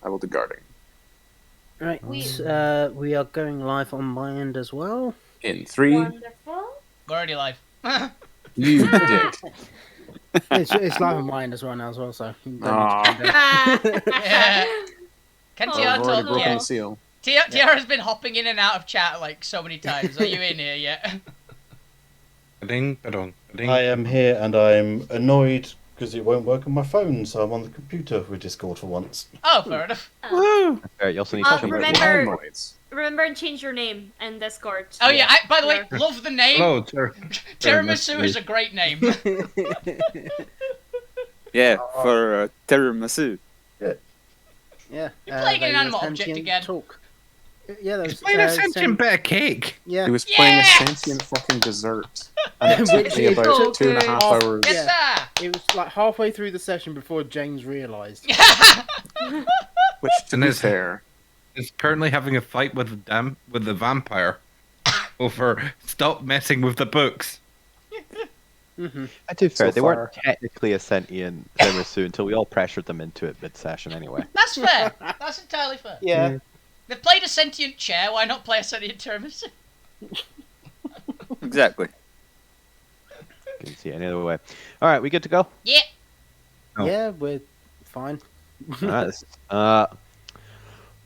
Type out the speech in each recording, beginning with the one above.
I will do guarding. Right, we are going live on my end as well. In 3. Wonderful. We're already live. You dick. It's live on my end as well now as well, so you don't Aw. need to calm down. Yeah. Can Oh, Tiara I've already talk? broken Yeah. the seal. Tiara's been hopping in and out of chat like so many times. Are you in here yet? Ding, ba-dong, ding. I am here and I'm annoyed because it won't work on my phone, so I'm on the computer with Discord for once. Oh, fair enough. Woo! You also need to show remember- Noise. Remember and change your name in Discord. Oh yeah, by the way, love the name. Hello, sir. Tiramisu is a great name. Yeah, for tiramisu. Yeah. You're playing an there animal was object sentient again. Talk. Yeah, there was Playing a sentient bit of cake. Yeah. He was playing a Yes! sentient fucking dessert. And it took Which me is about so 2.5 good. hours. Yes, sir. It was like halfway through the session before James realised. Which, to And be it's- fair, Is currently having a fight with the vampire over stop messing with the books. Mm-hmm. To be fair, So they far. weren't technically a sentient tiramisu until we all pressured them into it mid-session anyway. That's fair. That's entirely fair. Yeah. They've played a sentient chair. Why not play a sentient tiramisu? Exactly. Couldn't see it any other way. Alright, we good to go? Yeah. Oh. Yeah, we're fine. Alright,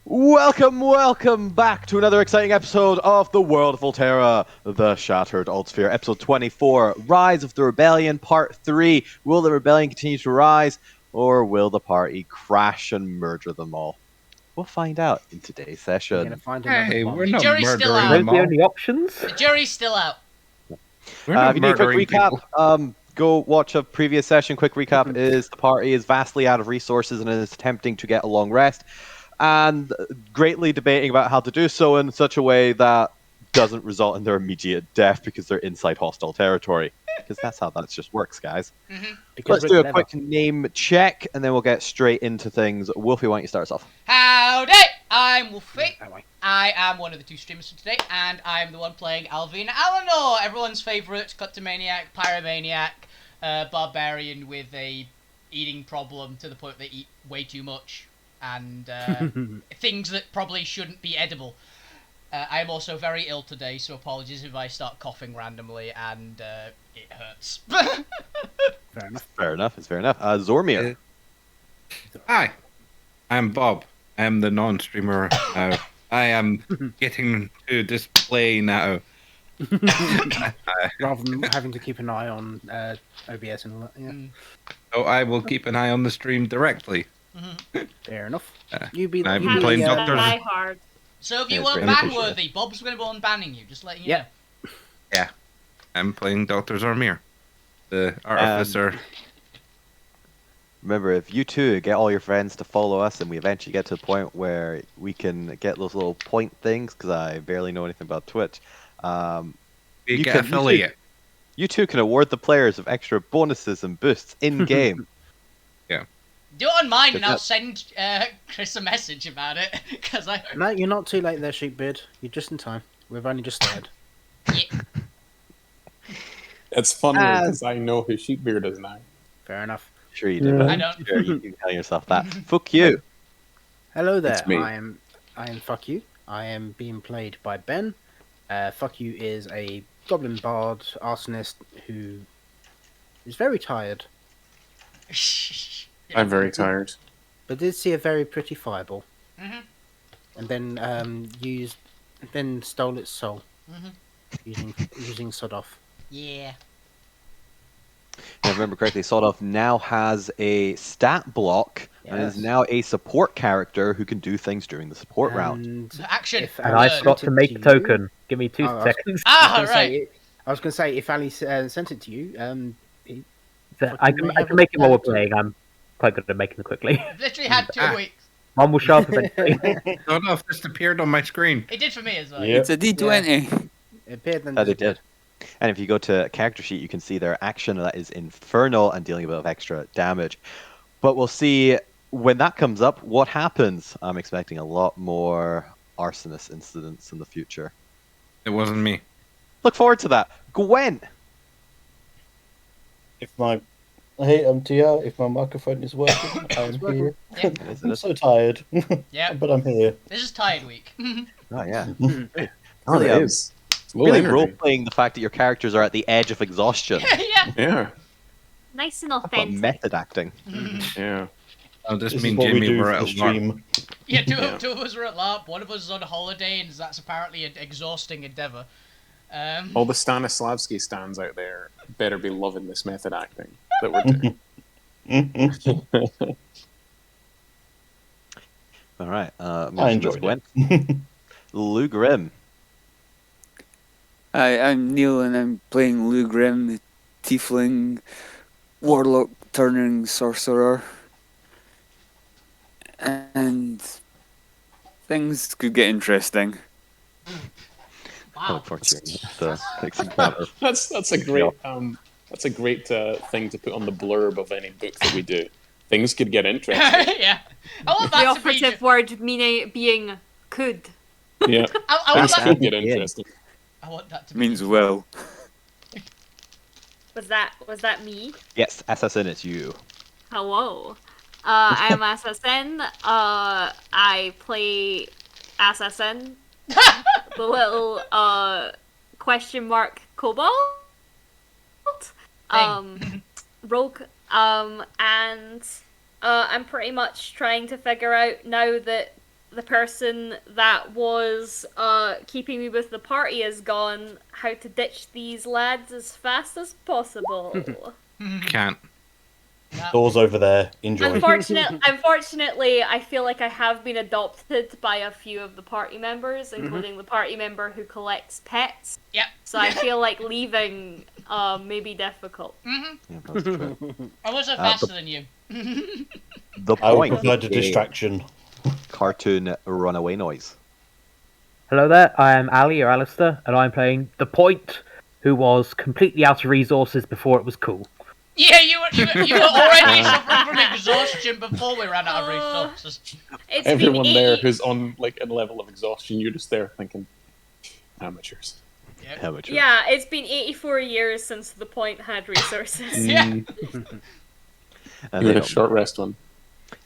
welcome back to another exciting episode of the World of Alterra, the Shattered Altsphere, episode 24, Rise of the Rebellion, part 3. Will the rebellion continue to rise, or will the party crash and murder them all? We'll find out in today's We're session. gonna find another Hey, bomb. we're not jury's still murdering out. them Those are the all. only options. The jury's still out. We're not If you need a quick murdering recap, people. go watch a previous session. Quick recap is the party is vastly out of resources and is attempting to get a long rest, and greatly debating about how to do so in such a way that doesn't result in their immediate death because they're inside hostile territory. Because that's how that just works, guys. Because Let's we're do a clever. quick name check, and then we'll get straight into things. Wolfie, why don't you start us off? Howdy! I'm Wolfie. That way. I am one of the two streamers for today, and I'm the one playing Alvina Alanor, everyone's favourite kleptomaniac, pyromaniac, barbarian with a eating problem to the point they eat way too much, and things that probably shouldn't be edible. I am also very ill today, so apologies if I start coughing randomly and it hurts. Fair enough. Fair enough. It's fair enough. Zormir. Hi, I'm Bob. I am the non-streamer now. I am getting to display now. Rather than having to keep an eye on OBS and all that. Yeah. So I will keep an eye on the stream directly. Fair enough. Uh, You be I've you been be, playing uh, Doctor- Die hard. So if you Yeah, weren't great. ban-worthy, Bob's going to be on banning you, just letting you Yeah. know. I'm playing Dr. Zormir, the artificer. Remember, if you two get all your friends to follow us, and we eventually get to the point where we can get those little point things, because I barely know anything about Twitch, we you get can- affiliate. you two can award the players of extra bonuses and boosts in game. Do it on mine, and I'll That- send Chris a message about it, because I... No, you're not too late there, Sheepbeard. You're just in time. We've only just started. it's funny because I know who Sheepbeard is now. Fair enough. Sure you do. but I don't. Sure, you can tell yourself that. Fuck you. Hello there. It's me. I am Fuck You. I am being played by Ben. Fuck You is a goblin bard arsonist who is very tired, I'm very tired. but did see a very pretty fireball, Mhm. and then stole its soul Mhm. using sod off. Yeah. If I remember correctly, Sawdoff now has a stat block and is Yes. now a support character who can do things during the support round. And Action. if And Ali I forgot to sent make it a to you- token. Give me two Oh, seconds. Ah, I was right. going to say, if Ali sent it to you, I can make it while we're playing. I'm quite good at making them quickly. Literally had 2 weeks. One will show up eventually. Sort of just appeared on my screen. It did for me as well. Yep. It's a D20. it appeared then. They did. And if you go to character sheet, you can see their action that is infernal and dealing a bit of extra damage. But we'll see when that comes up what happens. I'm expecting a lot more arsonist incidents in the future. It wasn't me. Look forward to that. Gwen! If my Hey, I'm Tia. If my microphone is working, I'm here. Yeah. I'm so tired, Yeah. but I'm here. This is tired week. Oh yeah. Oh, Really, it is. It's low Really energy. role playing the fact that your characters are at the edge of exhaustion. Yeah. Yeah, Nice and But authentic. method acting. yeah. I'll just This mean is what we Jamie do were for at the work. stream. Yeah, two Yeah. of us are at LARP, one of us is on holiday, and that's apparently an exhausting endeavour. All the Stanislavski stands out there better be loving this method acting that we're doing. All right. I enjoyed it. Lou Grimm. Hi, I'm Neil, and I'm playing Lou Grimm, the Tiefling Warlock turning sorcerer. And things could get interesting. I Wow. look forward to hearing the picks and counter. That's a great thing to put on the blurb of any book that we do. Things could get interesting. Yeah. I want The that to be. operative word meaning being could. Yeah, I want things that. could get interesting. I want that to be. Means well. Was that me? Yes, assassin, it's you. Hello. I am Assassin. I play Assassin. The little question mark kobold. Rogue. And I'm pretty much trying to figure out now that the person that was keeping me with the party is gone, how to ditch these lads as fast as possible. Can't. Doors over there. Enjoy. Unfortunately, I feel like I have been adopted by a few of the party members, including the party member who collects pets. Yep. So I feel like leaving may be difficult. Mm-hmm. Yeah, that's true. I'm also faster than you. The I would point. prefer the is distraction. Cartoon runaway noise. Hello there, I am Ali or Alistair, and I'm playing The Point, who was completely out of resources before it was cool. Yeah, you were already suffering from exhaustion before we ran out of resources. It's Everyone been there 80 who's on like a level of exhaustion, you're just there thinking, amateurs. Yep. Amateur. Yeah, it's been 84 years since the point had resources. Yeah. And, You they had a don't short know. rest one.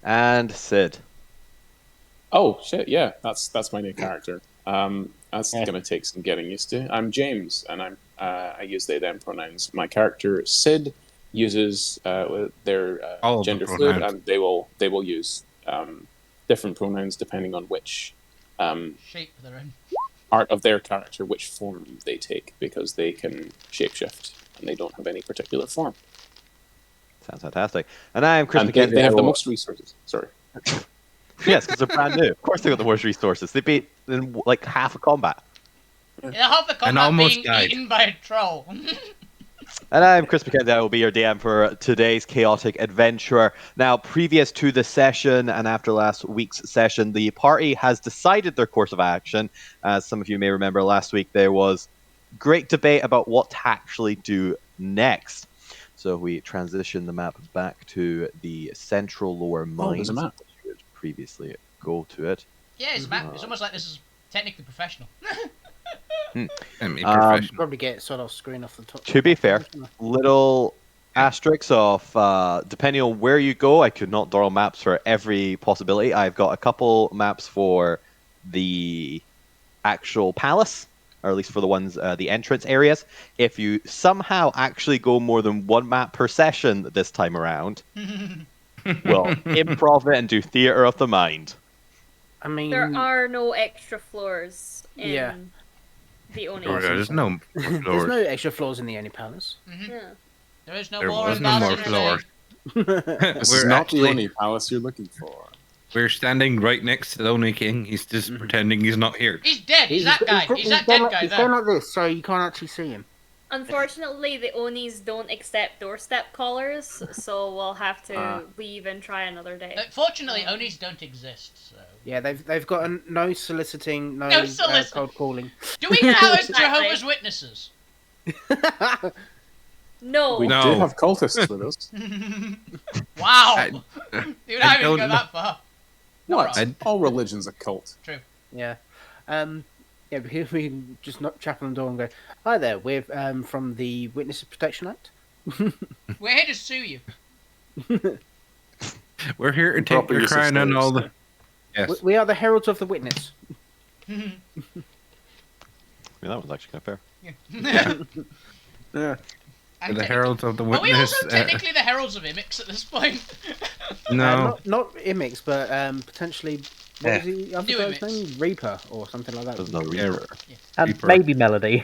And Sid. Oh shit! Yeah, that's my new character. That's Yeah. gonna take some getting used to. I'm James, and I use they/them pronouns. My character Sid uses their All of the gender fluid, pronouns. and they will use different pronouns depending on which Shape they're in. part of their character, which form they take, because they can shapeshift and they don't have any particular form. Sounds fantastic. And I am Chris And McKenzie. they have I the will- most resources. Sorry. Yes, because they're brand new. Of course they got the worst resources. They beat in like half a combat. Yeah, half the combat almost being died. eaten by a troll. And I'm Chris McKenzie. I will be your DM for today's chaotic adventure. Now, previous to the session and after last week's session, the party has decided their course of action. As some of you may remember, last week there was great debate about what to actually do next. So we transition the map back to the central lower Oh, there's mines. a map. You would previously go to it. Yeah, it's a map. It's almost like this is technically professional. Professional. Probably get sort of screen off the top. To be fair, little asterisks of depending on where you go, I could not draw maps for every possibility. I've got a couple maps for the actual palace, or at least for the ones the entrance areas. If you somehow actually go more than one map per session this time around, well, improv it and do theater of the mind. I mean, There are no extra floors in Yeah. the Oni. Oh, yeah, there's no there's floors. no extra floors in the Any Palace. Yeah. There is no There more was no more ambassadors. floor. This is We're not the actually only palace you're looking for. we're standing right next to the Oni King. He's just pretending he's not here. He's dead. He's that guy. He's that dead guy He's there. going like this, so you can't actually see him. Unfortunately, the Onis don't accept doorstep callers, so we'll have to leave and try another day. Fortunately, Onis don't exist. So. Yeah, they've got a no soliciting, no, No solicit- cold calling. Do we count as Exactly. Jehovah's Witnesses? No. We No. do have cultists with us. Wow. I- Dude, I I haven't don't go know. that far. What? I- All religion's a cult. Yeah. Yeah, but here we can just knock chap on the door and go, "Hi there, we're from the Witness Protection Act." We're here to sue you. We're here to take Proper your use of crown and all slaves. the. Yes. We are the heralds of the witness. I mean, that was actually kind of fair. Yeah. And The heralds of the Are we witness. also technically the heralds of Imix at this point? No. Not Imix, but potentially. What was the other New guy's Imix. name? Reaper or something like that. There's no Yeah, reaper. And Reaper. maybe Melody.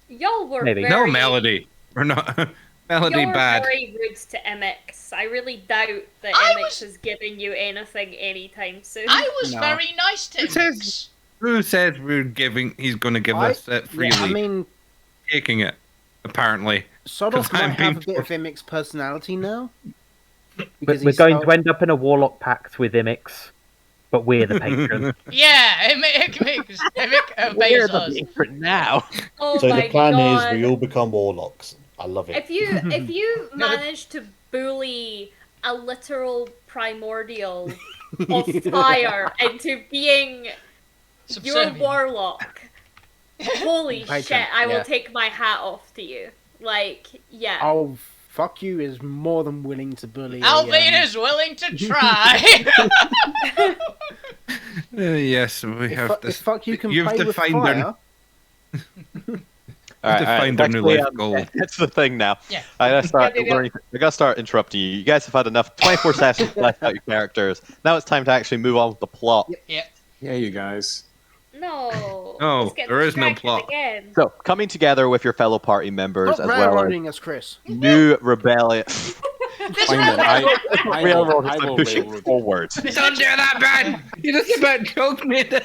Y'all were Maybe. very, No melody. We're not. Melody Y'all were bad. very rude to Imix. I really doubt that I Imix was- is giving you anything anytime soon. I was No. very nice to Who says- Imix. Who says we're giving? He's going to give us it freely. Yeah, I mean, Taking it, apparently. Sodos 'Cause might I'm have a being bit of Imix personality now. We're Because going to end up in a warlock pact with Imix, but we're the patron. Yeah, Imix obeys us. now. Oh So my the plan god. is we all become warlocks. I love it. If you No, manage to bully a literal primordial of fire into being your Subservient. warlock, holy Patron, shit, I will yeah. take my hat off to you. Like, yeah. Oh, fuck you is more than willing to bully. Alvina's willing to try. Yes, we have If this. fuck you can You've play with defined fire. All right, defined our new actually, life goal. That's the thing now. Yeah. I gotta start. Yeah, yeah, I gotta start interrupting you. You guys have had enough 24 sessions to flesh out your characters. Now it's time to actually move on with the plot. Yeah. Yeah, you guys. No. No, let's get there is no distracted plot. Again. So, coming together with your fellow party members Stop as well as railroading us, Chris. new rebellion. This Fine then, railroad- Railroad I is will pushing railroad. forward. Don't do that, man! You just about choked me down.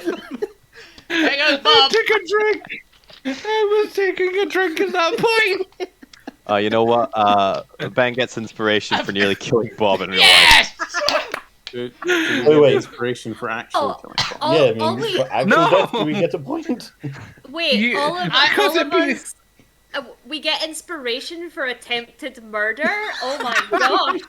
There goes I Bob. took a drink. I was taking a drink at that point. You know what? Ben gets inspiration for nearly killing Bob in real life. Yes! Do we Wait, get wait. inspiration for actual Oh. killing Bob? All, Yeah, I mean, all we, for actual No! death, do we get a point? wait, You- all of, I- all Because of it'd be- us, we get inspiration for attempted murder? Oh my gosh.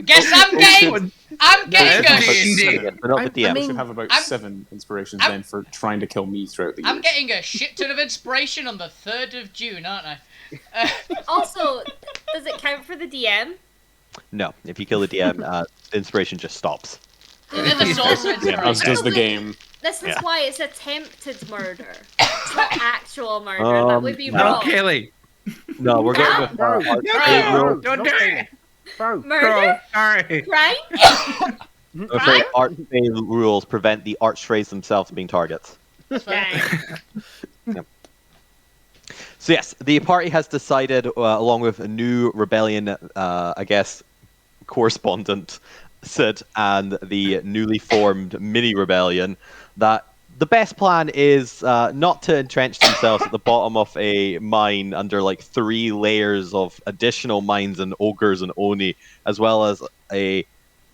Guess I'm getting That's a D&D. But not the I DM. We should have about I'm- 7 inspirations I'm- then for trying to kill me throughout the years. I'm getting a shit ton of inspiration on the 3rd of June, aren't I? Also, does it count for the DM? No, if you kill the DM, inspiration just stops. And then there's also As inspiration. does the game. This is Yeah. why it's attempted murder. It's not actual murder. That would be No. No, wrong. Kaylee. No, we're going with No, our no, Don't do it. Bro, Murder? Sorry. Crime? I'm afraid Archfey rules prevent the Archfays themselves from being targets. Dang. So yes, the party has decided, along with a new rebellion, I guess, correspondent, Sid, and the newly formed mini rebellion, that the best plan is not to entrench themselves at the bottom of a mine under like 3 layers of additional mines and ogres and oni, as well as a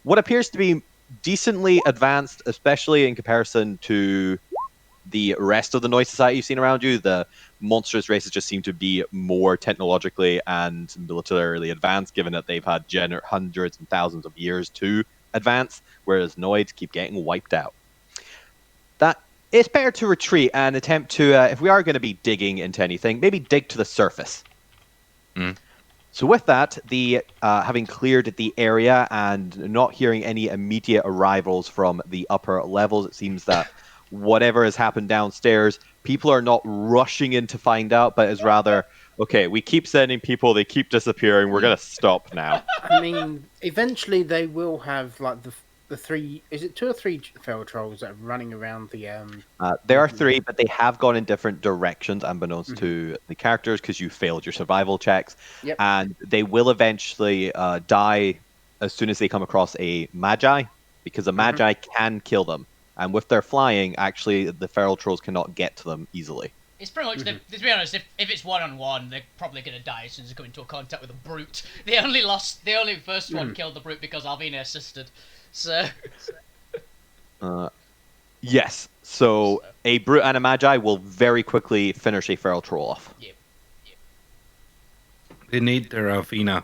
what appears to be decently advanced, especially in comparison to the rest of the Noise Society you've seen around you. The monstrous races just seem to be more technologically and militarily advanced, given that they've had hundreds and thousands of years to advance, whereas Noids keep getting wiped out. That it's better to retreat and attempt to, if we are going to be digging into anything, maybe dig to the surface. So with that, the having cleared the area and not hearing any immediate arrivals from the upper levels, it seems that whatever has happened downstairs, people are not rushing in to find out, but is rather, okay, we keep sending people, they keep disappearing, we're going to stop now. I mean, eventually they will have like the 3. Is it 2 or 3 feral trolls that are running around the There are 3, but they have gone in different directions, unbeknownst to the characters, because you failed your survival checks. Yep. And they will eventually die as soon as they come across a magi, because a magi can kill them. And with their flying, actually, the feral trolls cannot get to them easily. It's pretty much, to be honest, if it's one-on-one, they're probably going to die as soon as they come into contact with a brute. They only first one killed the brute because Alvina assisted. So... Yes. So a brute and a magi will very quickly finish a feral troll off. Yep. They need their Alfina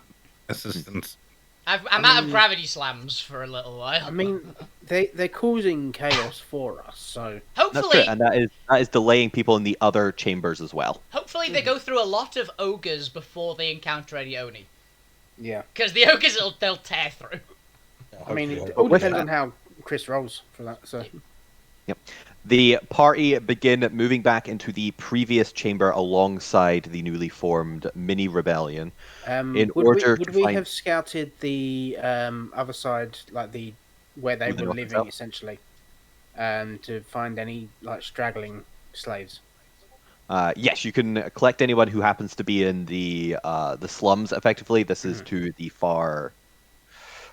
assistance. I'm out of gravity slams for a little while. I mean, they're causing chaos for us, so That's hopefully, it, and that is delaying people in the other chambers as well. hopefully they go through a lot of ogres before they encounter any Oni. Yeah. Because the ogres, they'll tear through. I mean, Hopefully it all with depends that- on how Chris rolls for that. So The party begin moving back into the previous chamber alongside the newly formed mini rebellion. In order would to we find- have scouted the other side, like the where they With the were north and living, south? essentially, to find any like straggling slaves? Yes, you can collect anyone who happens to be in the slums. Effectively, this is to the far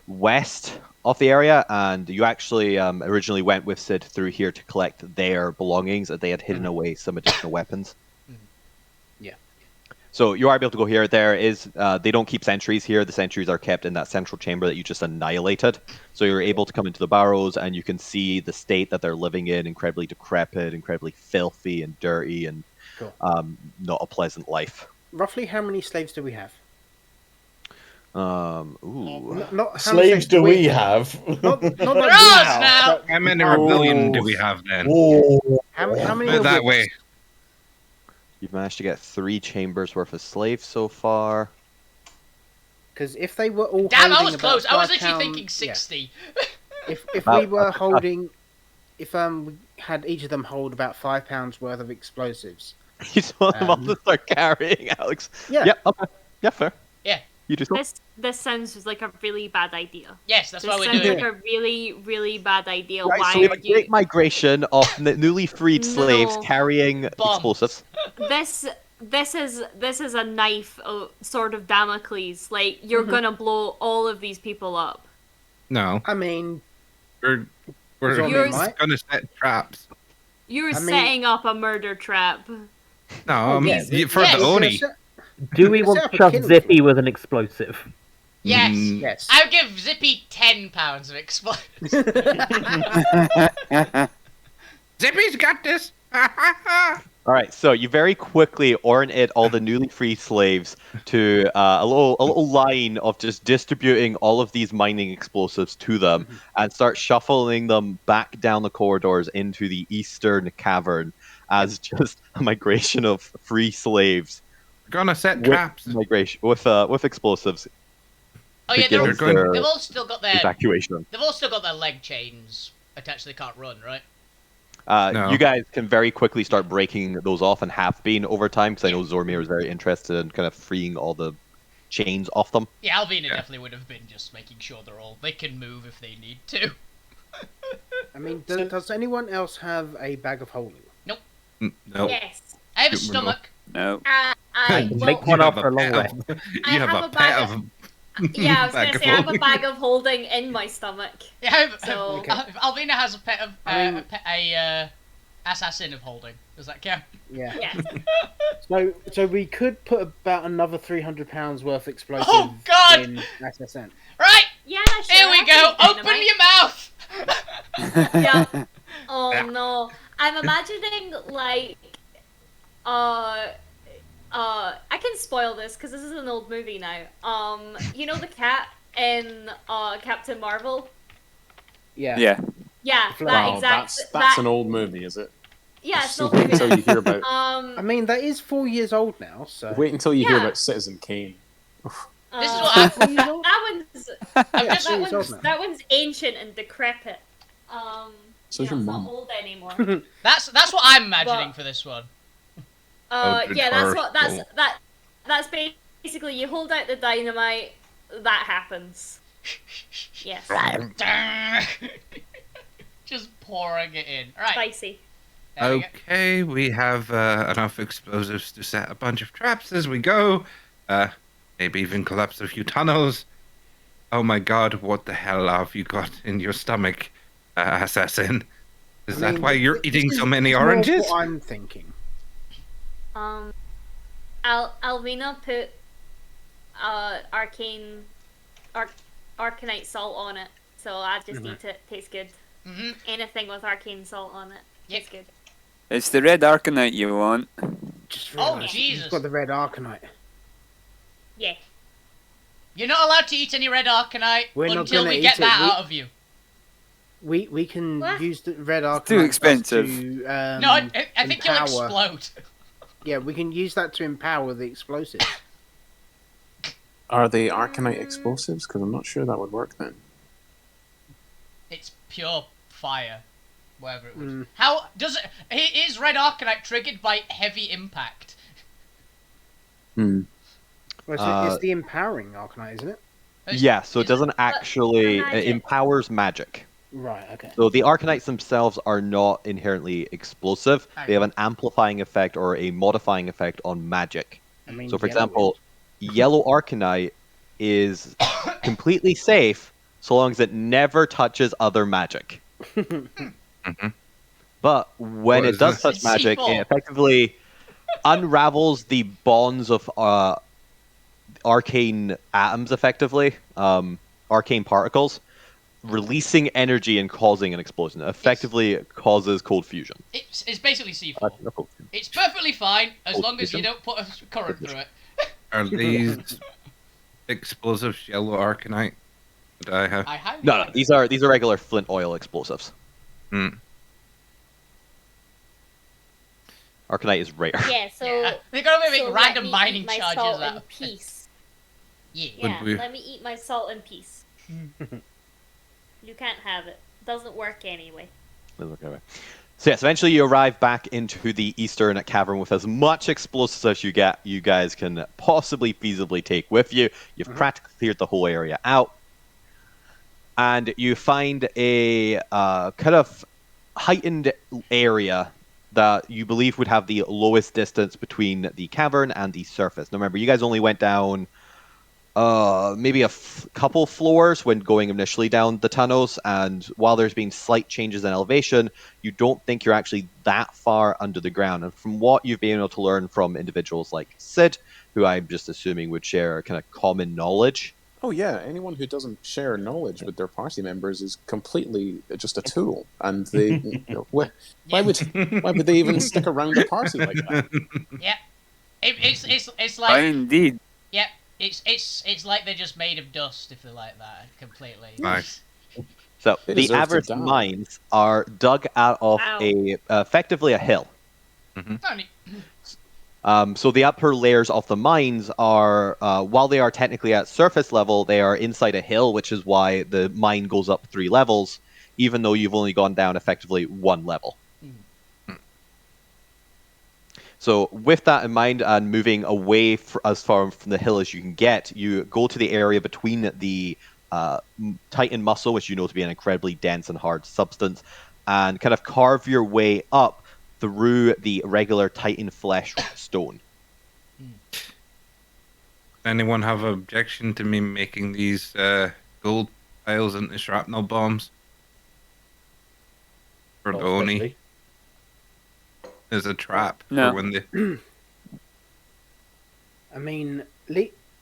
west of the area, and you actually originally went with Sid through here to collect their belongings, as they had hidden away some additional weapons. Yeah. So you are able to go here. There is they don't keep sentries here. The sentries are kept in that central chamber that you just annihilated. So you're able to come into the barrows, and you can see the state that they're living in: incredibly decrepit, incredibly filthy and dirty, and Cool. not a pleasant life. Roughly, how many slaves do we have? Ooh. Not how many Slaves do we have? Not that They're we ours have, now! but How many rebellion do we have then? Oh, how many Put it are that whips? way. You've managed to get 3 chambers worth of slaves so far. Because if they were all Damn, I holding was about close. I was £5, literally thinking yeah. 60. If About- we were holding, if we had each of them hold about £5 worth of explosives. You just want them all to start carrying, Alex. Yeah. Yep, okay. Yeah, fair. Yeah. You do so. This sounds like a really bad idea. Yes, that's This why we're sounds doing like it. a really, really bad idea. Right, Why so we have are a great you? migration of newly freed slaves No. carrying Bombs. explosives. This is a knife, sword of Damocles. Like you're gonna blow all of these people up. No, I mean, we're You're- just gonna set traps. You're I mean- setting up a murder trap. No, yeah, for yes. the we're gonna Oni. set- Do we Set want up to a shove killing Zippy floor. with an explosive? Yes. Yes. I would give Zippy £10 of explosives. Zippy's got this. All right, so you very quickly oriented all the newly freed slaves to a little line of just distributing all of these mining explosives to them, and start shuffling them back down the corridors into the eastern cavern as just a migration of free slaves We're gonna set with traps. migration with explosives. Oh yeah, begins going- their they've all still got their evacuation. leg chains attached. They can't run, right? No. You guys can very quickly start breaking those off, and have been over time, because I know Zormir is very interested in kind of freeing all the chains off them. Yeah, Alvina definitely would have been just making sure they can move if they need to. I mean, does anyone else have a bag of holding? No. Yes. I have a Shoot, stomach. No. Make one You up have for a a long pet rest. of- I You have have a a pet bag of. Yeah, I was bag gonna of say I have a holding. bag of holding in my stomach. Yeah, So- Okay. Alvina has a pet of I mean- a assassin of holding. Does that count? Yeah. Yeah. So we could put about another £300 worth explosive Oh, God! in SSN. Right, Yeah, sure. here we I go. can Open dynamite. your mouth. Yeah. Oh no. I'm imagining like I can spoil this because this is an old movie now. You know the cat in Captain Marvel? Yeah. Yeah. Yeah, Wow, that Wow, exact that's that an old movie, is it? yeah, it's an Just old wait movie. until you hear about. I mean, that is 4 years old now, so. Wait until you hear Yeah. about Citizen Kane. This is what I- that one's I'm Yeah, just 4 years old now. that one's ancient and decrepit. So is yeah, your it's mum. not old anymore. that's what I'm imagining But- for this one. Eldritch Yeah, that's Horror. what that's basically you hold out the dynamite, that happens. Yes, Just pouring it in. All right. spicy. There we go. Okay, we have enough explosives to set a bunch of traps as we go. Maybe even collapse a few tunnels. Oh my god, what the hell have you got in your stomach, assassin? Is I that mean, why you're this eating is so many more oranges? what I'm thinking. Alvina put arcanite salt on it, so I just eat it. Tastes good. Mhm. Anything with arcane salt on it tastes good. It's the red arcanite you want. Just Oh, realised Jesus. You've got the red arcanite. Yeah. You're not allowed to eat any red arcanite We're not until gonna we eat get it. that We- out of you. We can What? use the red arcanite. too expensive. To, No, I think you'll empower. explode. Yeah, we can use that to empower the explosives. Are they Arcanite explosives? Because I'm not sure that would work then. It's pure fire, whatever it was. Mm. How does it? Is red arcanite triggered by heavy impact? Hmm. Well, it's the empowering Arcanite, isn't it? Yeah, so it Is doesn't actually... magic. It empowers magic. Right, okay. So the Arcanites themselves are not inherently explosive. Okay. They have an amplifying effect or a modifying effect on magic. I mean, So, for yellow example, yellow Arcanite is completely safe so long as it never touches other magic. Mhm. But when What it is does this? touch It's magic, C4. it effectively unravels the bonds of arcane atoms, effectively, arcane particles, releasing energy and causing an explosion. It effectively causes cold fusion. It's basically C4. It's perfectly fine as long as you don't put a current through it. Are these explosives yellow Arcanite that I have? I highly No, doubt these it. are regular flint oil explosives. Hmm. Arcanite is rare. Yeah, so Yeah. They're gonna make so random let me mining eat my charges salt out in of it. peace. Yeah. Yeah, we- let me eat my salt in peace. You can't have it. Doesn't work anyway. So yes, eventually you arrive back into the eastern cavern with as much explosives as you guys can possibly feasibly take with you. You've practically cleared the whole area out, and you find a kind of heightened area that you believe would have the lowest distance between the cavern and the surface. Now remember, you guys only went down maybe a couple floors when going initially down the tunnels, and while there's been slight changes in elevation, you don't think you're actually that far under the ground. And from what you've been able to learn from individuals like Sid, who I'm just assuming would share kind of common knowledge. Oh yeah, anyone who doesn't share knowledge with their party members is completely just a tool, and they why would they even stick around a party like that? Yeah. It's Aye, like indeed. yeah. It's like they're just made of dust if they're like that completely. Nice. So They the deserve to average die. mines are dug out of Wow. effectively a hill. Only- So the upper layers of the mines are, while they are technically at surface level, they are inside a hill, which is why the mine goes up 3 levels, even though you've only gone down effectively 1 level. So with that in mind, and moving away as far from the hill as you can get, you go to the area between the Titan muscle, which you know to be an incredibly dense and hard substance, and kind of carve your way up through the regular Titan flesh stone. Anyone have an objection to me making these gold piles into shrapnel bombs? For the Oni Especially. as a trap No. for when they. I mean,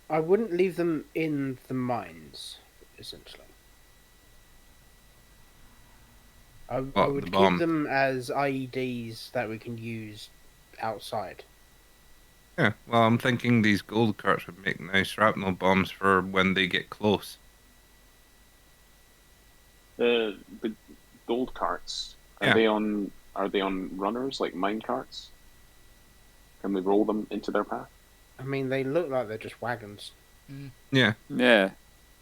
I wouldn't leave them in the mines, essentially. I What, would the keep bomb? them as IEDs that we can use outside. Yeah, well, I'm thinking these gold carts would make nice shrapnel bombs for when they get close. The gold carts Yeah. are they on runners like mine carts? Can we roll them into their path? I mean, they look like they're just wagons. Yeah, Yeah.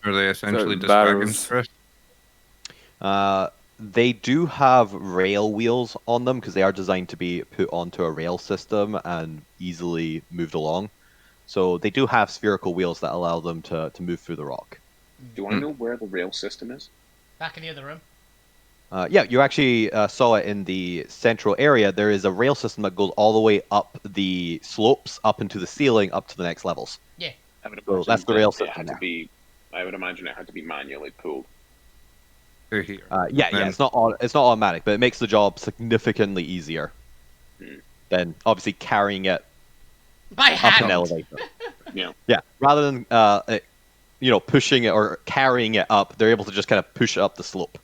are they essentially So just barrels. wagons for us? They do have rail wheels on them because they are designed to be put onto a rail system and easily moved along. So they do have spherical wheels that allow them to move through the rock. Do I know where the rail system is? Back in the other room. Yeah, you actually saw it in the central area. There is a rail system that goes all the way up the slopes, up into the ceiling, up to the next levels. I would So imagine that's the that rail it system had now. to be. I would imagine it had to be manually pulled. They're here. Yeah, Then- it's not automatic, but it makes the job significantly easier than obviously carrying it By up an hand. elevator. Yeah. Yeah, rather than pushing it or carrying it up, they're able to just kind of push it up the slope.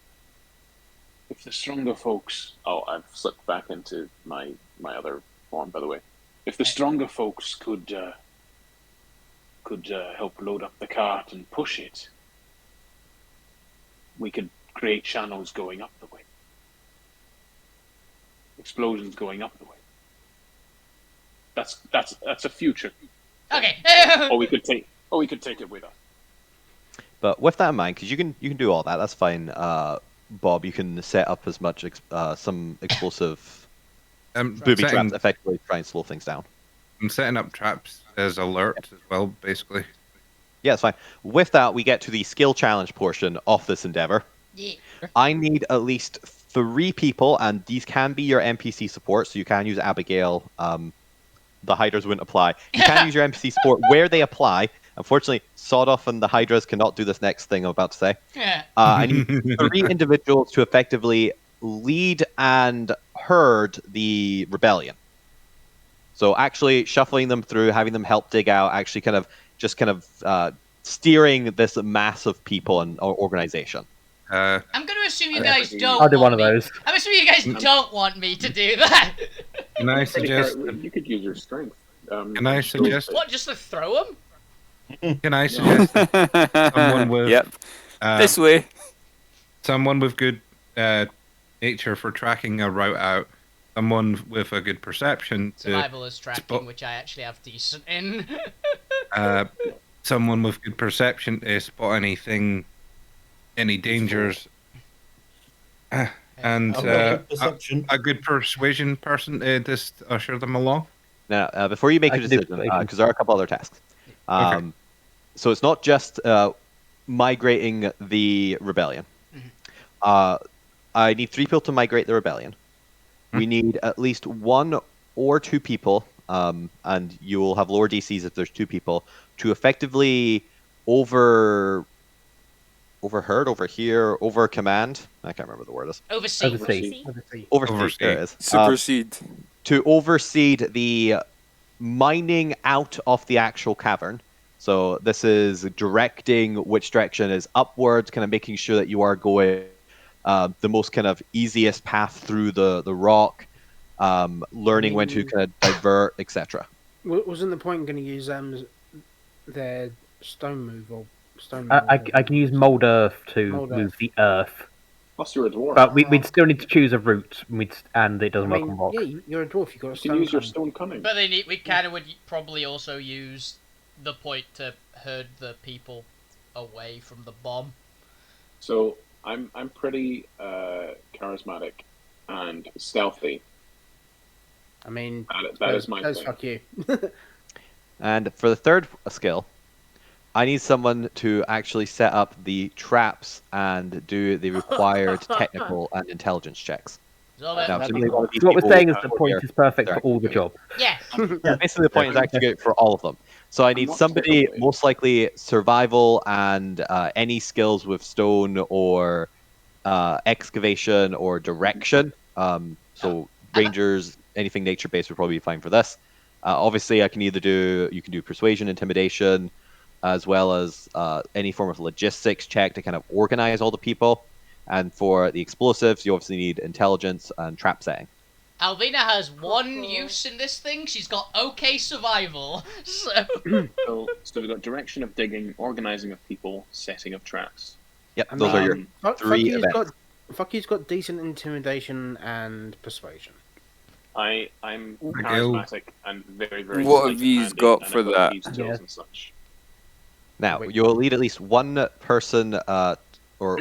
If the stronger folks, I've slipped back into my other form, by the way. If the stronger folks could help load up the cart and push it, we could create channels going up the way, explosions going up the way. That's a future. Okay. Or we could Oh, we could take it with us. But with that in mind, because you can do all that, that's fine. Bob, you can set up as much some explosive booby setting- traps, effectively try and slow things down. I'm setting up traps as alerts as well, basically. Yeah, it's fine. With that, we get to the skill challenge portion of this endeavor. Yeah. I need at least 3 people, and these can be your NPC support, so you can use Abigail. The Hydras wouldn't apply. You can use your NPC support where they apply. Unfortunately, Sawdoff and the Hydras cannot do this next thing I'm about to say. Yeah. I need 3 individuals to effectively lead and herd the rebellion. So actually shuffling them through, having them help dig out, actually kind of steering this mass of people and organization. I'm going to assume you guys don't. I'll do one want of me- those. I'm assuming you guys don't want me to do that. Can I suggest? You could use your strength. Can I suggest? What? Just to throw them? Can I suggest someone with Yep. This way. someone with good nature for tracking a route out, someone with a good perception to Survival is tracking, spot- which I actually have decent in. someone with good perception to spot anything, any dangers, and Perception. a good persuasion person to just usher them along. Now, before you make I your can do decision, persuasion. because there are a couple other tasks. Okay. So it's not just migrating the rebellion. I need 3 people to migrate the rebellion. We need at least 1 or 2 people, and you will have lower DCs if there's 2 people, to effectively overheard, over command. I can't remember the word is. Oversee. Oversee. Oversee. There it is. Supersede. To overseed the mining out of the actual cavern. So this is directing which direction is upwards, kind of making sure that you are going the most kind of easiest path through the rock, learning when to kind of divert, etc. Wasn't the point going to use their stone move or stone? I can use mold earth to Mold move the earth, Plus, you're a dwarf. but we'd still need to choose a route, and it doesn't work on rock. yeah, you're a dwarf. You've got a You stone. can use your cannon. stone cunning. But we kind of would probably also use the point to herd the people away from the bomb. So I'm pretty charismatic and stealthy. I mean, That is my that's thing. fuck you. And for the third skill, I need someone to actually set up the traps and do the required technical and intelligence checks. So Now, that, simply one of these What we're people saying is will the have point their- is perfect their for all the activity. job. yeah. Yeah, basically the point is actually good for all of them. So I need not somebody technically. most likely survival and any skills with stone or excavation or direction. So rangers, anything nature based would probably be fine for this. Obviously, you can do persuasion, intimidation, as well as any form of logistics check to kind of organize all the people. And for the explosives, you obviously need intelligence and trap setting. Alvina has one use in this thing. She's got okay survival. So So we've got direction of digging, organizing of people, setting of traps. Yep, I those are your Um, three events. Fuck you's got decent intimidation and persuasion. I'm charismatic and very, very. What sleight have of yous hand, got and for I've got that? thieves' tools Yeah. and such. Now, Wait. you'll lead at least one person, or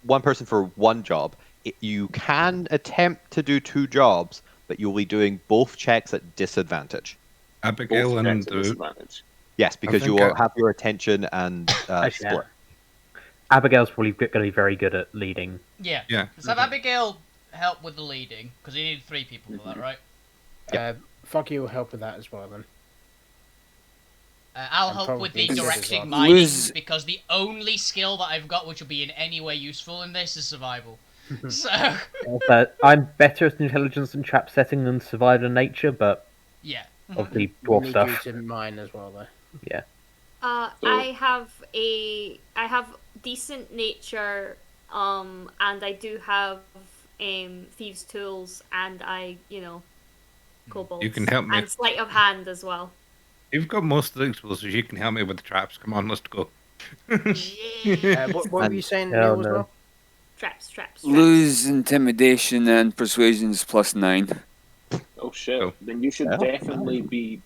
one person for one job. You can attempt to do 2 jobs, but you'll be doing both checks at disadvantage. Abigail Both and checks at disadvantage. Yes, because you think will I- have your attention and Actually, split. Abigail's probably going to be very good at leading. yeah. Yeah. Let's have Abigail help with the leading because you need 3 people for that, right? Fuck you will help with that as well then. I'll And help with the probably directing as well. mining Lose- because the only skill that I've got which will be in any way useful in this is survival. So But I'm better at intelligence and trap setting than survival and nature, but yeah. obviously We dwarf need stuff. you to mine as well though. Yeah. So- I have decent nature, and I do have thieves' tools, and kobolds. You can help me. And sleight of hand as well. You've got most of the explosives. You can help me with the traps. Come on, let's go. What were you saying, Hell Neil, as no. well? Traps. Lose intimidation and persuasion's +9. Oh shit! Oh. Then you should Yeah. definitely be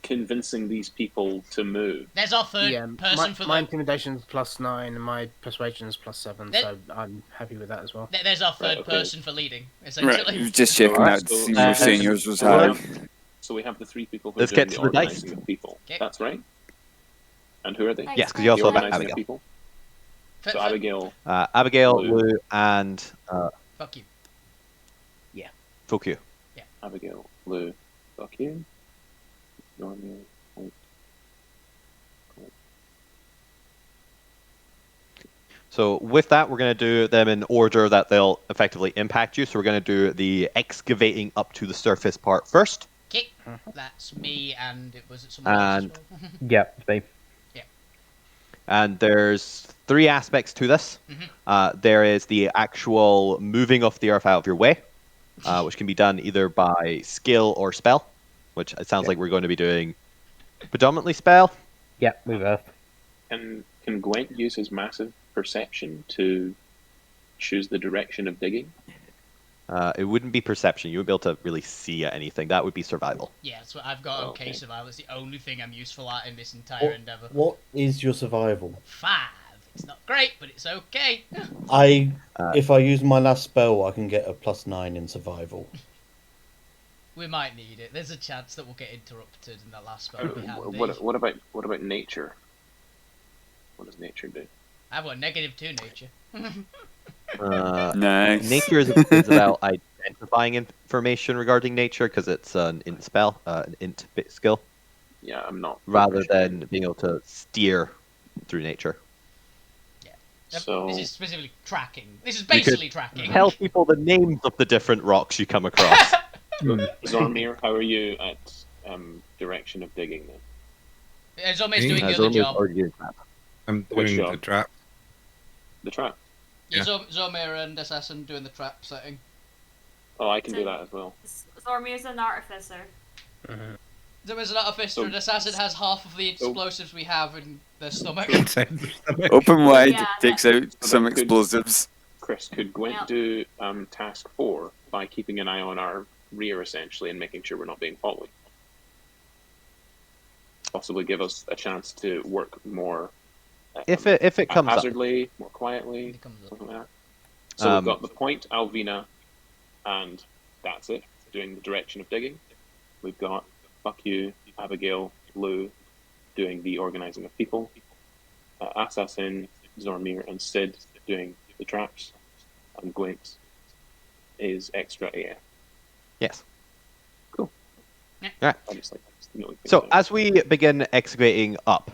convincing these people to move. There's our third Yeah, person for my the. intimidation's +9 and my persuasion's +7, That- so I'm happy with that as well. There's our third Right, okay. person for leading, essentially. Right, just checking Alright, that. so- You were saying yours was high. So we have the 3 people who Let's are doing get the to the dice. organising of people. Okay. That's right. And who are they? Yes, because you also the have organising of Abigail. people. F- So f- Abigail, Abigail, Lou. Lou, and Fuck you. Fuku. Abigail, Lou, fuck you. Normally, So with that, we're going to do them in order that they'll effectively impact you. So we're going to do the excavating up to the surface part first. Okay, that's me, and it was it someone else as well? Yeah, it's me. And there's 3 aspects to this. There is the actual moving of the earth out of your way, which can be done either by skill or spell, which it sounds like we're going to be doing predominantly spell. Yeah, move Earth. can Gwent use his massive perception to choose the direction of digging? It wouldn't be perception. You wouldn't be able to really see anything. That would be survival. Yeah, that's what I've got. Okay, Okay. survival. It's the only thing I'm useful at in this entire endeavor. What is your survival? 5. It's not great, but it's okay. If I use my last spell, I can get a +9 in survival. We might need it. There's a chance that we'll get interrupted in that last spell we had. What about nature? What does nature do? I've got -2 nature. Nice. Nature is about identifying information regarding nature because it's an int spell, an int bit skill, Yeah, I'm not. rather than being able to steer through nature. So This is specifically tracking. This is You could basically tracking. Tell people the names of the different rocks you come across. Zormir, how are you at direction of digging then? Zomir's doing the other Zormir's job. already doing that. I'm Which doing job? the trap. The trap. Yeah, Zomir and Assassin doing the trap setting. Oh, I can do that as well. Zormir's an artificer. Zomir's an artificer, So- and Assassin has half of the explosives we have in their stomach. Open wide, Yeah, takes out So some that could- explosives. Chris, could Gwent Yeah. do task 4 by keeping an eye on our rear essentially and making sure we're not being followed? Possibly give us a chance to work more. If it comes up, haphazardly, more quietly, It comes up. something like that. So Um, we've got the point, Alvina, and that's it. Doing the direction of digging. We've got fuck you, Abigail, Lou, doing the organizing of people. Assassin, Zormir, and Sid doing the traps, and Gwent is extra AF. yes. Cool. Yeah. Alright. I just like knowing things So down. as we begin excavating up,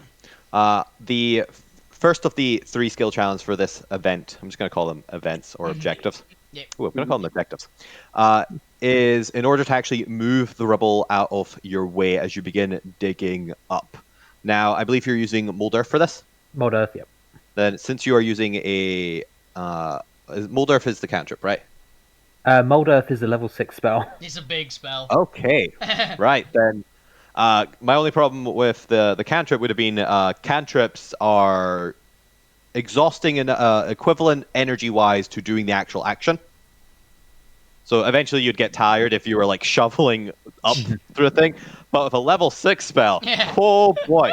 the first of the 3 skill challenges for this event, I'm just going to call them events or objectives. Yeah. Ooh, I'm going to call them objectives. Is in order to actually move the rubble out of your way as you begin digging up. Now, I believe you're using Mold Earth for this. Mold Earth, yep. Then, since you are using a Mold Earth is the cantrip, right? Mold Earth is a level 6 spell. It's a big spell. Okay, right then. My only problem with the cantrip would have been cantrips are exhausting and equivalent energy-wise to doing the actual action. So eventually you'd get tired if you were like shoveling up through a thing. But with a level 6 spell, Yeah. oh boy,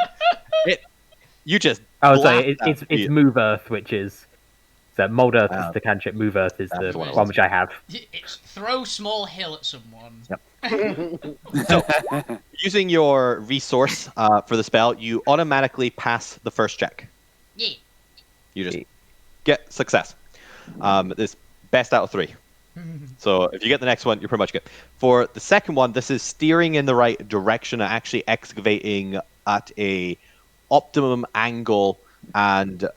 you just Oh, sorry, blast that it's beat. Move Earth, which is... So Mold Earth Ah. is the cantrip, Move Earth is the the one I one which I have. It's throw small hill at someone. Yep. Using your resource for the spell, you automatically pass the first check. Yeah. You just get success. This best out of 3. So if you get the next one, you're pretty much good. For the second one, this is steering in the right direction and actually excavating at a optimum angle and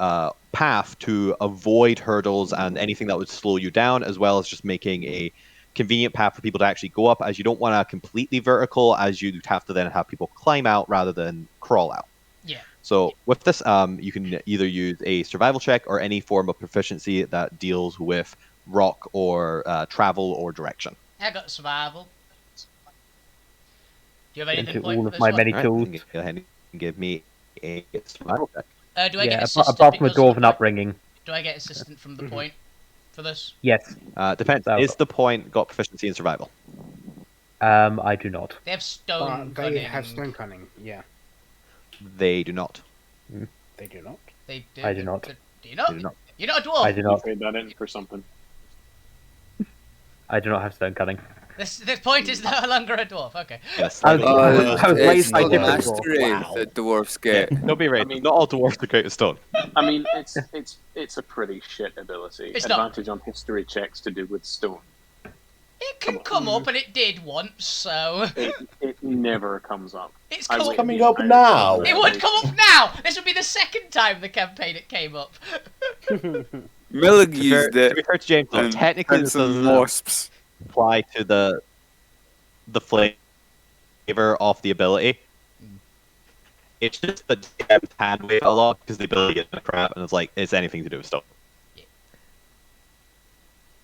path to avoid hurdles and anything that would slow you down, as well as just making a convenient path for people to actually go up, as you don't want a completely vertical, as you'd have to then have people climb out rather than crawl out. Yeah. So with this, you can either use a survival check or any form of proficiency that deals with rock or travel or direction. I got survival. Do you have anything Into point all for of this my one? many Alright, tools. you can go ahead and give me a survival check. Do I get Yeah, assistant apart from a because of dwarven the point? upbringing. Do I get assistant from the point for this? Yes. Depends. So- Is the point got proficiency in survival? I do not. They have stone They cunning. have stone cunning. Yeah, They do not. they do not. They do. I do not. Do you not? I do not. You're not a dwarf. I do You not. trade that in for something. I do not have stone cunning. This point is no longer a dwarf. Okay. Yes. I was, Oh, I was it's raised by not different mastery dwarves. Wow. that dwarves Yeah, get. don't be right. I mean- Not all dwarves are great at stone. I mean, it's a pretty shit ability. It's not. Advantage on history checks to do with stone. It can come up, and it did once, so It never comes up. it's I come wait up. coming the up entire now. time. It would come up now. This would be the second time the campaign it came up. Millig To be used fair- to it. be fair to James, though, and technically and this some doesn't wasps. apply to the flavor of the ability. It's just that DMs hand wave a lot because the ability gets a crap, and it's anything to do with stone.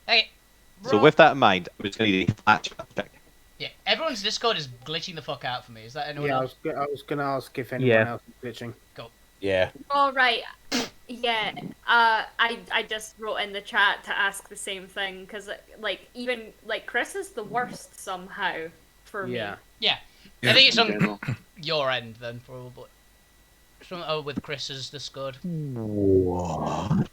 Okay. So roll- with that in mind, I'm just going to need a flat check. yeah, everyone's Discord is glitching the fuck out for me. Is that anyone Yeah, I else? was gonna ask if anyone Yeah. else is glitching. Yeah. All right. Yeah. I just wrote in the chat to ask the same thing because even Chris is the worst somehow for me. Yeah. Yeah. Yeah, I think it's in on general. your end then, probably. With Chris's Discord. What?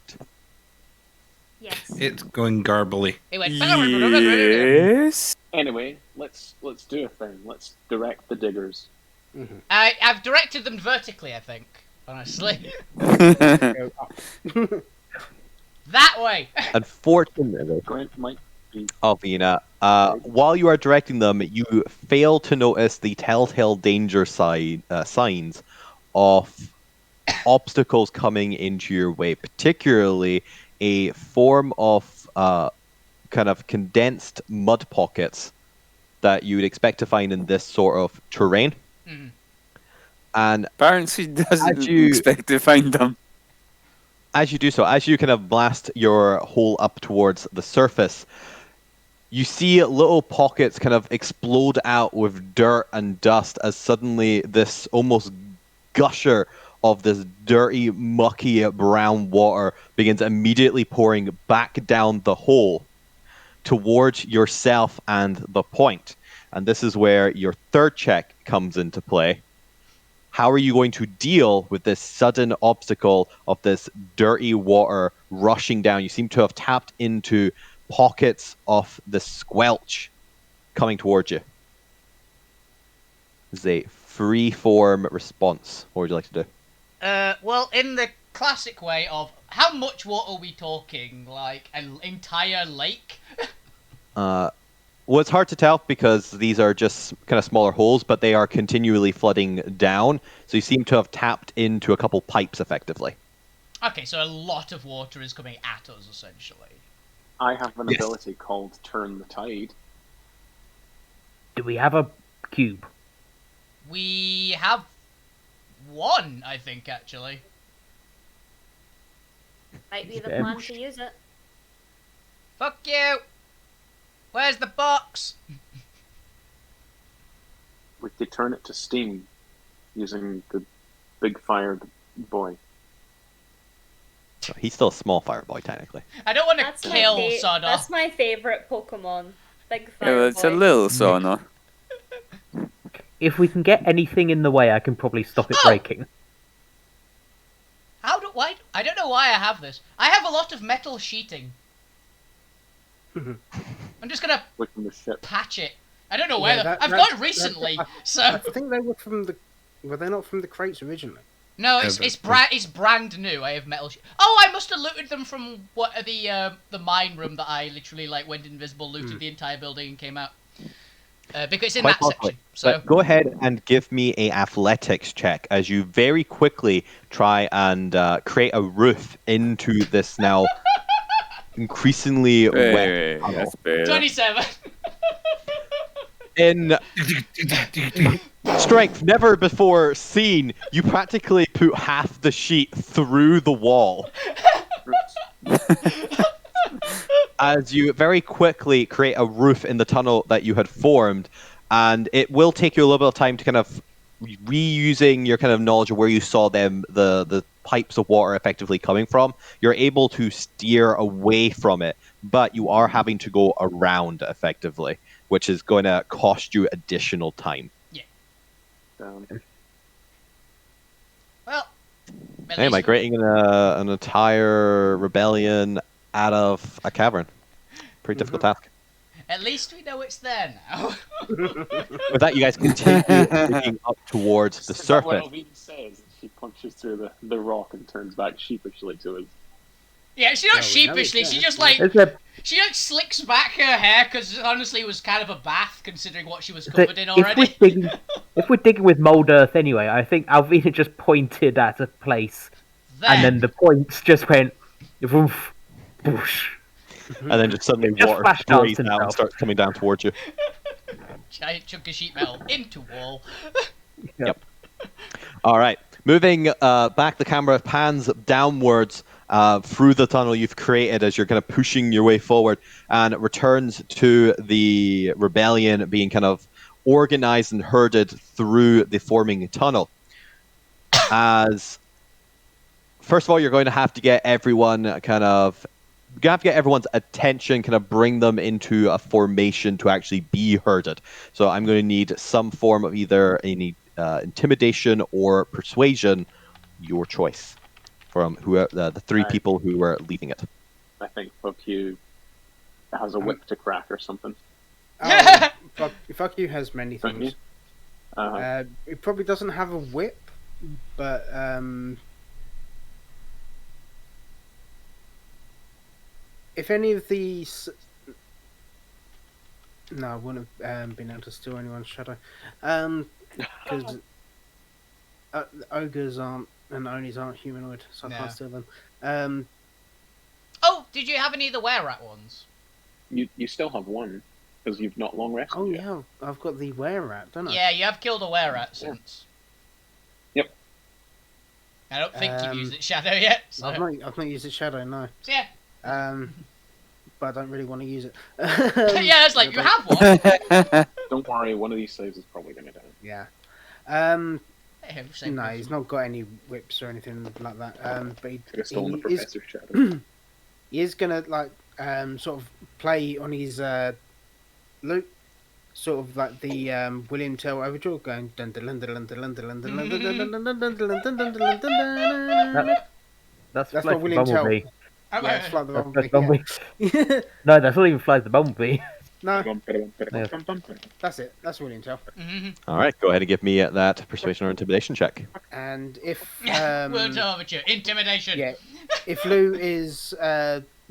Yes. It's going garbly. He went. Yes. Anyway, let's do a thing. Let's direct the diggers. I've directed them vertically, I think. Honestly, Go up. that way. Unfortunately, Grant might be Alvina, while you are directing them, you fail to notice the telltale danger signs of obstacles coming into your way, particularly a form of kind of condensed mud pockets that you would expect to find in this sort of terrain. Mhm. And Apparently, doesn't As you- expect to find them. as you do so, as you kind of blast your hole up towards the surface, you see little pockets kind of explode out with dirt and dust as suddenly this almost gusher of this dirty, mucky brown water begins immediately pouring back down the hole towards yourself and the point. And this is where your third check comes into play. How are you going to deal with this sudden obstacle of this dirty water rushing down? You seem to have tapped into pockets of the squelch coming towards you. This is a free-form response. What would you like to do? Well, in the classic way of how much water are we talking? Like an entire lake? Well, it's hard to tell because these are just kind of smaller holes, but they are continually flooding down. So you seem to have tapped into a couple pipes effectively. Okay, so a lot of water is coming at us essentially. I have an Yes. ability called Turn the Tide. Do we have a cube? We have one, I think, actually. Might be the Yeah. plan to use it. Fuck you! Where's the box? We could turn it to steam using the big fired boy. So he's still a small fire boy, technically. I don't want to That's kill my Sodor. That's my favorite Pokemon. Big Yeah, well, it's a Fireboy. little sauna. If we can get anything in the way, I can probably stop it Oh! breaking. Why? I don't know why I have this. I have a lot of metal sheeting. I'm just gonna Look from the ship. patch it. I don't know where. Yeah, I've got it recently, I so think they were from the. Were they not from the crates originally? no, Yeah, it's but- it's brand new. I have metal. Oh, I must have looted them from the mine room that I literally went invisible, looted the entire building, and came out. Because it's in Quite that possibly. section. So But go ahead and give me a athletics check as you very quickly try and create a roof into this now increasingly wet Hey, tunnel. that's better. 27. In strength never before seen, you practically put half the sheet through the wall. As you very quickly create a roof in the tunnel that you had formed, and it will take you a little bit of time to kind of reusing your kind of knowledge of where you saw the pipes of water effectively coming from. You're able to steer away from it, but you are having to go around effectively. which is going to cost you additional time. Um, Well, at Hey, least migrating an entire rebellion out of a cavern. Pretty difficult task. At least we know it's there now. With that, you guys continue digging up towards the is that what surface. Alvina says? She punches through the rock and turns back sheepishly to us. Yeah, she not No, we know it's sheepishly. She there. just like There's a, she like slicks back her hair because honestly it was kind of a bath considering what she was covered in already. if we're digging with mold earth anyway, I think Alvina just pointed at a place, and then the points just went, woof, whoosh. And then just suddenly Just water flash sprays danced out and himself. starts coming down towards you. Giant chunk of sheet metal into wall. Yep. All right. Moving back, the camera pans downwards through the tunnel you've created as you're kind of pushing your way forward, and it returns to the rebellion being kind of organized and herded through the forming tunnel. As first of all, you're going to have to get everyone you have to get everyone's attention, kind of bring them into a formation to actually be herded. So I'm going to need some form of either any intimidation or persuasion, your choice, from the three people who were leading it. I think fuck you has a whip to crack or something. Fuck you has many Don't you? things. It probably doesn't have a whip, but if any of these, no, I wouldn't have been able to steal anyone's shadow, because ogres aren't and Onis aren't humanoid, so I No. can't steal them. Oh, did you have any of the were-rat ones? You still have one because you've not long rested Oh yet. yeah, I've got the were-rat, don't I? Yeah, you have killed a were-rat since. Yep. I don't think you've used its shadow yet. So. I've not used its shadow, no. So yeah. But I don't really want to use it. Yeah, it's like you have one. Don't worry, one of these saves is probably going to die. Yeah. Hey, same No, person. he's not got any whips or anything like that. But Could have stolen the he is, professor's shadow. he is gonna like sort of play on his loop, sort of like the William Tell overture, going dun dun dun dun dun dun dun dun dun dun dun dun dun dun dun dun dun. That's That's Flight what the William Tell. Bumblebee. Yeah, it's like the That's Bumblebee. the Bumblebee. No, that's not even Flight the Bumblebee. No, that's it. That's William Tell. All right, go ahead and give me that persuasion or intimidation check. And if Word overture, intimidation. yeah, if Lou is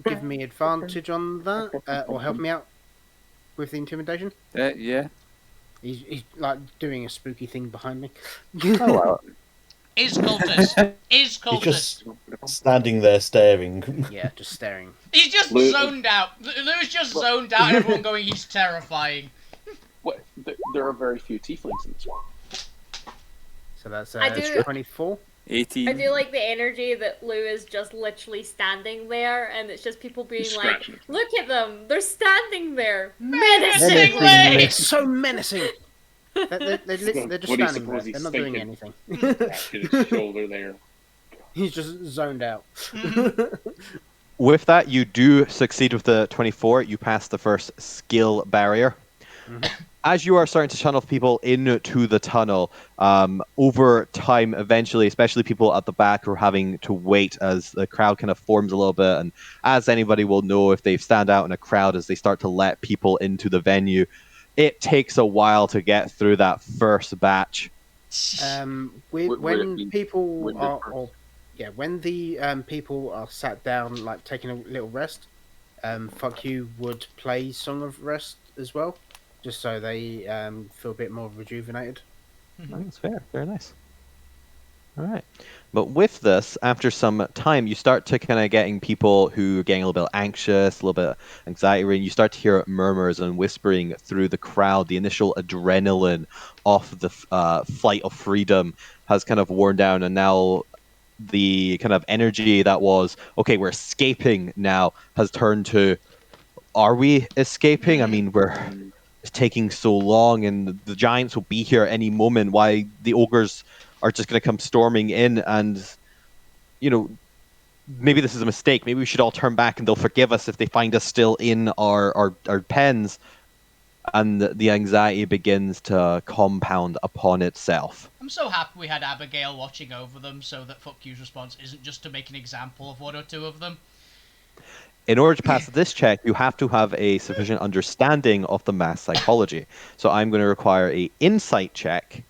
giving me advantage on that or help me out with the intimidation, Yeah. he's like doing a spooky thing behind me. Oh, well. Is cultist. Is He's cultist. just standing there staring. Yeah, just staring. He's just Lou- zoned out. Lou's just zoned out and everyone going, he's terrifying. What? There are very few tieflings in this world. So that's I do- 24. 18. I do like the energy that Lou is just literally standing there, and it's just people being He's like, scratching. "Look at them! They're standing there, Menacingly! menacingly." It's so menacing. They're just What do you standing there. suppose he's They're not doing thinking? anything. Tapped his shoulder there. He's just zoned out. With that, you do succeed with the 24. You pass the first skill barrier. As you are starting to channel people into the tunnel, over time, eventually, especially people at the back are having to wait as the crowd kind of forms a little bit. And as anybody will know, if they stand out in a crowd, as they start to let people into the venue, it takes a while to get through that first batch. When people when are, the- or, yeah, when the people are sat down, like taking a little rest, fuck you would play Song of Rest as well, just so they feel a bit more rejuvenated. That's fair. Very nice. All right. But with this, after some time, you start to kind of getting people who are getting a little bit anxious, a little bit anxiety, and you start to hear murmurs and whispering through the crowd. The initial adrenaline of the flight of freedom has kind of worn down, and now the kind of energy that was, okay, we're escaping now, has turned to, are we escaping? I mean, it's taking so long, and the giants will be here any moment. Why the ogres are just going to come storming in, and maybe this is a mistake. Maybe we should all turn back, and they'll forgive us if they find us still in our pens. and the anxiety begins to compound upon itself. I'm so happy we had Abigail watching over them so that fuck you's response isn't just to make an example of one or two of them. In order to pass this check, you have to have a sufficient understanding of the mass psychology. So I'm going to require a insight check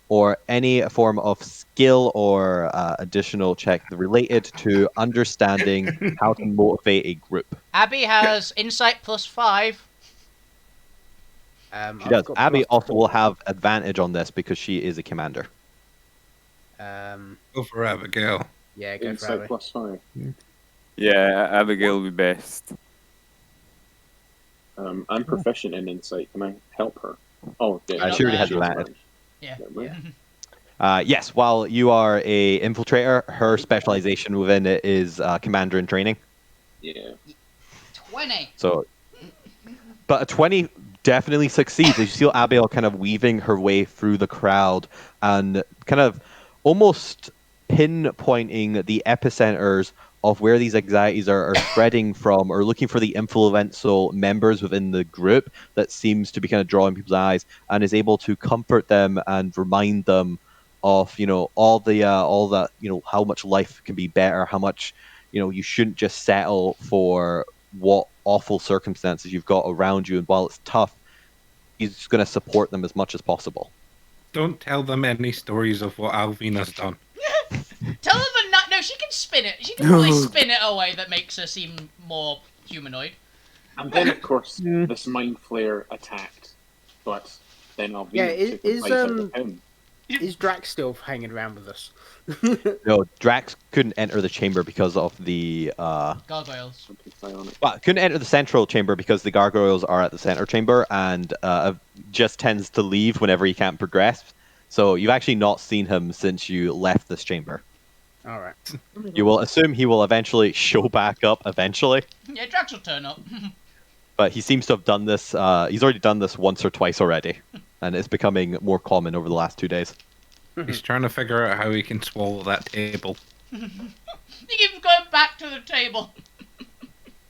or any form of skill or additional check related to understanding how to motivate a group. Abby has insight +5. She I've does. got Abby plus also 4. will have advantage on this because she is a commander. Go for Abigail. Yeah, go for Insight Abby. +5. Yeah, Abigail will be best. I'm proficient in insight. Can I help her? Oh, yeah. She already has Shield advantage. Yeah. Yes, while you are a infiltrator, her specialization within it is commander in training. Yeah. 20. So, but a 20 definitely succeeds. As you see Abigail kind of weaving her way through the crowd and kind of almost pinpointing the epicenters of where these anxieties are spreading from, or looking for the influential members within the group that seems to be kind of drawing people's eyes, and is able to comfort them and remind them of all that how much life can be better, how much you shouldn't just settle for what awful circumstances you've got around you, and while it's tough, he's going to support them as much as possible. Don't tell them any stories of what Alvina's done. Tell them the no, she can spin it. She can really spin it away that makes her seem more humanoid. And then, of course, this mind flare attacked, but then Alvina Yeah, took a bite out of him. Is Drax still hanging around with us? No, Drax couldn't enter the chamber because of the Gargoyles. well, couldn't enter the central chamber because the gargoyles are at the center chamber, and just tends to leave whenever he can't progress. So you've actually not seen him since you left this chamber. All right. You will assume he will eventually show back up eventually, Yeah, Drax will turn up. but he seems to have done this. He's already done this once or twice already, and it's becoming more common over the last 2 days. He's trying to figure out how he can swallow that table. He keeps going back to the table.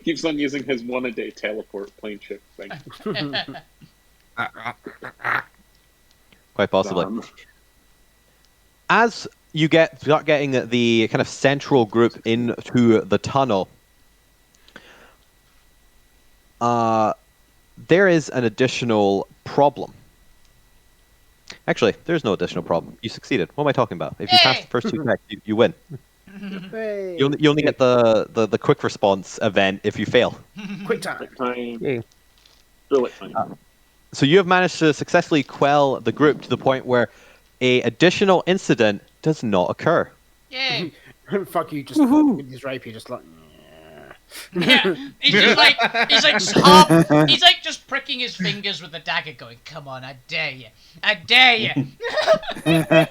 Keeps on using his one-a-day teleport plane shift thing. Quite possibly. As you start getting the kind of central group into the tunnel, there is an additional problem. Actually, there's no additional problem. You succeeded. What am I talking about? If you pass the first 2 checks, you win. Hey. You only get the quick response event if you fail. Quick time. Quick time. Yeah. Bullet time. So you have managed to successfully quell the group to the point where a additional incident does not occur. Yay. Fuck you, just with his rapier, just like. Yeah, he's just like he's like just pricking his fingers with the dagger, going, "Come on, I dare you, I dare you."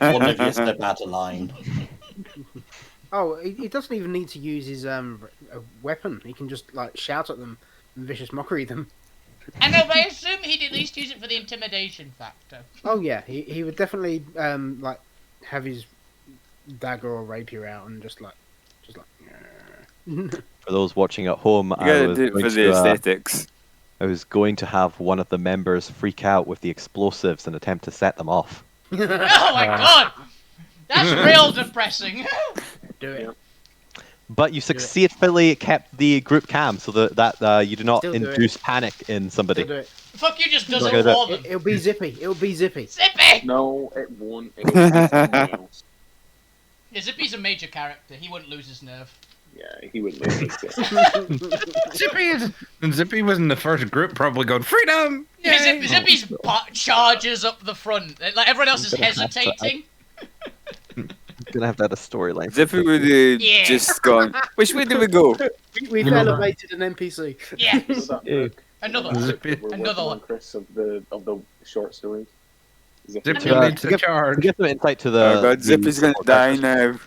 One of you step out of line. Oh, he doesn't even need to use his weapon. He can just like shout at them and vicious mockery them. And I assume he'd at least use it for the intimidation factor. Oh yeah, he would definitely like have his dagger or rapier out and just like. For those watching at home, You gotta do it for the aesthetics. I was going to have one of the members freak out with the explosives and attempt to set them off. Oh my god! That's real depressing. Do it. But you successfully kept the group calm so that you do not Still do induce panic in somebody. Do it. Fuck you just does Not it gonna for do them. It'll be Zippy. It'll be Zippy. Zippy! No, it won't. It'll be something else. Yeah, Zippy's a major character. He wouldn't lose his nerve. Yeah, he would lose it. Zippy was in the first group, probably going freedom. Yeah, Yay! Zippy's charges up the front. Like everyone else is hesitating. Gonna have that a storyline. Zippy would Yeah. just gone. Which way do we go? We've elevated an NPC. Yeah. Yeah. Another one. Zippy, We're Another working one. on Chris of the short stories. Zippy Uh, leads to the give- charge. To get some insight to Oh god, Zippy's gonna die now.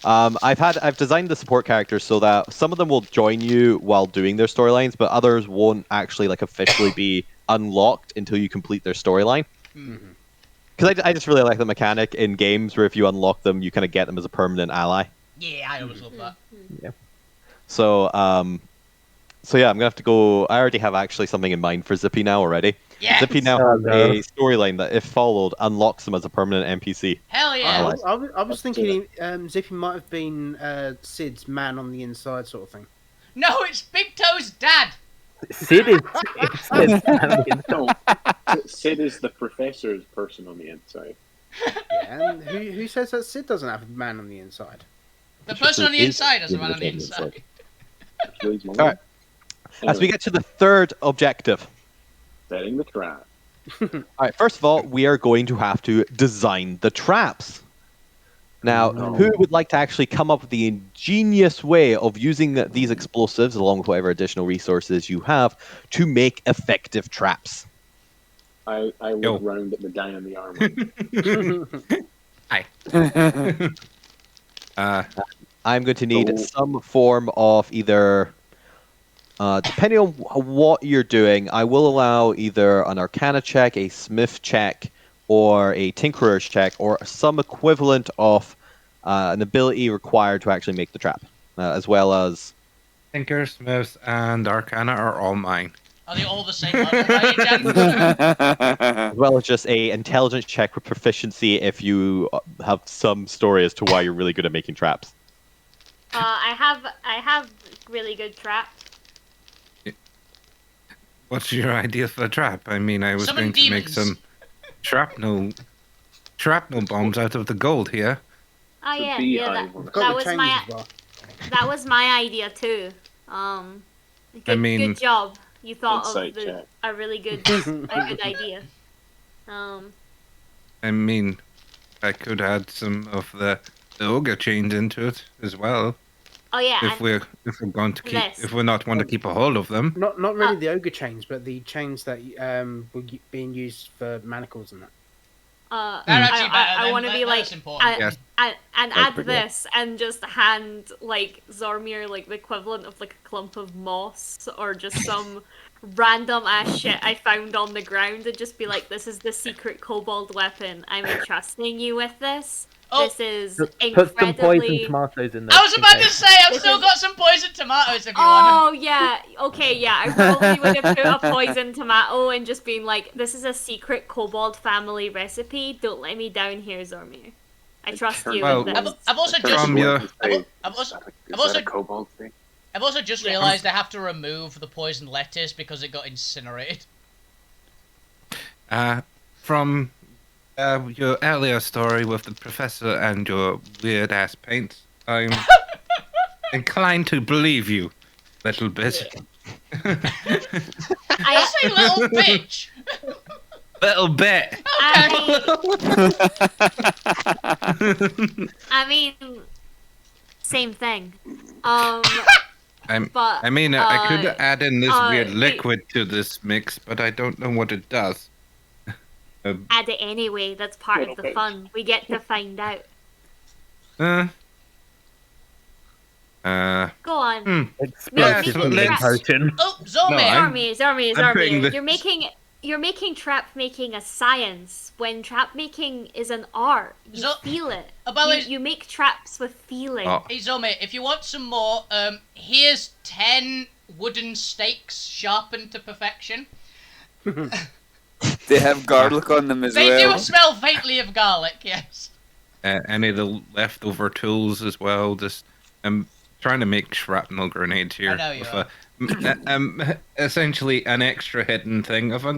I've designed the support characters so that some of them will join you while doing their storylines, but others won't actually like officially be unlocked until you complete their storyline. Because I just really like the mechanic in games where if you unlock them, you kind of get them as a permanent ally. Yeah, I always love that. So yeah, I'm gonna have to go. I already have actually something in mind for Zippy now already. Yes! Zippy now Oh, has no. a storyline that, if followed, unlocks him as a permanent NPC. Hell yeah! like- I was thinking Zippy might have been Sid's man on the inside sort of thing. No, it's Big Toe's dad! Sid is Sid's man. No, Sid is the professor's person on the inside. Yeah, and who says that Sid doesn't have a man on the inside? The person on the inside has a man on the inside. Alright. As we get to the third objective. Setting the trap. Alright, first of all, we are going to have to design the traps. Now, who would like to actually come up with the ingenious way of using these explosives, along with whatever additional resources you have, to make effective traps? I look round at the guy in the armor. Hi. I'm going to need some form of either... depending on what you're doing, I will allow either an Arcana check, a Smith check, or a Tinkerer's check, or some equivalent of an ability required to actually make the trap, as well as... Tinker, Smiths, and Arcana are all mine. Are they all the same level, by any chance? as well as just a intelligence check with proficiency if you have some story as to why you're really good at making traps. I have really good traps. What's your idea for a trap? I mean, I was Summon going to make demons. some shrapnel bombs out of the gold here. Oh The yeah, beehive one. that Got the was chains my as well. that was my idea too. Good, good job. You thought Insight of check. a really good idea. I mean, I could add some of the ogre chains into it as well. Oh yeah, If we're going to keep, This. if we're not want to keep a hold of them. Not really the ogre chains, but the chains that were being used for manacles and that. They're actually better. I want to be like, that's important. Yes. and That's add pretty good. this and just hand like Zormir like the equivalent of like a clump of moss or just some random ass shit I found on the ground and just be like, this is the secret kobold weapon. I'm entrusting you with this. Oh. This is Put some incredibly. poison tomatoes in there. I was about to say, I've This still is- got some poisoned tomatoes if you want Oh yeah, okay, yeah. I probably would have put a poison tomato and just been like, "This is a secret kobold family recipe. Don't let me down here, Zormir. I trust you Well, with them. this." I've also From just, your- I've also, Is I've that also, a kobold thing? I've also just realised I have to remove the poisoned lettuce because it got incinerated. From your earlier story with the professor and your weird ass paints, I'm inclined to believe you, little bit. I say little bitch. Little bit. I mean, same thing. But I mean, I could add in this weird the- liquid to this mix, but I don't know what it does. add it anyway. That's part of the fun. We get to find out. Uh, Go on. Yeah, Make so me let's- potion. Oh, Zormir! I'm- Zormir. putting this- You're making trap making a science when trap making is an art. You feel it. You make traps with feeling. Oh. Hey Zormir, if you want some more, here's 10 wooden stakes sharpened to perfection. They have garlic on them as They well. do smell faintly of garlic, yes. any of the leftover tools as well. Just I'm trying to make shrapnel grenades here. I know you with essentially an extra hidden thing. I'm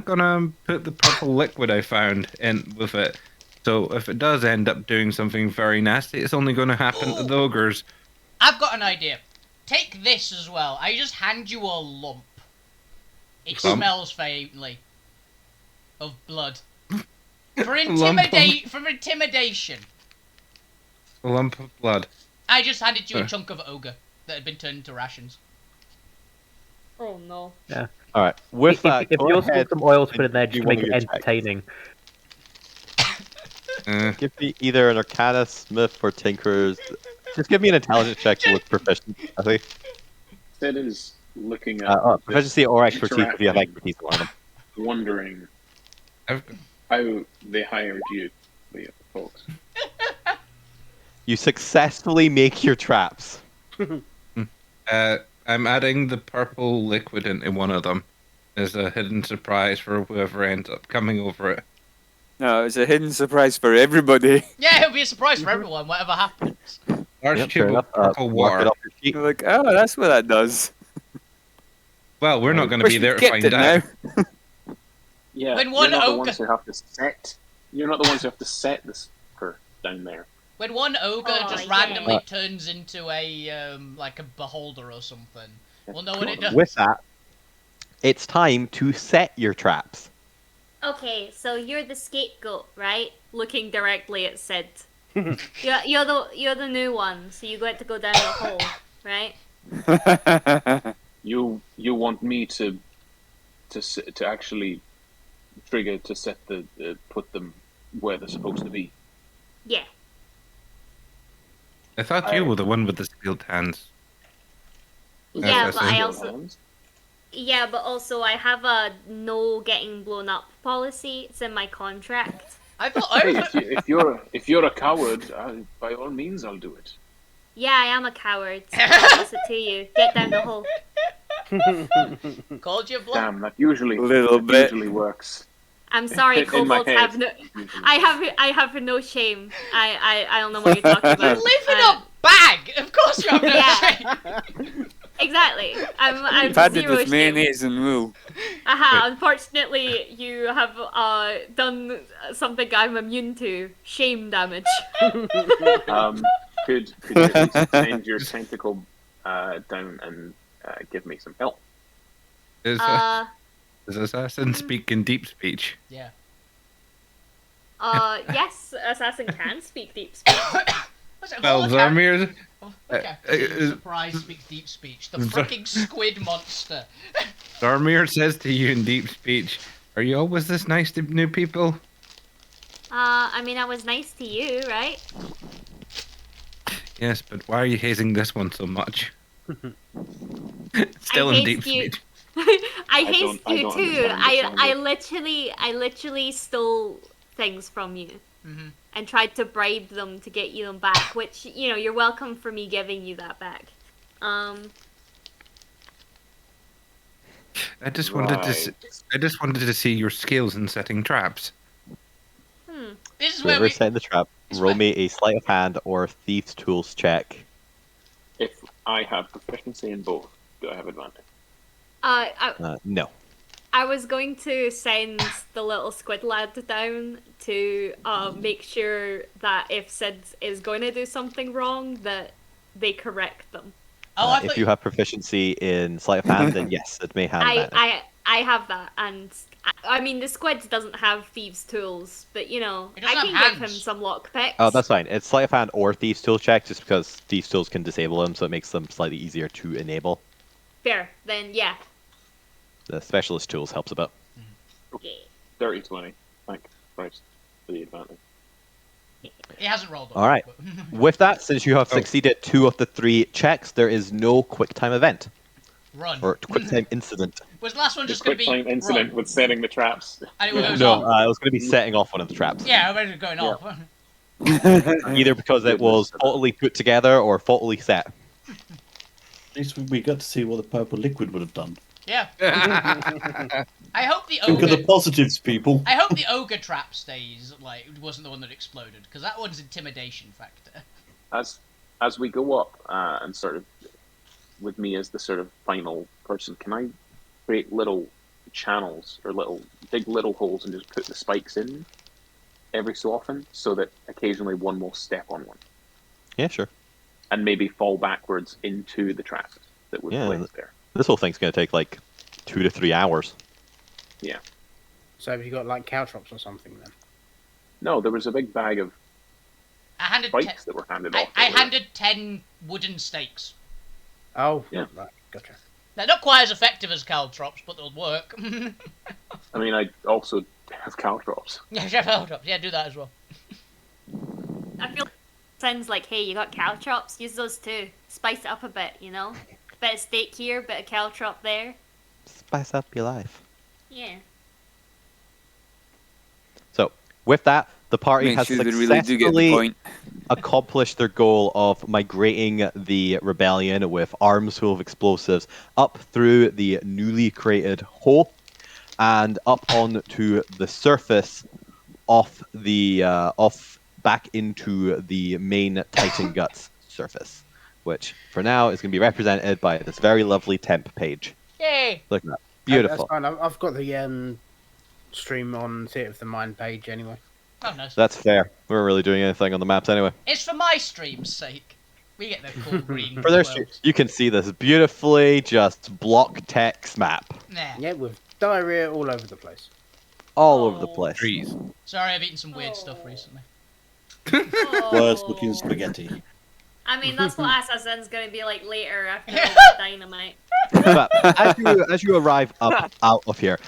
gonna put the purple liquid I found in with it. So if it does end up doing something very nasty, it's only going to happen to the ogres. I've got an idea. Take this as well. I just hand you a lump. It Lump? smells faintly of blood. For Lump of- intimidation. A lump of blood. I just handed you a chunk of ogre that had been turned into rations. Oh no. All right. With that, If go you ahead also some oils put in and there do just to one make of it your checks. entertaining. Give me either an Arcana, Smith, or Tinker's. Just give me an intelligence check with proficiency. I think. Sid is looking at Proficiency or this expertise if you have expertise on them. wondering I've, how they hired you, the folks. You successfully make your traps. I'm adding the purple liquid into one of them. as a hidden surprise for whoever ends up coming over it. No, it's a hidden surprise for everybody. Yeah, it'll be a surprise for everyone, whatever happens. Large Yep, tube fair of enough. purple Mark it water. up your sheet. You're like, oh, that's what that does. Well, we're not going to Wish be we'd there to kept find it out. now. Yeah, When you're one not the ogre- ones who have to set. You're not the ones who have to set this for down there. When one ogre Oh, just yeah. randomly turns into a like a beholder or something, we'll know what it does. With that, it's time to set your traps. Okay, so you're the scapegoat, right? Looking directly at Sid. You're the new one, so you get to go down the hole, right? You want me to actually trigger to set the put them where they're supposed to be. Yeah. I thought you were the one with the sealed hands. Yeah, That's but I it. also yeah, but also I have a no getting blown up policy. It's in my contract. I thought Hey, if you're a coward, by all means, I'll do it. Yeah, I am a coward. So I'll listen to you. Get down the hole. called you bluff. Damn, that usually bit. usually works. I'm sorry, In my kobolds head, have no. usually. I have no shame. I don't know what you're talking You about. live in a bag. Of course you have no Yeah. shame. Exactly. I'm I've had it zero with shame. mayonnaise and wool. Aha, unfortunately, you have done something I'm immune to. Shame damage. Could you at least extend your tentacle down and give me some help? Does Assassin speak in deep speech? Yeah. Yes, Assassin can speak deep speech. What's it, Well, Volocam? Zarmir, Okay. Surprise speaks deep speech. The freaking squid monster. Zarmir says to you in deep speech, "Are you always this nice to new people?" I mean, I was nice to you, right? Yes, but why are you hazing this one so much? Still I in deep hazed you. speech. I hazed don't- I you don't too. understand I literally stole things from you and tried to bribe them to get you them back. Which you're welcome for me giving you that back. I just wanted to see your skills in setting traps. This is where Whoever we. set the trap, roll me a sleight of hand or thieves' tools check. If I have proficiency in both, do I have advantage? No. I was going to send the little squid lad down to make sure that if Sid is going to do something wrong, that they correct them. Oh, I If thought you have proficiency in sleight of hand, then yes, it may have advantage. I have that, and I mean the squid doesn't have thieves' tools, but It I doesn't can have give him hands. some lockpicks. Oh, that's fine. It's sleight of hand or thieves' tools check, just because thieves' tools can disable them, so it makes them slightly easier to enable. fair. Then yeah. The specialist tools helps a bit. Yeah. 30-20. Thank Christ for the advantage. He hasn't rolled. All right. With that, since you have succeeded 2 of the 3 checks, there is no quick time event Run. or quick time incident. Was the last one The just going to quick be time incident run? with setting the traps. And it goes No, off. it was going to be setting off one of the traps. Yeah, I imagine it going off. Either because it was faultily put together or faultily set. At least we got to see what the purple liquid would have done. Yeah. I hope the Think of the ogre. positives, people. I hope the ogre trap stays like wasn't the one that exploded because that one's intimidation factor. As we go up and sort of with me as the sort of final person, can I create little channels or dig little holes and just put the spikes in every so often so that occasionally one will step on one Yeah, sure. and maybe fall backwards into the trap that we've Yeah, placed there. This whole thing's going to take like 2 to 3 hours. Yeah. So have you got like caltrops or something then? No, there was a big bag of I handed. spikes that were handed off. I earlier. handed 10 wooden stakes. Oh, Yeah. right, gotcha. They're not quite as effective as caltrops, but they'll work. I mean, I also have caltrops. Yeah, caltrops. Yeah, do that as well. I feel sounds like, hey, you got caltrops? Use those too. Spice it up a bit, Bit of steak here, bit of caltrop there. Spice up your life. Yeah. So, with that, the party Make has sure they really do get the successfully point. accomplished their goal of migrating the rebellion with arms full of explosives up through the newly created hole and up onto the surface off the back into the main Titan Guts surface, which for now is going to be represented by this very lovely temp page. Yay! Look at that, beautiful. That's fine. I've got the stream on Theatre of the Mind page anyway. Oh, nice. That's fair. We weren't really doing anything on the maps anyway. It's for my stream's sake. We get the cool green. For their world. you can see this beautifully just block text map Nah. Yeah, with diarrhea all over the place. all over the place. Trees. Sorry, I've eaten some weird stuff recently. Worse looking spaghetti. I mean, that's what Assassin's gonna be like later after all the dynamite. But as you arrive up out of here,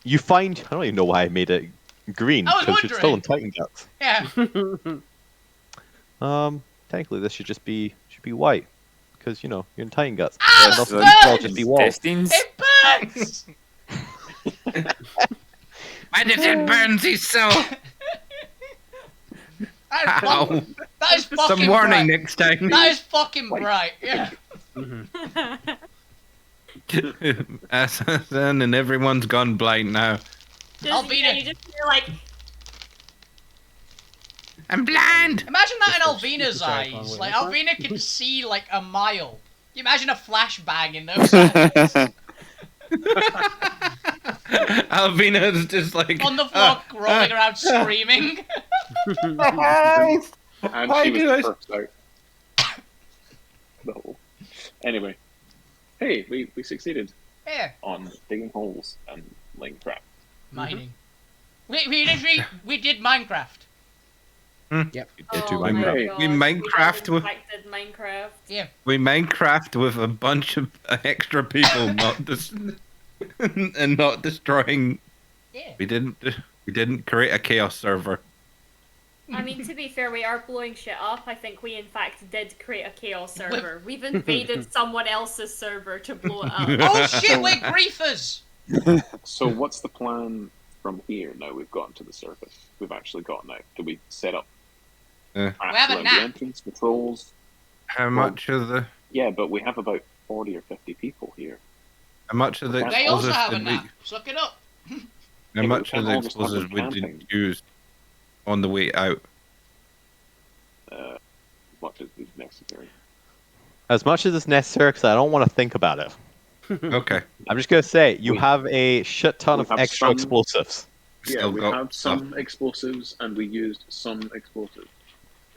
you find, I don't even know why I made it green, I was because you're still in wondering. Titan Guts. Yeah. Technically this should be white, because you know you're in Titan Guts. Ah, And it also burns! these walls just be walls. Testings. It burns! Why did it burn thee so? Ow. That is fucking Some warning bright. next time. That is fucking bright. Yeah. Assassin and everyone's gone blind now. Alvina. You just feel like I'm blind! Imagine that in Alvina's Sorry, eyes. wait, Like, what's Alvina can see, like, a mile. You imagine a flashbang in those eyes. Alvina's just like On the floor, rolling around screaming. And Why she was do I- the first out. No. Anyway. Hey, we succeeded Yeah. on digging holes and laying trap. Mining. We did Minecraft. Yep. do my Minecraft. God, We Minecraft with- infected Minecraft. Yeah. we Minecraft with a bunch of extra people, not and not destroying. Yeah. We didn't create a chaos server. I mean, to be fair, we are blowing shit up. I think we, in fact, did create a chaos server. We've invaded someone else's server to blow it up. Oh shit, we're griefers! So what's the plan from here now we've gotten to the surface? We've actually gotten out. Do we set up have a around the nap. entrance patrols? How much of the Yeah, but we have about 40 or 50 people here. how much of the They also explosives have a did we nap. Suck it up. how Yeah, much but of we the can't all just have explosives we them did camping. use on the way out? Much as is necessary. As much as it's necessary, because I don't want to think about it. Okay. I'm just gonna say you We- have a shit ton we of have extra some- explosives. Yeah, Still we got had some explosives and we used some explosives.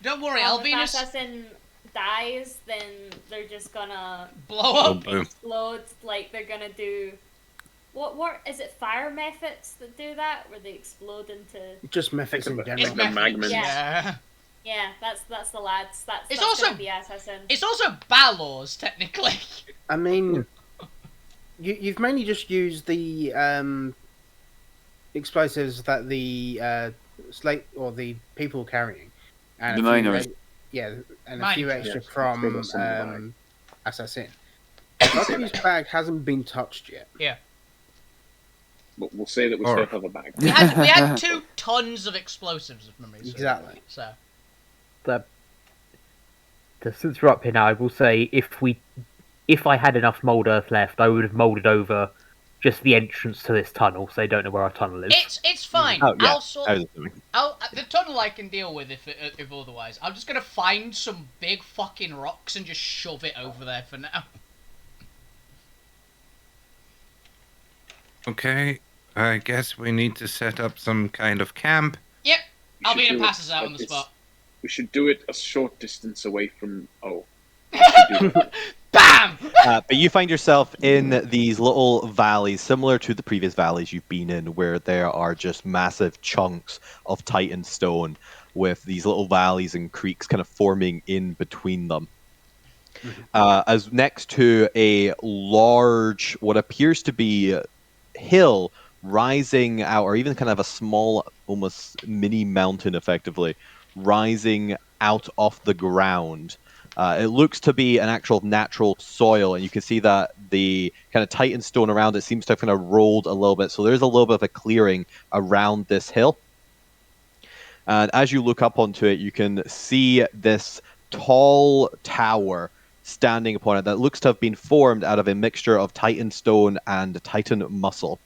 Don't worry, If Alvinus. assassin dies, then they're just gonna Blow up. Boom. explode. Like they're gonna do. What is it? Fire methods that do that, where they explode into. Just methods in It's general. It's the methods. magma. Yeah. Yeah, that's the lads. That's It's that's also- gonna be assassin. It's also Balors, technically. I mean, you've mainly just used the explosives that the slate or the people were carrying, and The a few miners. yeah, and a Miners, few extra yeah. from Give us some of the bag. Assassin. Bucky's bag hasn't been touched yet. But we'll say that we Or- still have a bag. We had 2 tons of explosives, if memory serves. Exactly. So. Since we're up here now, I will say if I had enough mold earth left, I would have molded over just the entrance to this tunnel, so they don't know where our tunnel is. It's fine. Oh, yeah. I'll sort. I was assuming. The tunnel I can deal with if otherwise. I'm just gonna find some big fucking rocks and just shove it over there for now. Okay. I guess we need to set up some kind of camp. Yep. We should Alvina do it- passes out on the it's- spot. We should do it a short distance away from. Oh. We should do it. Bam! But you find yourself in these little valleys, similar to the previous valleys you've been in, where there are just massive chunks of Titan stone, with these little valleys and creeks kind of forming in between them. As next to a large, what appears to be hill rising out, or even kind of a small, almost mini mountain, effectively rising out off the ground. It looks to be an actual natural soil, and you can see that the kind of Titan stone around it seems to have kind of rolled a little bit. So there's a little bit of a clearing around this hill. And as you look up onto it, you can see this tall tower standing upon it that looks to have been formed out of a mixture of Titan stone and Titan muscle.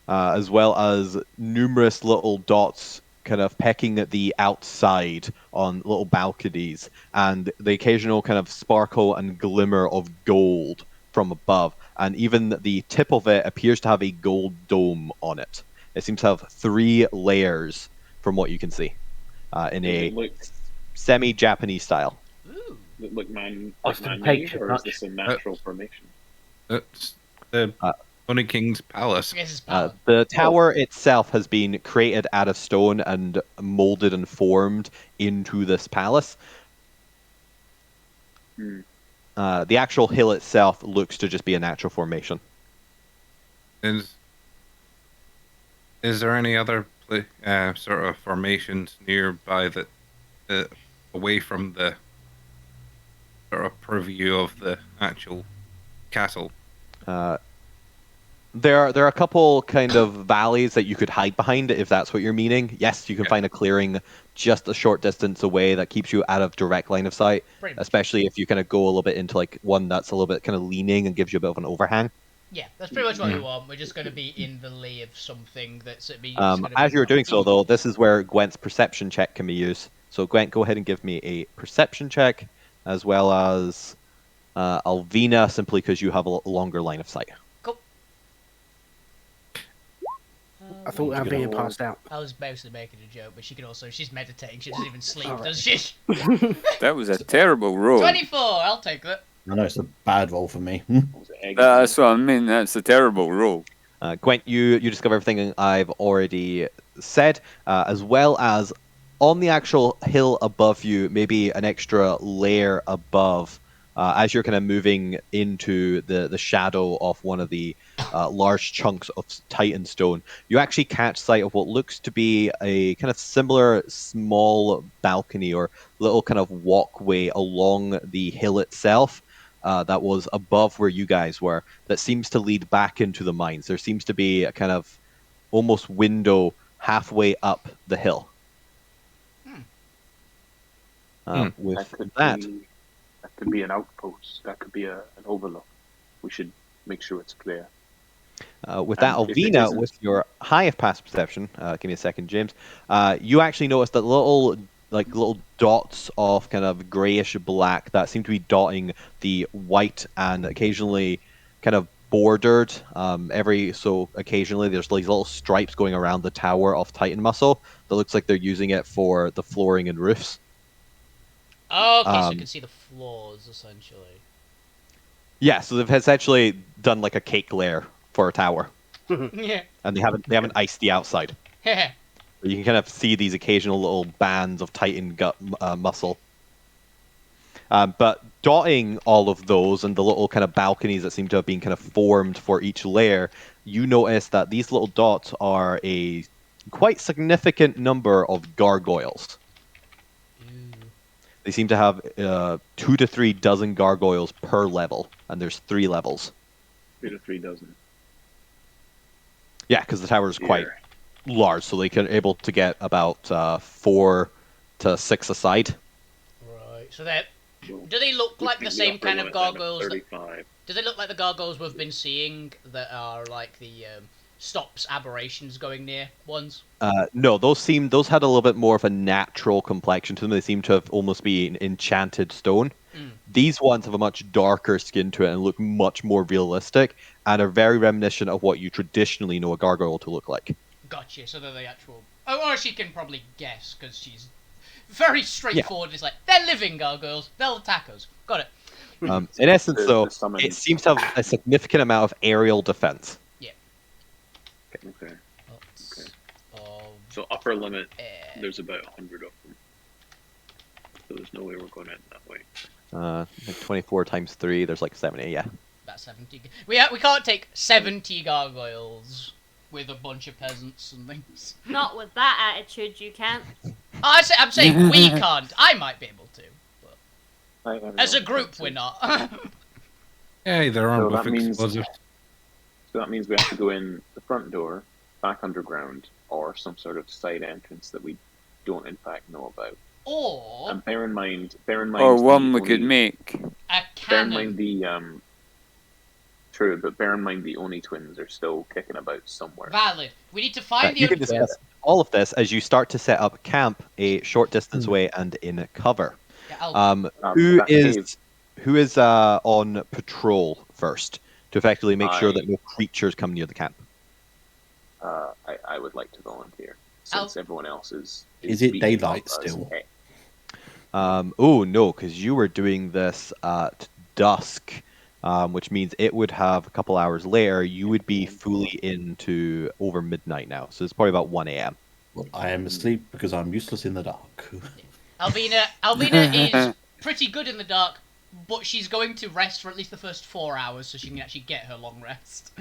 as well as numerous little dots kind of pecking at the outside on little balconies, and the occasional kind of sparkle and glimmer of gold from above. And even the tip of it appears to have a gold dome on it. It seems to have 3 layers from what you can see in Does a it look, semi-Japanese style. Ooh. look man Austin man-made, takes it or is much. this a natural formation? It's the Funny King's Palace. Yes, it's power. The tower itself has been created out of stone and molded and formed into this palace. Hmm. The actual hill itself looks to just be a natural formation. Is there any other sort of formations nearby that away from the sort of purview of the actual castle? There are a couple kind of valleys that you could hide behind if that's what you're meaning. Yes, you can find a clearing just a short distance away that keeps you out of direct line of sight, Pretty much. especially if you kind of go a little bit into like one that's a little bit kind of leaning and gives you a bit of an overhang. Yeah, that's pretty much what we want. We're just going to be in the lee of something that's at me. As you're doing so, though, this is where Gwent's perception check can be used. So, Gwent, go ahead and give me a perception check, as well as Alvina, simply because you have a longer line of sight. Cool. I thought Alvina passed out. I was mostly making a joke, but she's meditating. She doesn't even sleep, does she? That was a terrible roll. 24, I'll take that. I know it's a bad roll for me. That's what I mean. That's a terrible roll. Gwent, you discover everything I've already said, as well as on the actual hill above you, maybe an extra layer above, as you're kind of moving into the shadow of one of the large chunks of Titan stone. You actually catch sight of what looks to be a kind of similar small balcony or little kind of walkway along the hill itself. That was above where you guys were, that seems to lead back into the mines. There seems to be a kind of almost window halfway up the hill. With that could be an outpost. That could be an overlook. We should make sure it's clear. With that, And if it Alvina, isn't- with your highest passive perception, give me a second, James. You actually notice that little dots of kind of grayish black that seem to be dotting the white and occasionally kind of bordered. Every so occasionally, there's these little stripes going around the tower of Titan muscle that looks like they're using it for the flooring and roofs. Oh, okay, so you can see the floors, essentially. Yeah, so they've essentially done like a cake layer for a tower, Yeah. and they haven't iced the outside. You can kind of see these occasional little bands of Titan gut muscle. But dotting all of those and the little kind of balconies that seem to have been kind of formed for each layer, you notice that these little dots are a quite significant number of gargoyles. They seem to have 2 to 3 dozen gargoyles per level, and there's 3 levels. 2 to 3 dozen. Yeah, because the tower is quite large, so they can able to get about 4 to 6 aside. Right. So do they look like the same kind of gargoyles? Do they look like the gargoyles we've been seeing that are like the stops aberrations going near ones? No, those had a little bit more of a natural complexion to them. They seem to have almost been enchanted stone. These ones have a much darker skin to it and look much more realistic and are very reminiscent of what you traditionally know a gargoyle to look like. Gotcha, so they're the actual... Oh, or she can probably guess, because she's very straightforward. Yeah. It's like, they're living gargoyles, they'll attack us. Got it. In essence, though, it seems to have a significant amount of aerial defense. Yeah. Okay. So upper limit, there's about 100 of them. So there's no way we're going in that way. Like 24 times 3, there's like 70, yeah. About 70. We can't take 70 gargoyles with a bunch of peasants and things. Not with that attitude, you can't. I'm saying we can't. I might be able to. But as a know. group, we're not. Yeah, there are So both that means- explosives. So that means we have to go in the front door, back underground, or some sort of side entrance that we don't in fact know about. Or And bear in mind. Or one the we could only- make. a Bear in cannon. mind True, but bear in mind the Oni twins are still kicking about somewhere. Valid. We need to find the. You can discuss all of this as you start to set up camp a short distance away and in cover. Yeah, Who is on patrol first to effectively make sure that no creatures come near the camp? I would like to volunteer since everyone else is. Is it daylight still? Oh no, because you were doing this at dusk, which means it would have a couple hours later. You would be fully into over midnight now, so it's probably about 1 a.m. Well, I am asleep because I'm useless in the dark. Alvina is pretty good in the dark, but she's going to rest for at least the first 4 hours so she can actually get her long rest.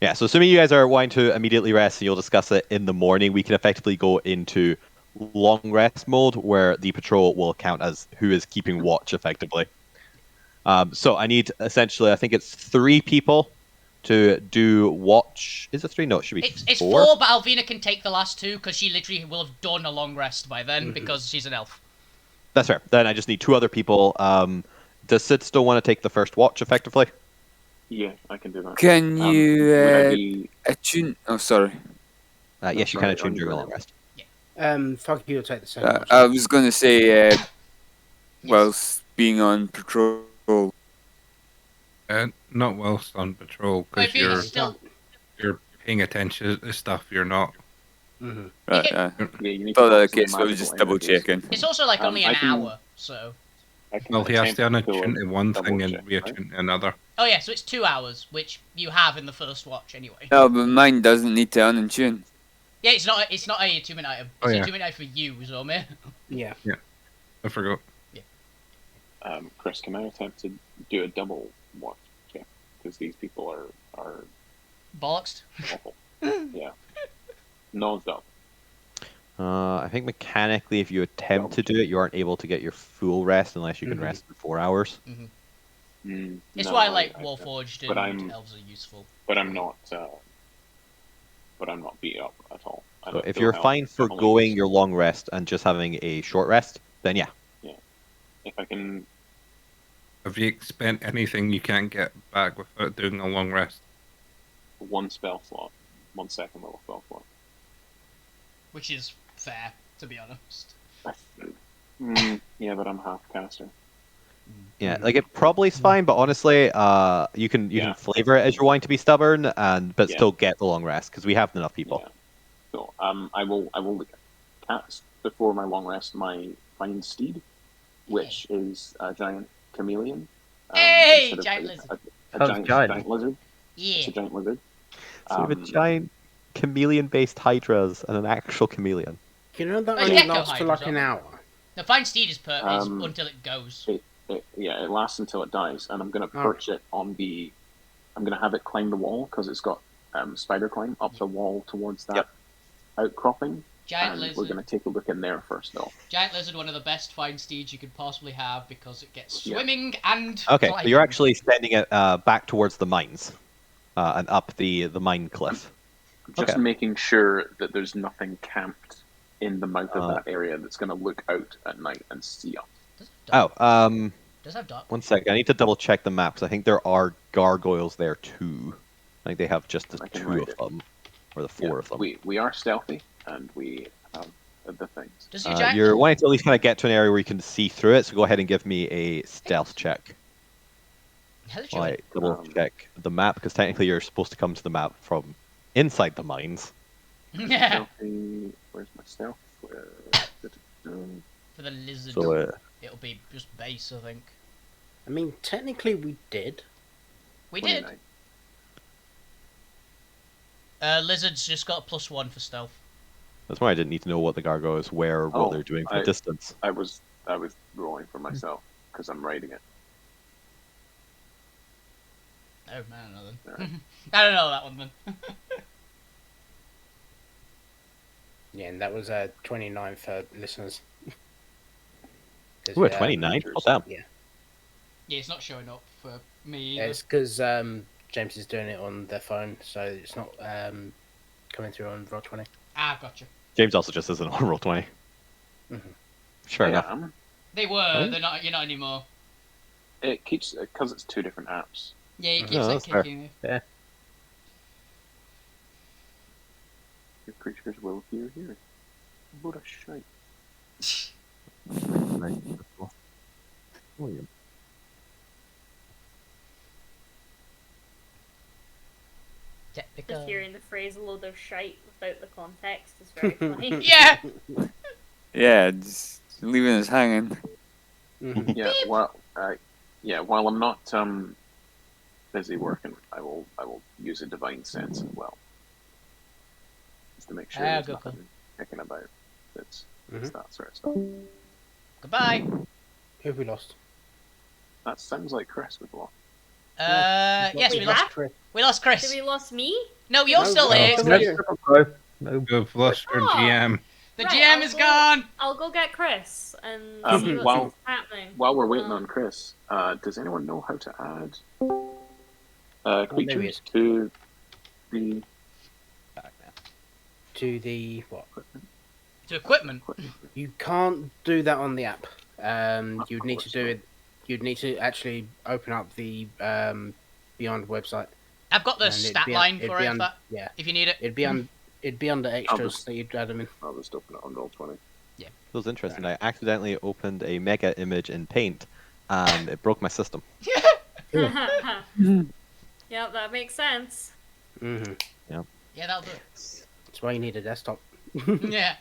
Yeah, so assuming you guys are wanting to immediately rest and you'll discuss it in the morning, we can effectively go into long rest mode where the patrol will count as who is keeping watch effectively. So I need essentially, I think it's 3 people to do watch. Is it 3? No, it should be It's 4. 4, but Alvina can take the last 2 because she literally will have done a long rest by then because she's an elf. That's fair. Then I just need 2 other people. Does Sid still want to take the first watch effectively? Yeah, I can do that. Can you attune? Oh, sorry. Yes, you can attune during a long rest. Fuck you, take the second one. I was going to say, whilst being on patrol. Not whilst on patrol, because you're paying attention to stuff you're not. Right, Yeah, you need thought to that focus case, on I was just magical double energies. checking. It's also like only an I can- hour, so. Well, he has to attempt pull unattune to one double thing and check, reattune to another. Oh yeah, so it's 2 hours, which you have in the first watch anyway. No, but mine doesn't need to unattune. Yeah, it's not a attunement item. It's Oh, a yeah. attunement item for you, Zomi. Yeah. I forgot. Chris, can I attempt to do a double watch check? Because these people are Bollocks. awful. Yeah. Non-stop. I think mechanically, if you attempt to do it, you aren't able to get your full rest unless you can rest in 4 hours. It's No, why like I- Warforged but and I'm- elves are useful. But I'm not beat up at all. I So don't if feel you're health, fine for only going just- your long rest and just having a short rest, then yeah. If I can, Have you spent anything you can't get back without doing a long rest? 1 spell slot, 1 second level spell slot. Which is fair, to be honest. Yeah, but I'm half caster. Yeah, like it probably is fine, but honestly, you can flavor it as you're wanting to be stubborn, but Yeah. still get the long rest because we have enough people. Yeah. So I will cast before my long rest my Find Steed, which is a giant chameleon. Hey, instead of giant a- lizard. A giant lizard. Yeah. It's a giant lizard. So we have a giant chameleon-based hydras and an actual chameleon. You know that Well, only gecko lasts for like hydras, an aren't hour. The Find Steed is Um, until it goes. It lasts until it dies, and I'm gonna perch it on the. I'm gonna have it climb the wall because it's got spider climb up the wall towards that outcropping. Giant and lizard. we're gonna take a look in there first, though. Giant lizard, one of the best Find Steeds you could possibly have because it gets Yeah. swimming and Okay, so climbing. you're actually sending it back towards the mines and up the mine cliff. Just Okay. making sure that there's nothing camped in the mouth of that area that's gonna look out at night and see us. Does it have dark? Oh, Does it have dark? one second. I need to double check the map because I think there are gargoyles there too. I think they have just the I can 2 write of it. them, or the 4 of them. We are stealthy, and we have the things. Does your giant You're wanting to at least kind of get to an area where you can see through it, so go ahead and give me a stealth check. How's While I your... double check the map, because technically you're supposed to come to the map from inside the mines. Yeah, Stealthy. Where's my stealth? for the lizard, So it'll be just base, I think. I mean, technically we did. We did. 29. Lizard's just got a +1 for stealth. that's why I didn't need to know what the gargoyles were or what they're doing from a distance. I was rolling for myself because I'm riding it. Oh, man, I don't know then. Alright. I don't know that one then. Yeah, and that was 29 for listeners. Ooh, a 29? Oh, damn. Yeah. Yeah, it's not showing up for me Yeah, either. it's because James is doing it on their phone, so it's not coming through on Roll20. Ah, gotcha. James also just isn't on Roll20. Sure I enough. am. They were, they're not, you're not anymore. It keeps because it's 2 different apps. Yeah, he Mhm. keeps No, like that's fair. kicking you. Your creatures will appear here. What a shite. William. Technical. Just hearing the phrase "load of shite" without the context is very funny. Yeah. Yeah, just leaving us hanging. Mhm. Yeah, while I'm not busy working, I will use a divine sense as well, just to make sure there's good call. nothing kicking about. That's Mhm. that sort of stuff. Goodbye. Who have we lost? That sounds like Chris with lost. Yes, we we lost- lost. Chris. We lost Did Chris. we lost me? No, you're No, still no, here. still Chris. here. No. You've lost your Oh. GM. The Right, GM I'll is go- gone. I'll go get Chris and Um, see what's while- happening. While we're waiting Um, on Chris, does anyone know how to add there he creatures is. to the To the what? To equipment. You can't do that on the app. Of You'd need to course do not. it. You'd need to actually open up the Beyond website. I've got the and it'd stat be line it'd for be it un- if you need it. It'd be under extras just- that you'd add them in. I'll just open it on Roll20. It was interesting. I accidentally opened a mega image in Paint, and it broke my system. yeah, that makes sense. Mm-hmm. Yeah, that'll do That's why you need a desktop. it. Yeah.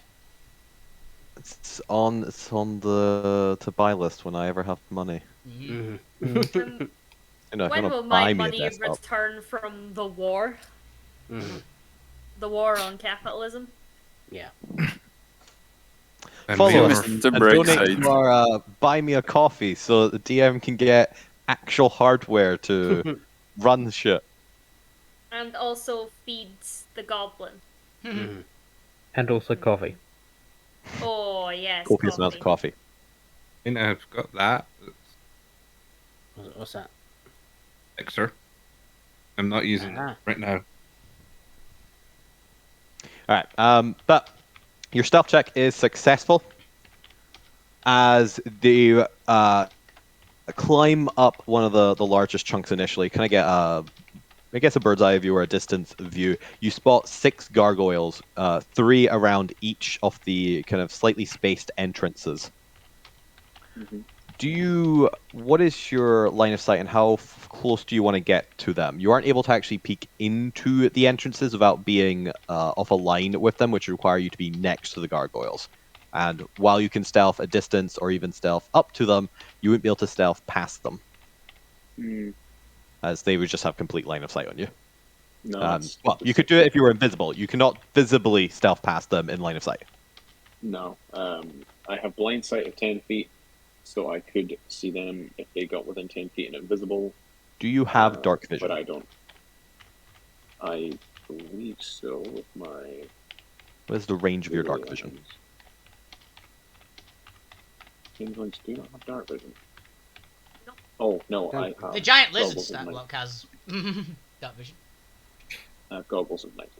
It's on the to buy list when I ever have money. Mhm. Mm-hmm. You know, if When you will want to buy my me a money desktop. return from the war? Mm-hmm. The war on capitalism? Yeah. And Follow we us were- The and bright donate side. to our buy me a coffee so the DM can get actual hardware to run shit. And also feeds the goblin. Mm-hmm. And also coffee. Oh, yes. Copious amounts of coffee. You know, I've got that. What's that? Mixer. I'm not using Ah. it right now. All right. But your stealth check is successful as the climb up one of the largest chunks initially. Can I get I guess a bird's eye view or a distance view? You spot 6 gargoyles, 3 around each of the kind of slightly spaced entrances. Mhm. What is your line of sight and how close do you want to get to them? You aren't able to actually peek into the entrances without being off a line with them, which require you to be next to the gargoyles. And while you can stealth a distance or even stealth up to them, you wouldn't be able to stealth past them, Mm, as they would just have complete line of sight on you. no, Well, you could do it if you were invisible. You cannot visibly stealth past them in line of sight. No, I have blind sight of 10 feet, so I could see them if they got within 10 feet and invisible. Do you have dark vision? But I don't. I believe so with my. What is the range of your dark vision? Changelings do not have dark vision. Nope. Oh, no, I Don't- have. The giant lizard goggles of stat night. block has that vision. I have goggles of night.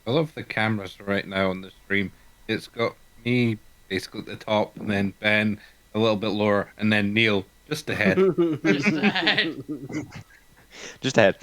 I love the cameras right now on the stream. It's got me basically at the top, and then Ben a little bit lower, and then Neil just ahead. Just ahead. Just ahead.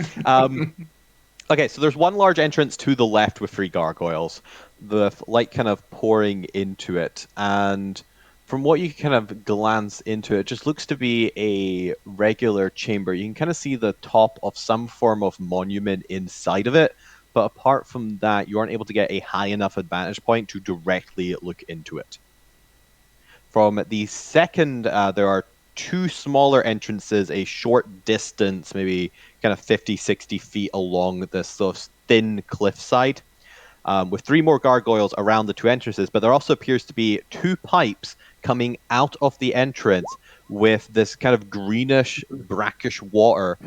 Okay, so there's one large entrance to the left with 3 gargoyles. The light kind of pouring into it, and from what you kind of glance into, it just looks to be a regular chamber. You can kind of see the top of some form of monument inside of it, but apart from that, you aren't able to get a high enough advantage point to directly look into it. From the second, there are 2 smaller entrances, a short distance, maybe kind of 50, 60 feet along this sort of thin cliffside, with 3 more gargoyles around the 2 entrances, but there also appears to be 2 pipes coming out of the entrance with this kind of greenish, brackish water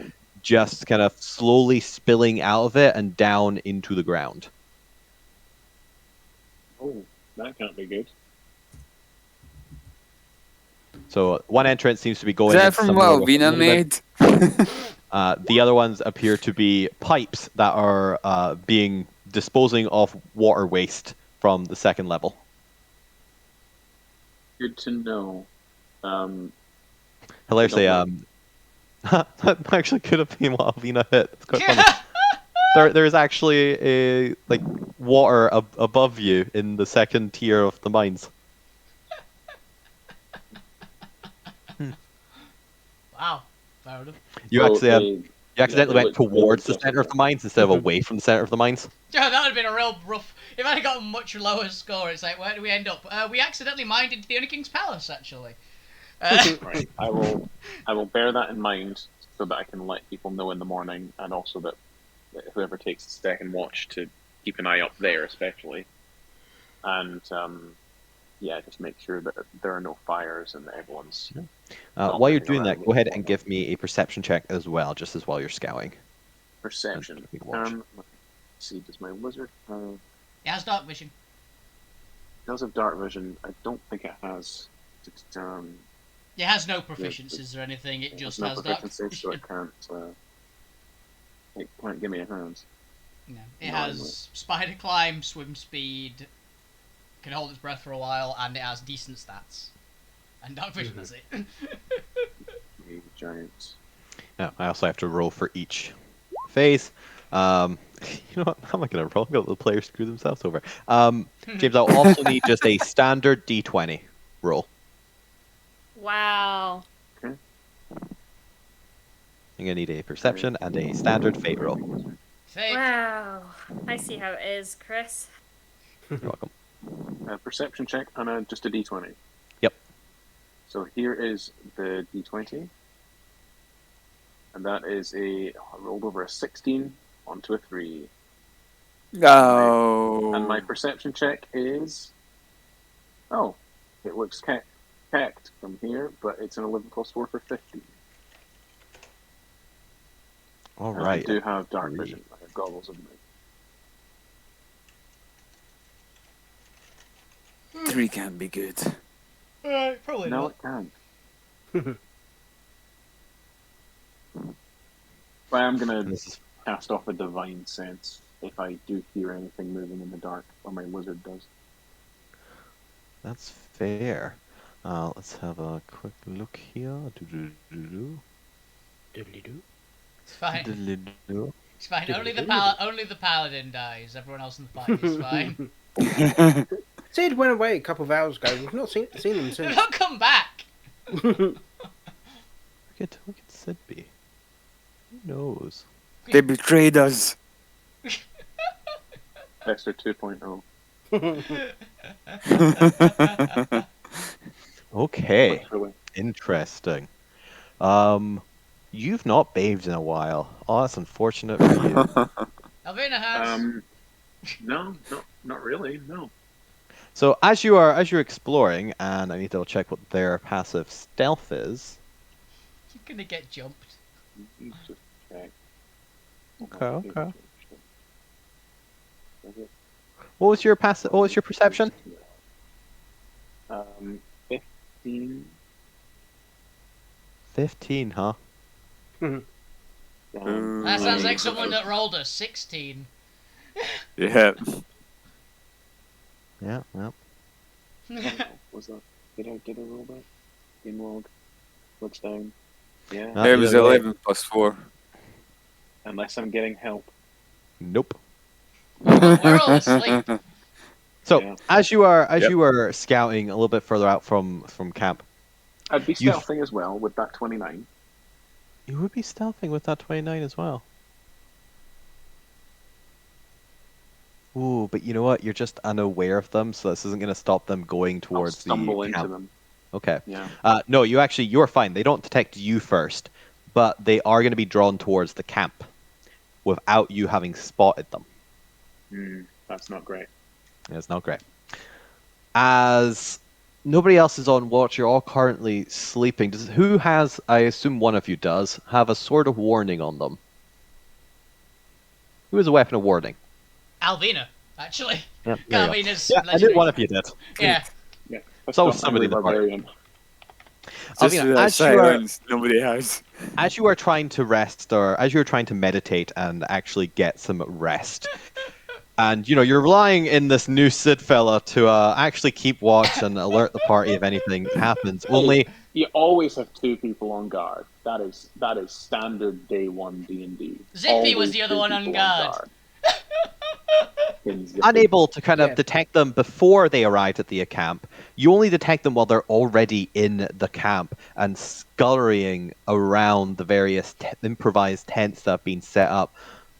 just kind of slowly spilling out of it and down into the ground. Oh, that can't be good. So one entrance seems to be going Is that in from some what sort of Alvina movement. made? The other ones appear to be pipes that are being disposing of water waste from the second level. Good to know. Hilariously, I don't That actually could have been what Alvina hit. It's quite funny. There's actually a water above you in the second tier of the mines. Wow. Fair enough. You So actually you accidentally they went look towards the just center like of the mines instead of away from the center of the mines. Yeah, that would have been a real rough. If I had got a much lower score, it's like, where do we end up? We accidentally mined into the Only King's Palace, actually. Right. I will bear that in mind so that I can let people know in the morning, and also that whoever takes the second watch to keep an eye up there, especially, and yeah, just make sure that there are no fires and that everyone's. While you're moving doing around that, go ahead with and one give me a perception check as well, just as while you're scouting. perception. Keep watch. Let's see, does my lizard have? It has dark vision. It does have dark vision. I don't think it has. It has no proficiencies or anything, it just no has dark proficiency, so it can't. It can't give me a hand. No. It No, has spider climb, swim speed, can hold its breath for a while, and it has decent stats. And dark vision, that's it. The giant. Yeah, I also have to roll for each phase. You know what? How am I going to roll? I'm going to let the players screw themselves over. James, I'll also need just a standard D20 roll. Wow. Okay. I'm going to need a perception and a standard fate roll. Fate. Wow. I see how it is, Chris. You're welcome. Perception check and just a d20. Yep. So here is the d20. And that is I rolled over a 16 onto a 3. No. And my perception check is... Oh, it looks cacked from here, but it's an 11 plus 4 for 15. All And right. I do have dark vision. I have goggles of me. 3 can't be good. Probably No, not. it can't. But I'm going to This is cast off a divine sense if I do hear anything moving in the dark, or my wizard does. That's fair. Let's have a quick look here. Do-do-do-do. Doodly-doo. It's fine. Do-do-do-do. It's fine. Only the paladin dies. Everyone else in the party is fine. Sid went away a couple of hours ago. We've not seen him They've since. not come back. Where could Sid be? Who knows? They betrayed us. Dexter 2.0. Okay. Really. Interesting. You've not bathed in a while. Oh, that's unfortunate for you. Alvina has. No, not really, no. So as you're exploring, and I need to double check what their passive stealth is. You're gonna get jumped. Just check. Okay. What was your passive? What was your perception? 15. 15, huh? That sounds like someone that rolled a 16. Yeah. Yeah. Was that? Did I roll that? Game log. Looks down. Yeah. No. It was 11 plus 4. Unless I'm getting help. Nope. We're all asleep. So Yeah. as you are scouting a little bit further out from camp, I'd be You've- stealthing as well with that 29. you would be stealthing with that 29 as well. Ooh, but you know what? You're just unaware of them, so this isn't going to stop them going I'll towards stumble the into camp. them. Okay. Yeah. No, you're fine. They don't detect you first, but they are going to be drawn towards the camp without you having spotted them. That's not great. It's not great. As nobody else is on watch, you're all currently sleeping. Who has, I assume one of you does, have a sword of warning on them? Who has a weapon of warning? Alvina, actually. Yeah, there you go. Alvina's Yeah, I did legendary. one of you did. Yeah. Yeah. So somebody in the party. barbarian. Just Alvina, for that as you are- silence, nobody has. As you are trying to rest, or as you are trying to meditate and actually get some rest, and you're relying in this new Sid fella to actually keep watch and alert the party if anything happens. Only You always have 2 people on guard. That is standard day 1 D&D. Zippy was the other one on guard. Unable to kind of detect them before they arrived at the camp, you only detect them while they're already in the camp and scurrying around the various improvised tents that have been set up,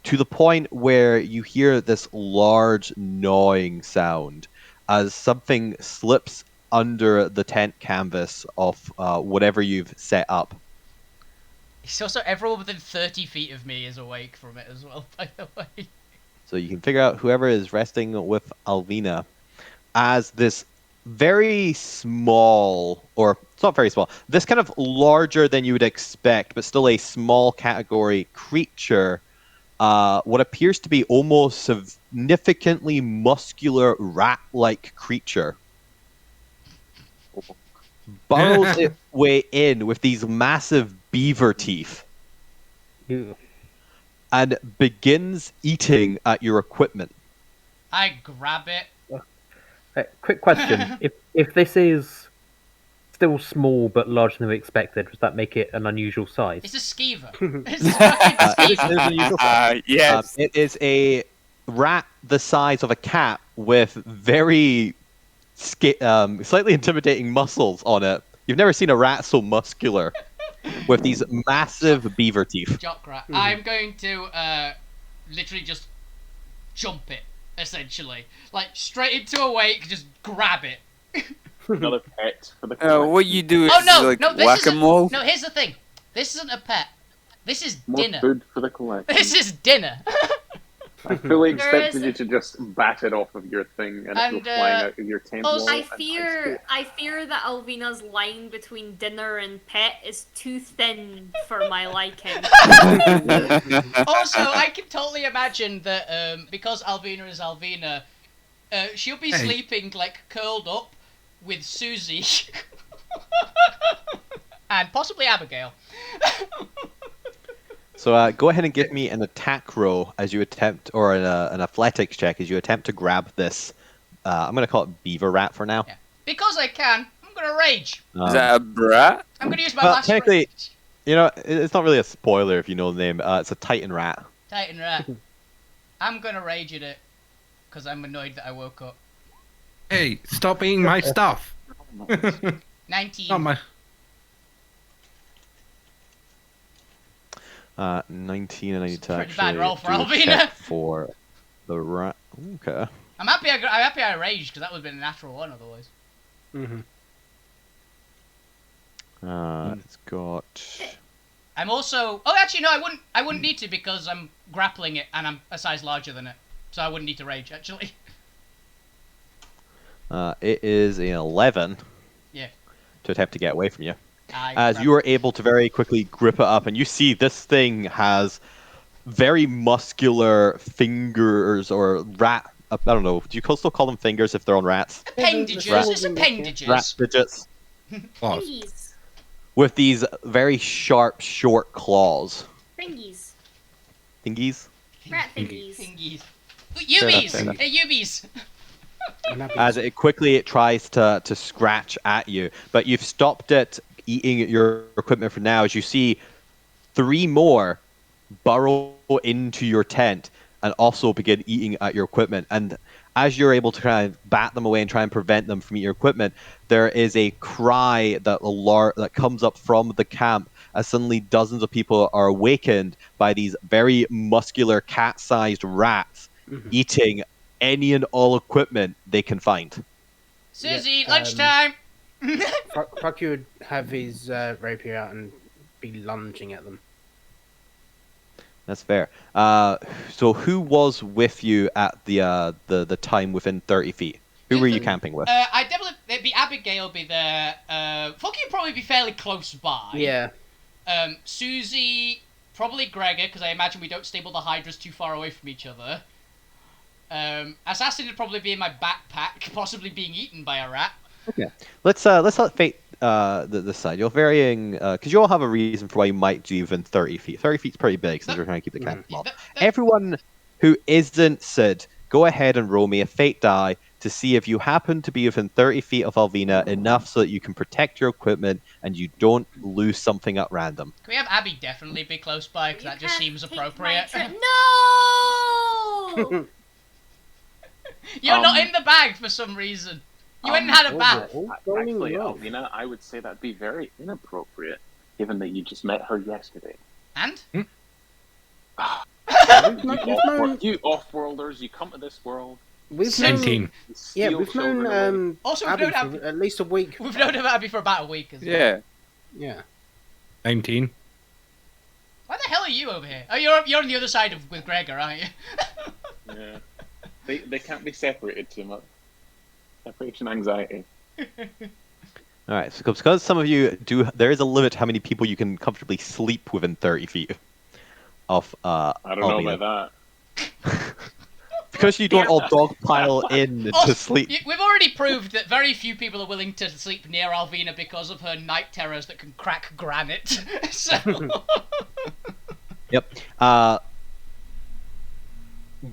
to the point where you hear this large gnawing sound as something slips under the tent canvas of whatever you've set up. It's also everyone within 30 feet of me is awake from it as well, by the way. So you can figure out whoever is resting with Alvina as this very small, or it's not very small, this kind of larger than you would expect, but still a small category creature, what appears to be almost significantly muscular rat-like creature, burrows its way in with these massive beaver teeth. Ew. And begins eating at your equipment. I grab it. Quick question: if this is still small but larger than we expected, does that make it an unusual size? It's a skeever. It's a fucking skeever. Yes. It is a rat the size of a cat with very slightly intimidating muscles on it. You've never seen a rat so muscular. With these massive beaver teeth. Jock rat. I'm going to literally just jump it, essentially. Like, straight into a wake, just grab it. Another pet for the What you do is this whack-a-mole? isn't... No, here's the thing. This isn't a pet. This is More dinner. food for the collection. This is dinner. I fully There expected is- you to just bat it off of your thing and it And, go flying out of your tent also- wall. I fear that Alvina's line between dinner and pet is too thin for my liking. Also, I can totally imagine that because Alvina is Alvina, she'll be sleeping, like, curled up with Susie. And possibly Abigail. So go ahead and give me an attack roll as you attempt, or an athletics check as you attempt to grab this. I'm going to call it beaver rat for now. Yeah. Because I can, I'm going to rage. Is that a brat? I'm going to use my Well, last technically- rage. You know, it's not really a spoiler if you know the name. It's a titan rat. Titan rat. I'm going to rage at it. Because I'm annoyed that I woke up. Hey, stop eating my stuff. 19. Not my. 19, and I need to Pretty actually bad roll for do a Alvina. check for the rat. Okay. I'm happy I raged, because that would have been a natural one otherwise. Mm-hmm. It's got. I'm also... Oh, actually, no, I wouldn't need to, because I'm grappling it, and I'm a size larger than it. So I wouldn't need to rage, actually. It is an 11. Yeah. To attempt to get away from you. I As grab you are able to very quickly grip it up, and you see this thing has very muscular fingers, or rat. I don't know. Do you still call them fingers if they're on rats? Appendages. Rat- It's appendages. Rat digits. Claws. Thingies. With these very sharp, short claws. Thingies. Thingies? Rat thingies. Thingies. Fair enough, Ubies! fair enough. Hey, Ubies! As it tries to scratch at you, but you've stopped it eating your equipment for now. As you see 3 more burrow into your tent and also begin eating at your equipment. And as you're able to kind of bat them away and try and prevent them from eating your equipment, there is a cry that comes up from the camp as suddenly dozens of people are awakened by these very muscular cat-sized rats eating any and all equipment they can find. Susie, lunchtime! Fuck you would have his rapier out and be lunging at them. That's fair. So who was with you at the time within 30 feet? Who were you camping with? I definitely... It'd be Abigail be there. Fuck, you'd probably be fairly close by. Yeah. Susie, probably Gregor, because I imagine we don't stable the hydras too far away from each other. Assassin would probably be in my backpack, possibly being eaten by a rat. Okay. Let's let Fate this side. You're varying because you all have a reason for why you might do even 30 feet. 30 feet's pretty big, since you're trying to keep the camp small. Everyone who isn't Sid go ahead and roll me a fate die to see if you happen to be within 30 feet of Alvina enough so that you can protect your equipment and you don't lose something at random. Can we have Abby definitely be close by? Because You that just can't seems take appropriate. my No! You're not in the bag for some reason. You went and had a bath. Actually, Alvina, I would say that'd be very inappropriate, given that you just met her yesterday. And? You off-worlders, you come to this world. We've 17. known, yeah, we've known Also, we've Abby known Abby for at least a week. We've known about Abby for about a week as well. Yeah. Yeah. 19. Why the hell are you over here? Oh, you're on the other side with Gregor, aren't you? Yeah. They can't be separated too much. Separation anxiety. Alright, so because some of you do, there is a limit to how many people you can comfortably sleep within 30 feet of I don't know Alvina. about that. Because you don't all dogpile in Also, to sleep. We've already proved that very few people are willing to sleep near Alvina because of her night terrors that can crack granite. So... Yep.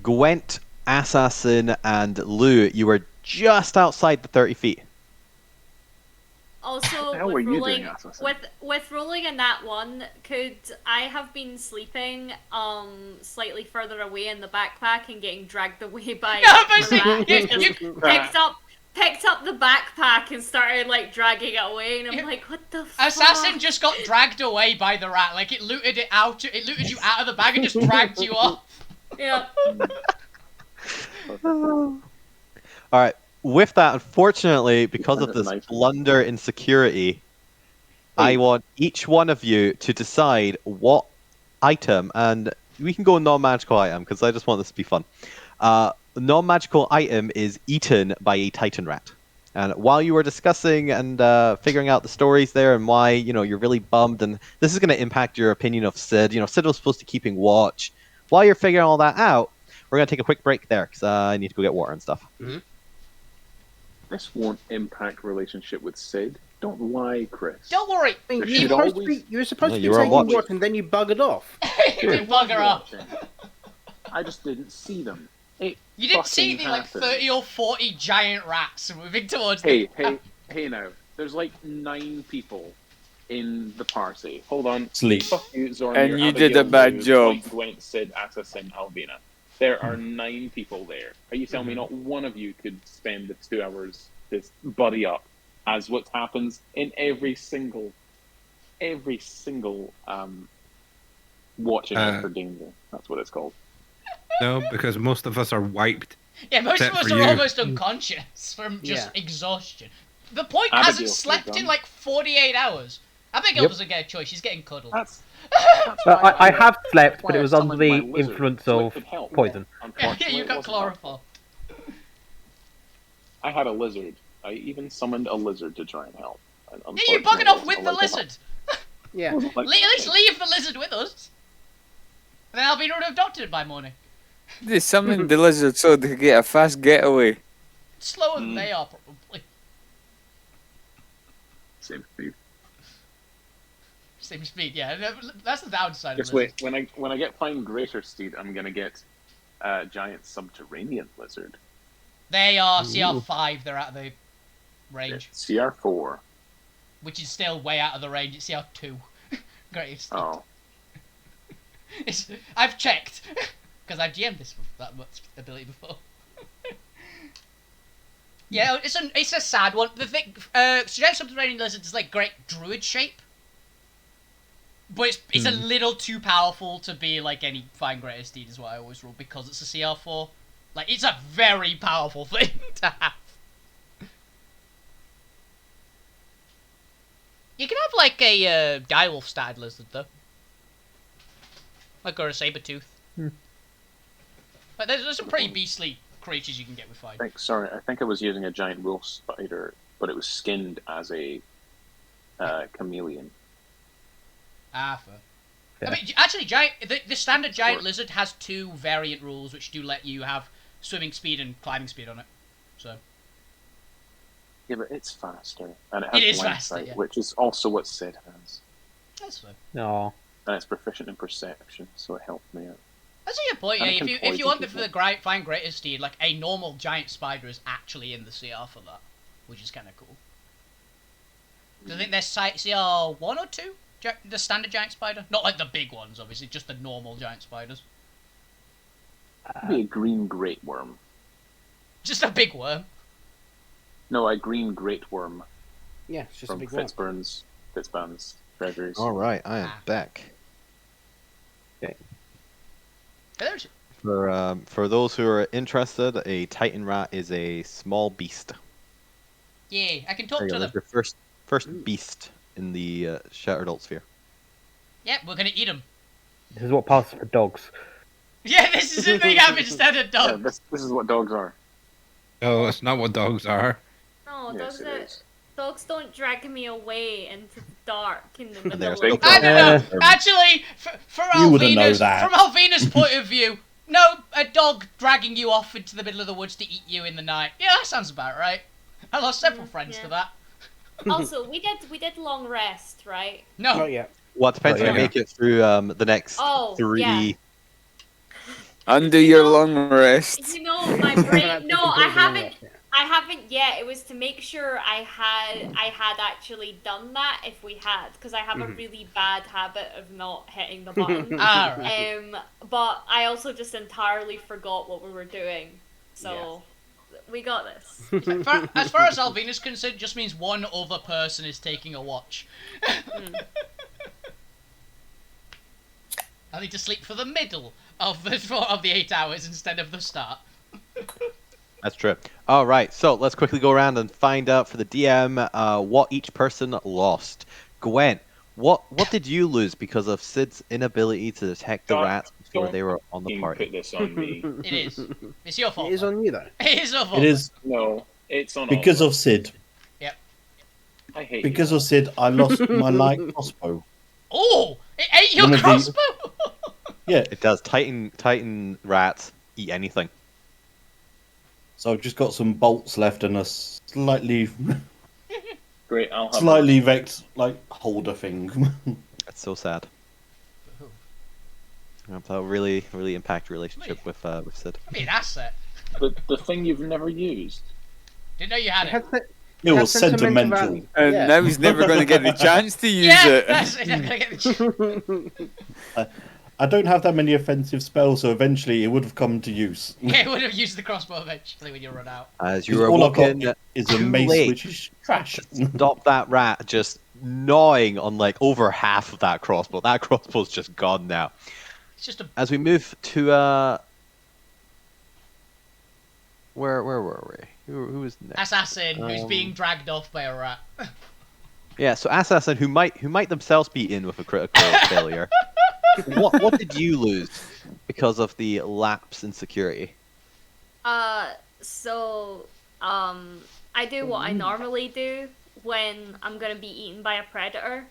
Gwent, Assassin, and Lou, you were just outside the 30 feet. Also, How with were you rolling, doing, Assassin? with rolling in that one, could I have been sleeping slightly further away in the backpack and getting dragged away by No, but the see, rat? you picked up the backpack and started like dragging it away, and I'm like, what the fuck? Assassin just got dragged away by the rat. Like it looted you out of the bag and just dragged you off. Yeah. Alright, with that, unfortunately, because of That's this nice. blunder in security, I want each one of you to decide what item, and we can go non-magical item, because I just want this to be fun. Non-magical item is eaten by a Titan rat. And while you were discussing and figuring out the stories there and why, you're really bummed, and this is going to impact your opinion of Sid. Sid was supposed to keeping watch. While you're figuring all that out, we're going to take a quick break there, because I need to go get water and stuff. Mm-hmm. This won't impact relationship with Sid. Don't lie, Chris. Don't worry. There You should were supposed always- to be you were on taking watch. watch and then you buggered off. You did bugger off. I just didn't see them. You didn't see the like 30 or 40 giant rats moving towards Hey, the... hey now. There's like 9 people in the party. Hold on. Sleep. Fuck you, Zormir, And you did a Abigail, bad Lou, job. Dwight, Gwent, Sid, Assassin, Alvina. There are 9 people there. Are you telling me not one of you could spend the 2 hours to buddy up, as what happens in every single watching after danger? That's what it's called. No, because most of us are wiped. Yeah, most of Except us for are you. almost unconscious from just exhaustion. The point hasn't Abigail, slept you're in done. like 48 hours. Abigail Yep. doesn't get a choice, she's getting cuddled. That's I have slept, why but it I was under summoned the my lizard, influence so it of could help. poison. Yeah, Unfortunately, you it got wasn't chlorophyll. I had a lizard. I even summoned a lizard to try and help. And Yeah, you unfortunately, buggered off it with wasn't the allowed to help. lizard. Yeah. It wasn't like- At least leave the lizard with us. And then Albina would have adopted it by morning. They summoned the lizard so they could get a fast getaway. Slower than they are, probably. Same speed. Same speed, yeah. That's the downside Just of lizards. wait. When I get Fine Greater Steed, I'm gonna get a giant subterranean lizard. They are CR5, they're out of the range. CR4. Which is still way out of the range. It's CR2. Greatest. Oh. I've checked. Because I've GM'd this with that much ability before. Yeah, it's a sad one. The thing, giant subterranean lizard is like great druid shape. But it's a little too powerful to be like any Fine Greater Steed is what I always rule, because it's a CR4. Like, it's a very powerful thing to have. You can have like a direwolf stag lizard though. Like, or a saber tooth. But there's some pretty beastly creatures you can get with Fine. I think I was using a giant wolf spider, but it was skinned as a chameleon. Ah, fair. Yeah. I mean, actually, the standard giant lizard has 2 variant rules which do let you have swimming speed and climbing speed on it. So. Yeah, but it's faster, and it has It is blind faster, sight, yeah. which is also what Sid has. That's fair. No. And it's proficient in perception, so it helped me out. That's a good point. Yeah, And it can if you poison want it for people. the fine greatest steed, like a normal giant spider is actually in the CR for that, which is kind of cool. Do you think there's CR 1 or 2? The standard giant spider, not like the big ones, obviously, just the normal giant spiders. Maybe a green great worm. Just a big worm. No, a green great worm Yeah, it's just a from big one. Fitzburns Treasuries. All right, I am Ah. back. There's- For those who are interested, a Titan rat is a small beast. Yeah, I can talk There you to go, them. there's your first beast in the Shattered Altsphere. Yep, we're gonna eat them. This is what passes for dogs. Yeah, this is the thing I've instead of Yeah, dogs. this is what dogs are. No, it's not what dogs are. No, Yes, it is. dogs don't drag me away into the dark in the middle There's of no I don't dog. know. Actually, for You wouldn't know Alvina's, that. from Alvina's point of view, no, a dog dragging you off into the middle of the woods to eat you in the night. Yeah, that sounds about right. I lost several friends yeah. to that. Also, we did long rest, right? No, Not yet. Well, it depends if Oh, you yeah. make it through the next Oh, 3. yeah. Undo your long rest. You know, my Haven't brain. actually No, I completed the long haven't. rest yet. I haven't yet. It was to make sure I had actually done that if we had, because I have a really bad habit of not hitting the button. alright. But I also just entirely forgot what we were doing, so we got this. As far as Alvina's concerned, it just means one other person is taking a watch. I need to sleep for the middle of the 8 hours instead of the start. That's true. All right, so let's quickly go around and find out for the DM what each person lost. Gwen, what did you lose because of Sid's inability to detect the Don't- rats before don't they were on the You party? put this on me. It is. It's your fault. It is on you though. It is your fault. It is No, it's on because all of Sid. I hate Because you. of Sid, I lost my light crossbow. Oh, it ate your One of the- crossbow. Yeah, It does. Titan rats eat anything. so I've just got some bolts left and a slightly Great, I'll have slightly vexed like holder thing. That's so sad. That really impact your relationship with Sid. Be an asset. the thing you've never used. Didn't know you had It it. had se- It had was sentimental. value. And Yeah. now he's never going to get the chance to use Yeah, it. that's it. I'm gonna get the I don't have that many offensive spells, so eventually it would have come to use. Yeah, would have used the crossbow eventually when you run out. As you Because were all I've got walking, is a too mace, late. which is trash. stop that rat just gnawing on like over half of that crossbow. That crossbow's just gone now. It's just a As we move to where were we? Who was next? assassin who's being dragged off by a rat. Yeah, so assassin who might themselves be in with a critical failure. What did you lose because of the lapse in security? So I do what I normally do when I'm gonna be eaten by a predator.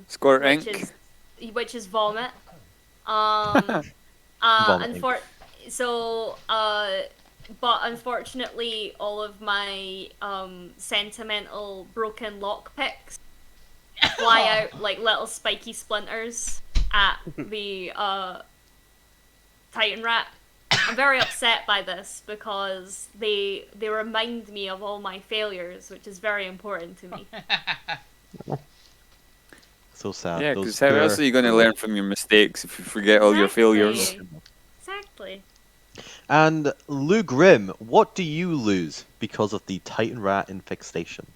Squirt Which ink. is vomit. Vomit ink. But unfortunately, all of my sentimental broken lockpicks fly out like little spiky splinters at the Titan rat. I'm very upset by this because they remind me of all my failures, which is very important to me. So sad. Yeah, Those because how else pure- are you going to learn from your mistakes if you forget all your failures? Exactly. And Lou Grimm, what do you lose because of the Titan rat infestation?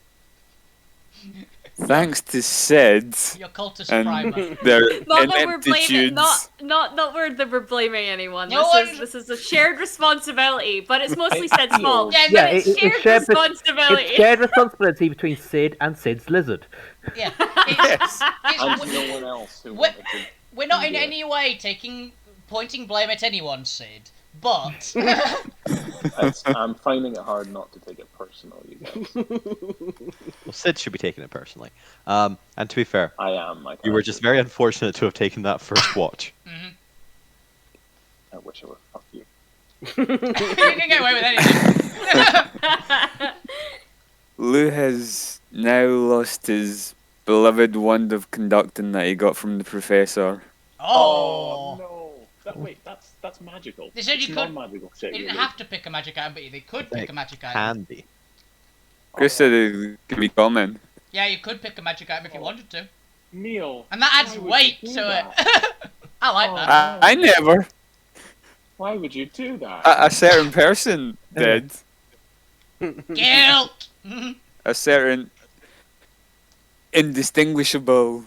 Thanks to Sid Your cultist and primer. their Not that we're blaming, ineptitudes. not that we're blaming anyone. No This is a shared responsibility, but it's mostly Sid's fault. Yeah, Yeah, It's it's shared shared responsibility. It's shared responsibility between Sid and Sid's lizard. Yeah. Yes. And It's, no one else who What- wanted to. we're not in do it. any way pointing blame at anyone, Sid. But I'm finding it hard not to take it personal, you guys. Well, Sid should be taking it personally. And to be fair, I am. you were just very unfortunate to have taken that first watch. I wish I were. Fuck you. you can get away with anything. Lou has now lost his beloved wand of conducting that he got from the professor. Oh. no. Wait, that's magical. They said It's you could- non-magical shit. They didn't really. have to pick a magic item, but they could pick a magic item. Can be. Chris said it could be common. Yeah, you could pick a magic item if you wanted to. Neil. And that adds why would weight you do to that? it. I like that. I never. Why would you do that? A certain person did. Guilt! A certain indistinguishable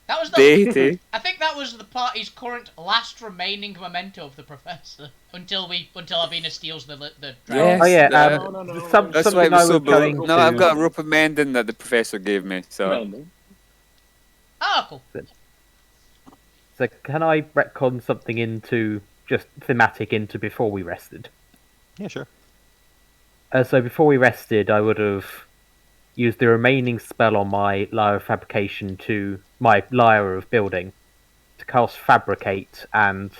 That was the. deity. I think that was the party's current last remaining memento of the professor until Albina steals the dragon. Yes, Oh yeah, No. That's something why it was I so was going No, to... I've got a rope of mending that the professor gave me. So Mending. Oh, cool. So can I retcon something into just thematic into before we rested? Yeah, sure. So before we rested, I would have used the remaining spell on my Lyre of Fabrication to my Lyre of Building to cast Fabricate and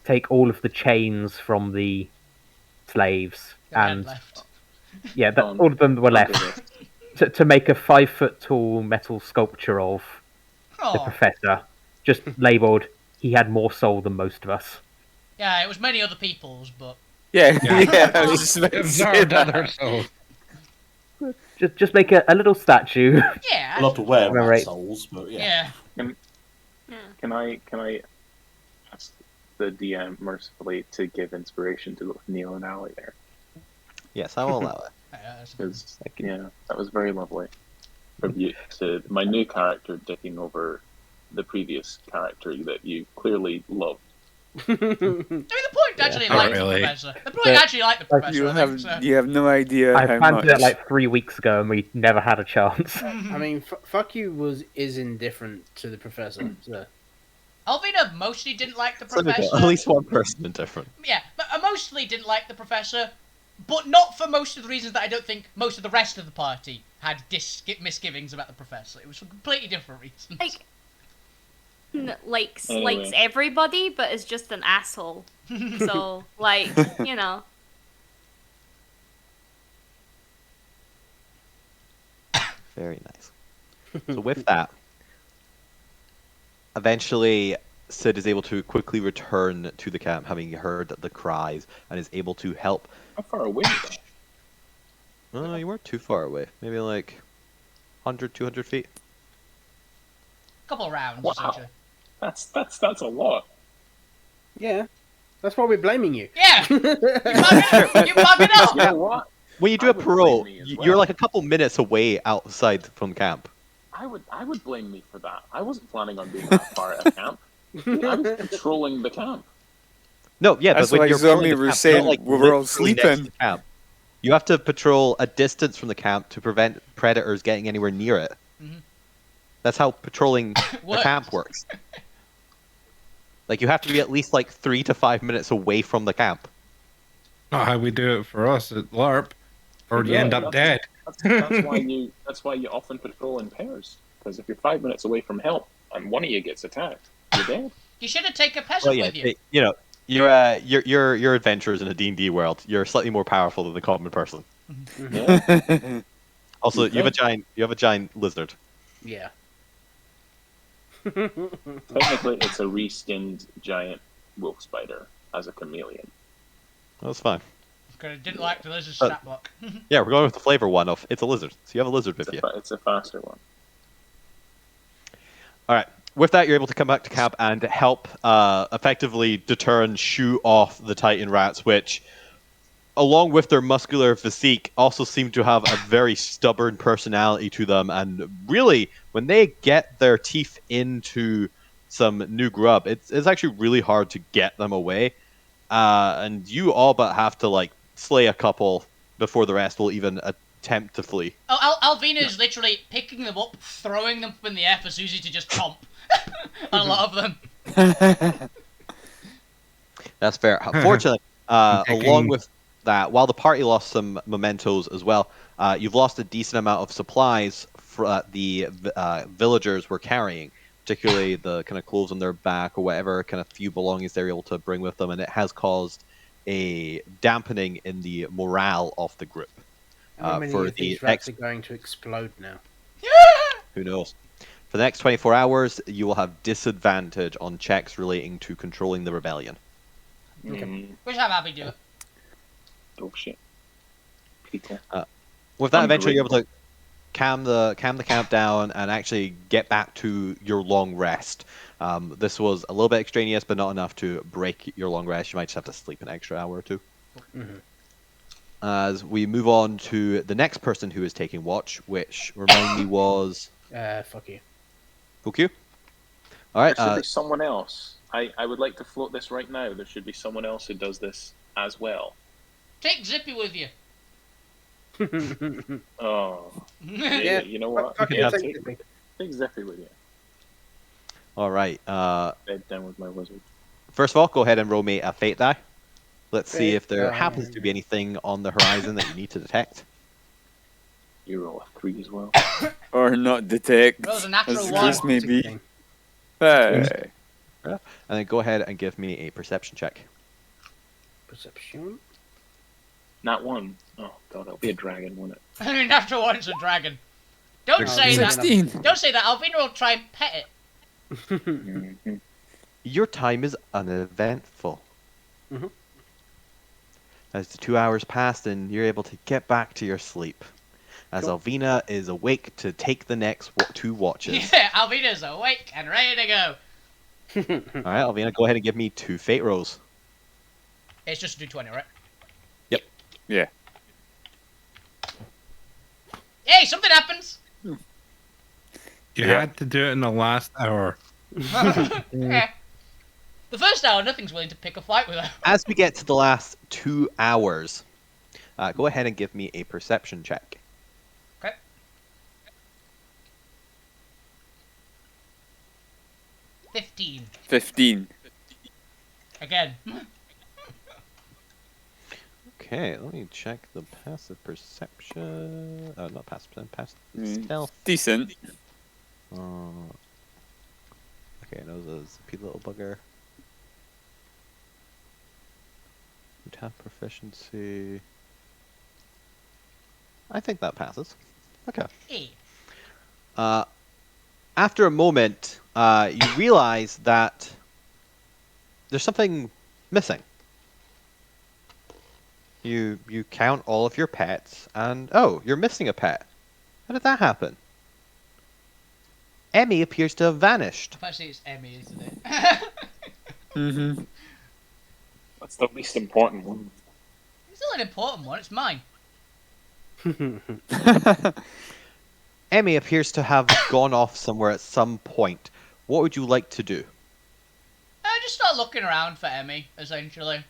take all of the chains from the slaves That we had and left. yeah, Don't- all of them were don't do left to make a 5-foot tall metal sculpture of the Oh, professor, just labelled he had more soul than most of us. yeah, it was many other people's, but yeah, Yeah. yeah. I was just about to say Absorbed that. other souls. Just make a little statue. yeah, I'll have to wear my Right. souls, but yeah. yeah. Can I ask the DM mercifully to give inspiration to both Neil and Ali there? Yes, I will allow it. Because that was very lovely. Tribute to my new character dicking over the previous character that you clearly loved. I mean, the point actually Not liked really. the professor. The point actually liked the professor. You I think, so. have no idea I how planned much. to do that like 3 weeks ago and we never had a chance. I mean, fuck you is indifferent to the professor. So. Alvina mostly didn't like the So we've got professor. at least one person indifferent. Yeah, but I mostly didn't like the professor, but not for most of the reasons that I don't think most of the rest of the party had misgivings about the professor. It was for completely different reasons. Like, likes Anyway. everybody, but is just an asshole. So, like, you know. Very nice. So with that, eventually Sid is able to quickly return to the camp, having heard the cries, and is able to help. How far away is that? No, you weren't too far away. Maybe like 100, 200 feet. Couple of rounds, Wow. essentially. That's a lot. Yeah, that's why we're blaming you. Yeah! You bug it up! You know what? When you do I a would parole, blame me as you're well. like a couple minutes away outside from camp. I would blame me for that. I wasn't planning on being that far out of camp. I was controlling the camp. No, yeah, That's but why when you're Zombie patrolling the were camp, you're not, saying like, we were all literally next sleeping. to the camp. You have to patrol a distance from the camp to prevent predators getting anywhere near it. Mhm. That's how patrolling the Works. camp works. Like, you have to be at least like 3 to 5 minutes away from the camp. Not how we do it for us at LARP, or you Yeah, end up dead. That's why you often patrol in pairs. Because if you're 5 minutes away from help and one of you gets attacked, you're dead. You should have taken a peasant Well, yeah, with you. you know, you're adventurers in a D&D world. You're slightly more powerful than the common person. Yeah. Also, You you have a giant lizard. Yeah. Technically, it's a reskinned giant wolf spider as a chameleon. That's fine. Because I didn't like the lizard stat block. Yeah, we're going with the flavor one of it's a lizard. So you have a lizard with you. It's a faster one. All right. With that, you're able to come back to camp and help effectively deter and shoo off the Titan rats, which, along with their muscular physique, also seem to have a very stubborn personality to them. And really, when they get their teeth into some new grub, it's actually really hard to get them away. And you all but have to like slay a couple before the rest will even attempt to flee. Oh, Alvina is literally picking them up, throwing them up in the air for Susie to just chomp on a lot of them. That's fair. Fortunately, Taking- along with that, while the party lost some mementos as well, you've lost a decent amount of supplies the villagers were carrying, particularly the kind of clothes on their back or whatever kind of few belongings they're able to bring with them, and it has caused a dampening in the morale of the group. How many For of the these rats are going to explode now? Who knows? For the next 24 hours, you will have disadvantage on checks relating to controlling the rebellion. Which I'm happy to do it. Bullshit. People. With that, eventually you're Ungrateful. able to calm the camp down and actually get back to your long rest. This was a little bit extraneous, but not enough to break your long rest. You might just have to sleep an extra hour or two. As we move on to the next person who is taking watch, which remind me was Fuck you. Fuku. All right. There should be someone else. I would like to float this right now. There should be someone else who does this as well. Take Zippy with you. Oh. Yeah, Yeah, you know what? fuck it, Yeah, take Zippy. take Zippy with you. All right. Bed down with my wizard. First of all, go ahead and roll me a fate die. Let's see Fate if there die. happens to be anything on the horizon that you need to detect. You roll a 3 as well. Or not detect. Rolls a natural As the one. case may be. 16. Hey. And then go ahead and give me a perception check. Perception. Not 1. Oh god, it'll be a dragon, won't it? I mean, natural one's a dragon. Don't say that. 16. Don't say that. Alvina will try and pet it. Mhm. Your time is uneventful. Mhm. As the 2 hours pass, and you're able to get back to your sleep. As Cool. Alvina is awake to take the next 2 watches. Yeah, Alvina's awake and ready to go. All right, Alvina, go ahead and give me 2 fate rolls. It's just a D20, right? Yeah. Hey, something happens. You Yeah. had to do it in the last hour. Yeah. The first hour, nothing's willing to pick a fight with her. As we get to the last 2 hours, go ahead and give me a perception check. Okay. $15. 15. Again. Okay, let me check the passive perception. Not passive perception, passive Mm. stealth. Decent. Okay, no, this is a little bugger. Would have proficiency. I think that passes. Okay. Hey. After a moment, you realize that there's something missing. You count all of your pets, and oh, you're missing a pet. How did that happen? Emmy appears to have vanished. Actually, it's Emmy, isn't it? Mm-hmm. That's the least important one. It's still an important one. It's mine. Emmy appears to have gone off somewhere at some point. What would you like to do? Just start looking around for Emmy, essentially.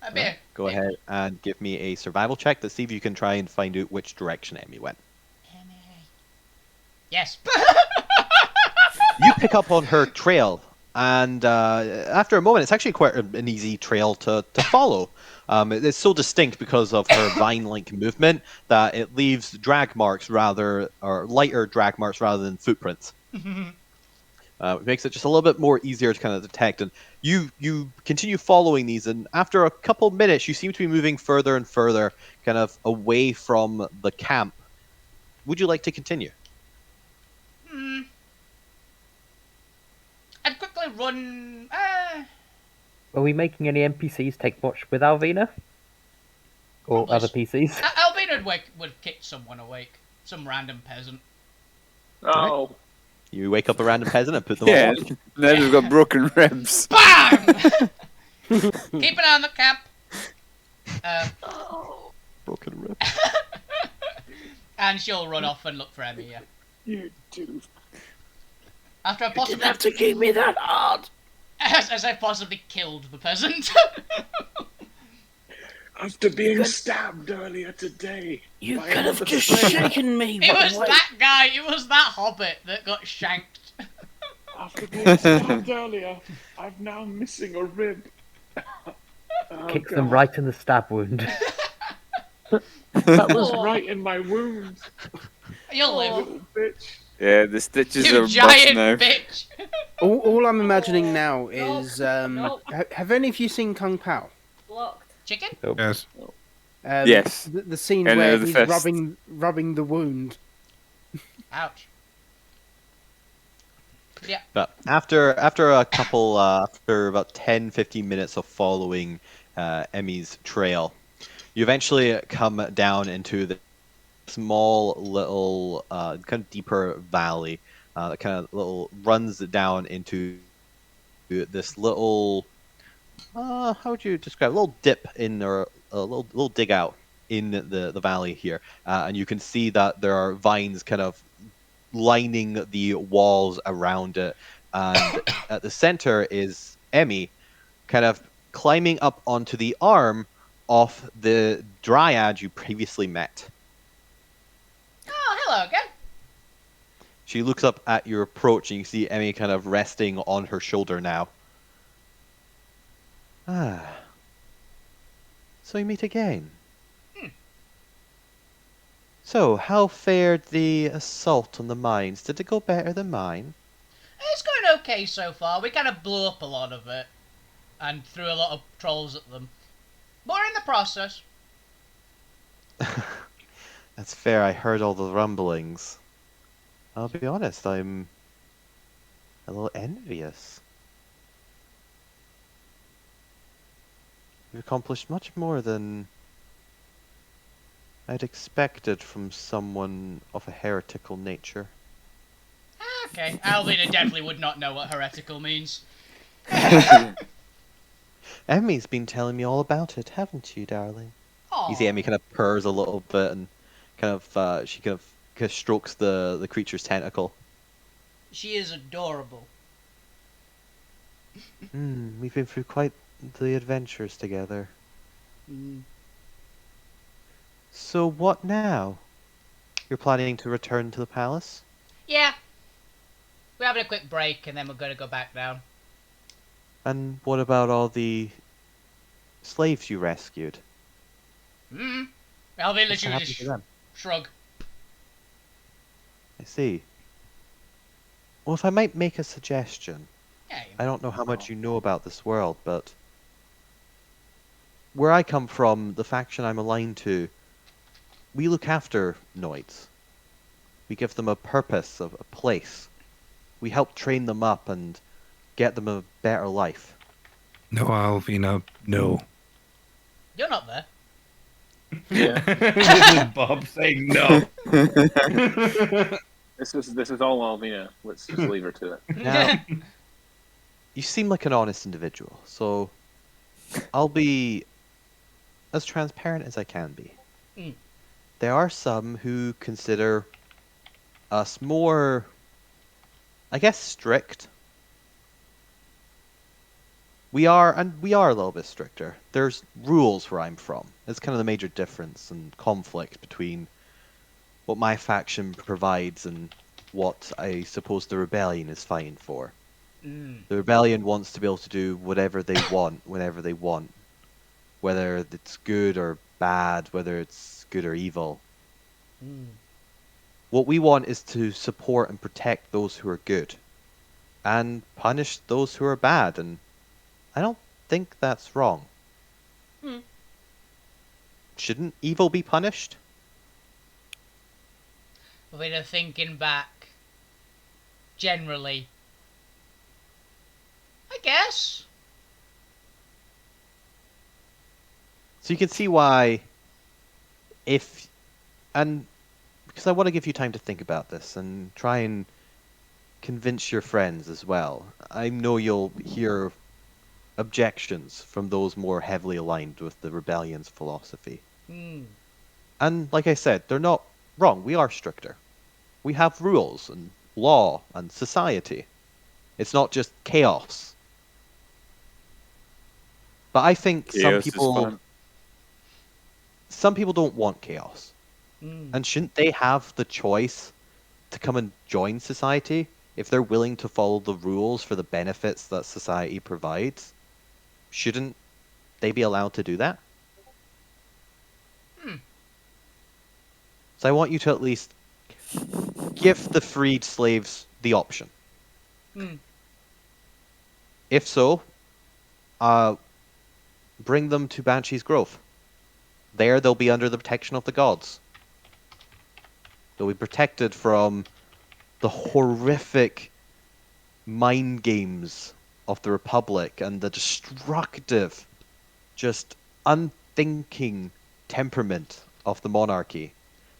A bit. Go ahead and give me a survival check to see if you can try and find out which direction Emmy went. Emmy. Yes. You pick up on her trail, and after a moment, it's actually quite an easy trail to follow. It's so distinct because of her vine-like movement that it leaves drag marks or lighter drag marks rather than footprints. It makes it just a little bit more easier to kind of detect. And you continue following these, and after a couple minutes, you seem to be moving further and further, kind of away from the camp. Would you like to continue? I'd quickly run. Are we making any NPCs take watch with Alvina? Or Probably other PCs? Albina would kick someone awake. Some random peasant. Oh, You wake up a random peasant and put them Yeah. on watch. Now they've got broken ribs. BAM! Keep an eye on the camp. Broken rib. And she'll run off and look for Emmy, yeah. you do. After I possibly... to keep me that hard. As I possibly killed the peasant. After being stabbed earlier today. You by could have another just slayer. shaken me. It was right away. that guy, it was that hobbit that got shanked. After being stabbed earlier, I'm now missing a rib. Oh, Kick them God. right in the stab wound. That was Oh. right in my wound. You'll live. Little bitch. Yeah, the stitches You are bust giant now. bitch. All I'm imagining now is Nope. have any of you seen Kung Pao? Blocked. Chicken? Yes. Yes. The scene And where the he's fist. rubbing the wound. Ouch. Yeah. But after a couple, after about 10, 15 minutes of following Emmy's trail, you eventually come down into the small little, kind of deeper valley that kind of little runs down into this little, how would you describe, a little dip in, or a little dig out in the valley here, and you can see that there are vines kind of lining the walls around it, and at the center is Emmy, kind of climbing up onto the arm of the dryad you previously met. Oh, hello again. She looks up at your approach, and you see Emmy kind of resting on her shoulder now. Ah. So we meet again. So, how fared the assault on the mines? Did it go better than mine? It's going okay so far. We kind of blew up a lot of it and threw a lot of trolls at them. But we're in the process. That's fair, I heard all the rumblings. I'll be honest, I'm a little envious. You've accomplished much more than I'd expected from someone of a heretical nature. Okay, Alvina definitely would not know what heretical means. Emmy's been telling me all about it, haven't you, darling? Aww. You see Emmy kind of purrs a little bit, and kind of she kind of strokes the creature's tentacle. She is adorable. We've been through quite the adventures together. So what now? You're planning to return to the palace? Yeah. We're having a quick break and then we're going to go back down. And what about all the slaves you rescued? Alvina What's literally happened just to them? shrug. I see. Well, if I might make a suggestion. Yeah, I don't know how much you know about this world, but where I come from, the faction I'm aligned to, we look after Noids. We give them a purpose, a place. We help train them up and get them a better life. No, Alvina, no. You're not there. Yeah. This is Bob saying no. This is all Alvina. Let's just leave her to it. Now, you seem like an honest individual, so I'll be as transparent as I can be. There are some who consider us more, I guess, strict. We are a little bit stricter. There's rules where I'm from. It's kind of the major difference and conflict between what my faction provides and what I suppose the rebellion is fighting for. The rebellion wants to be able to do whatever they want, whenever they want. Whether it's good or bad, whether it's good or evil. What we want is to support and protect those who are good. And punish those who are bad, and I don't think that's wrong. Shouldn't evil be punished? We're thinking back. Generally. I guess. So you can see why, because I want to give you time to think about this and try and convince your friends as well. I know you'll hear objections from those more heavily aligned with the rebellion's philosophy. And like I said, they're not wrong. We are stricter. We have rules and law and society. It's not just chaos. But I think Chaos is fun. some people don't want chaos. And shouldn't they have the choice to come and join society if they're willing to follow the rules for the benefits that society provides? Shouldn't they be allowed to do that? So I want you to at least give the freed slaves the option. If so, bring them to Banshee's Grove. There they'll be under the protection of the gods. They'll be protected from the horrific mind games of the Republic and the destructive, just unthinking temperament of the monarchy,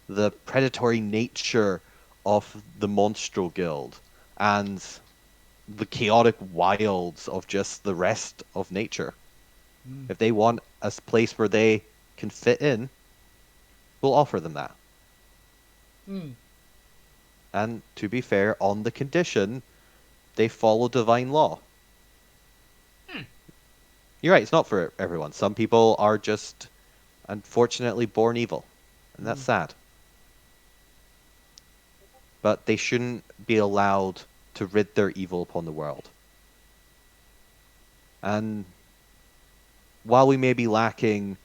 the predatory nature of the Monstral Guild, and the chaotic wilds of just the rest of nature. If they want a place where they can fit in, we'll offer them that. And to be fair, on the condition they follow divine law. You're right, it's not for everyone. Some people are just unfortunately born evil, and that's sad. But they shouldn't be allowed to rid their evil upon the world. And while we may be lacking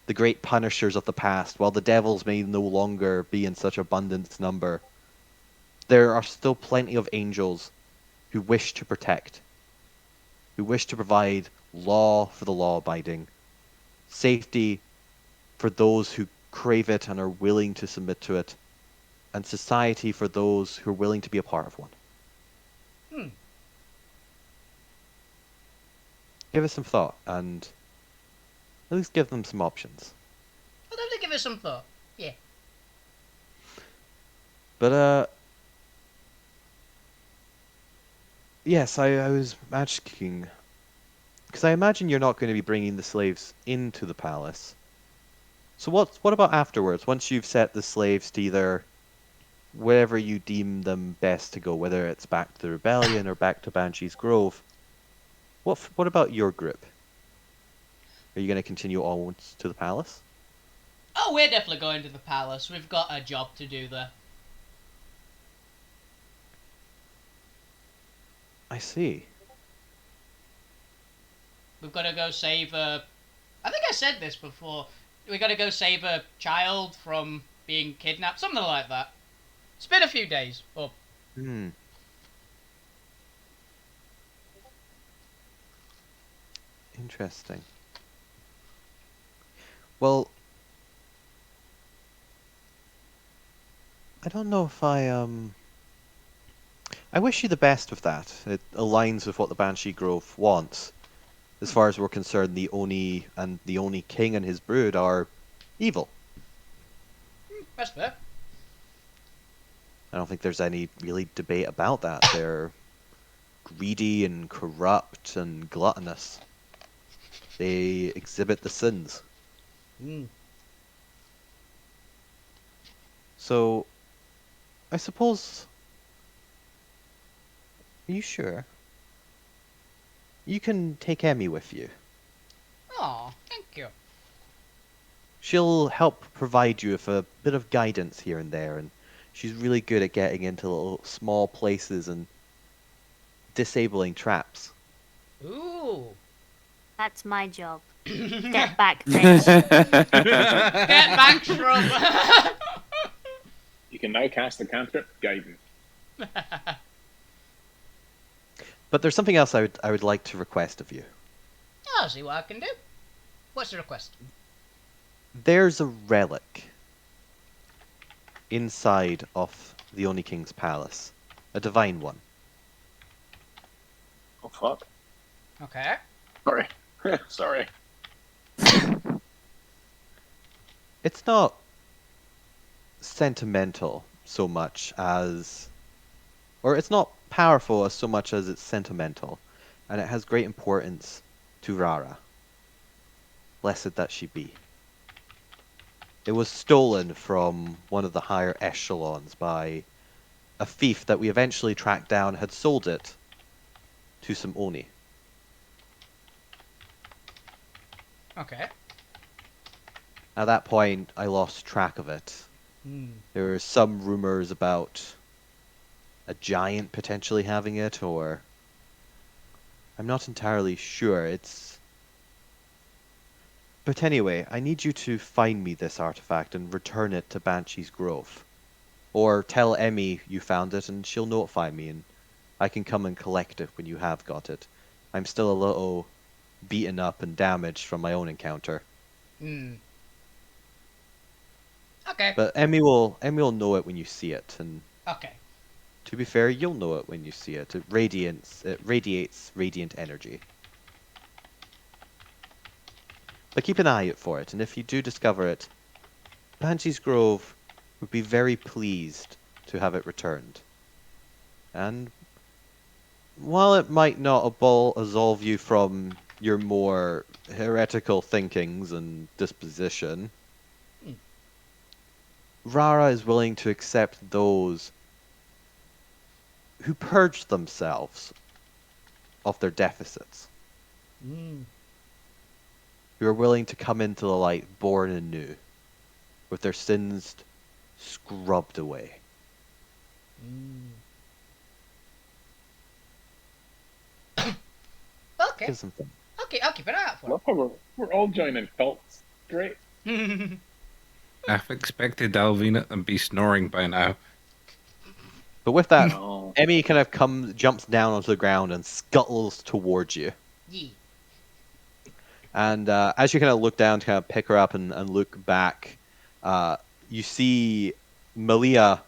the great punishers of the past, while the devils may no longer be in such abundance number, there are still plenty of angels who wish to protect, who wish to provide law for the law-abiding, safety for those who crave it and are willing to submit to it, and society for those who are willing to be a part of one. Give it some thought, and at least give them some options. I'll have to give it some thought. Yeah. But, yes, I was asking, because I imagine you're not going to be bringing the slaves into the palace. So what about afterwards, once you've set the slaves to either wherever you deem them best to go, whether it's back to the rebellion or back to Banshee's Grove? What about your group? Are you going to continue onwards to the palace? Oh, we're definitely going to the palace. We've got a job to do there. I see. We've got to go save a... I think I said this before. We've got to go save a child from being kidnapped. Something like that. It's been a few days. Well, Interesting. Well, I don't know if I wish you the best with that. It aligns with what the Banshee Grove wants. As far as we're concerned, the Oni and the Oni King and his brood are evil. that's fair. I don't think there's any really debate about that. They're greedy and corrupt and gluttonous. They exhibit the sins. So, I suppose... Are you sure? You can take Emmy with you. Aw, thank you. She'll help provide you with a bit of guidance here and there, and she's really good at getting into little small places and disabling traps. Ooh. That's my job. Get back, bitch. Get back, Shrub! You can now cast the cantrip Guidance. But there's something else I would like to request of you. I'll see what I can do. What's the request? There's a relic inside of the Oni King's palace. A divine one. Oh, fuck. Okay. Sorry. Sorry. It's not sentimental so much as... Or it's not powerful as so much as it's sentimental. And it has great importance to Rara. Blessed that she be. It was stolen from one of the higher echelons by a thief that we eventually tracked down and had sold it to some Oni. Okay. At that point, I lost track of it. There were some rumors about a giant potentially having it, or... I'm not entirely sure. But anyway, I need you to find me this artifact and return it to Banshee's Grove. Or tell Emmy you found it and she'll notify me and I can come and collect it when you have got it. I'm still a little beaten up and damaged from my own encounter. Okay. But Emmy will know it when you see it, and Okay. To be fair, you'll know it when you see it. It radiates radiant energy. But keep an eye out for it, and if you do discover it, Banshee's Grove would be very pleased to have it returned. And while it might not absolve you from your more heretical thinkings and disposition, Rara is willing to accept those who purge themselves of their deficits, who are willing to come into the light born anew, with their sins scrubbed away. Okay. Give some thought. Okay, I'll keep an eye out for Love how we're all joining cults. Great. it. I've expected Alvina to be snoring by now. But with that, No. Emmy kind of jumps down onto the ground and scuttles towards you. Yeah. And as you kind of look down to kind of pick her up and look back, you see Malia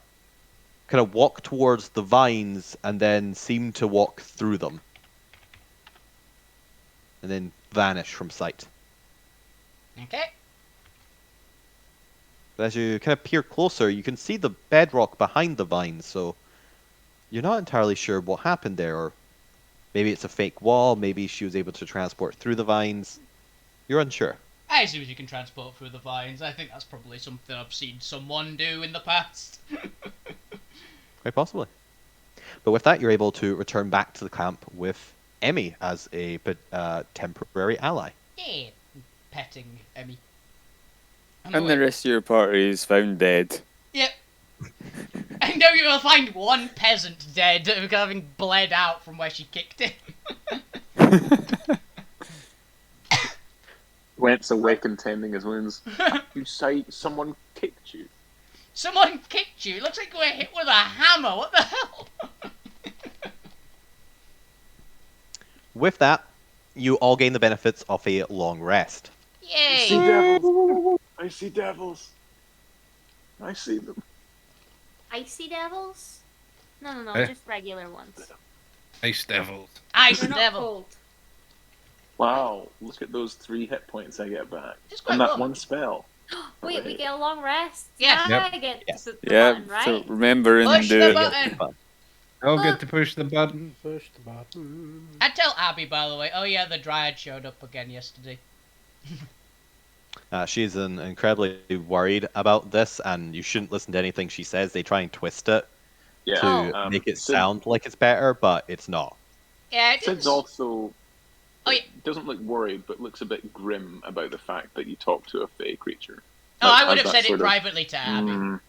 kind of walk towards the vines and then seem to walk through them. And then vanish from sight. Okay. But as you kind of peer closer, you can see the bedrock behind the vines, so you're not entirely sure what happened there. Or maybe it's a fake wall, maybe she was able to transport through the vines. You're unsure. I assume you can transport through the vines. I think that's probably something I've seen someone do in the past. Quite possibly. But with that, you're able to return back to the camp with Emmy as a temporary ally. Yeah, petting Emmy. And the rest of your party is found dead. Yep. And now you will find one peasant dead, having bled out from where she kicked him. Wentz awakened tending his wounds. You say someone kicked you? Someone kicked you. It looks like you were hit with a hammer. What the hell? With that, you all gain the benefits of a long rest. I see Yay! devils. I see devils. I see them. Icy devils? No, Eh? just regular ones. Ice devils. Ice They're not devil. cold. Wow, look at those 3 hit points I get back. Just quite And that low. one spell. Wait, we get a long rest? Yeah. Now Yep. I get Yes. to put the Yeah, button, right? so remember and Push do the it. button. I'll get to push the button. Push the button. I tell Abby, by the way. Oh yeah, the Dryad showed up again yesterday. She's incredibly worried about this, and you shouldn't listen to anything she says. They try and twist it Yeah. to make it sound like it's better, but it's not. Yeah, it Sid's didn't. also Oh, yeah. doesn't look worried, but looks a bit grim about the fact that you talk to a fey creature. Oh, Like, I would has have that said it sort of, privately to Abby.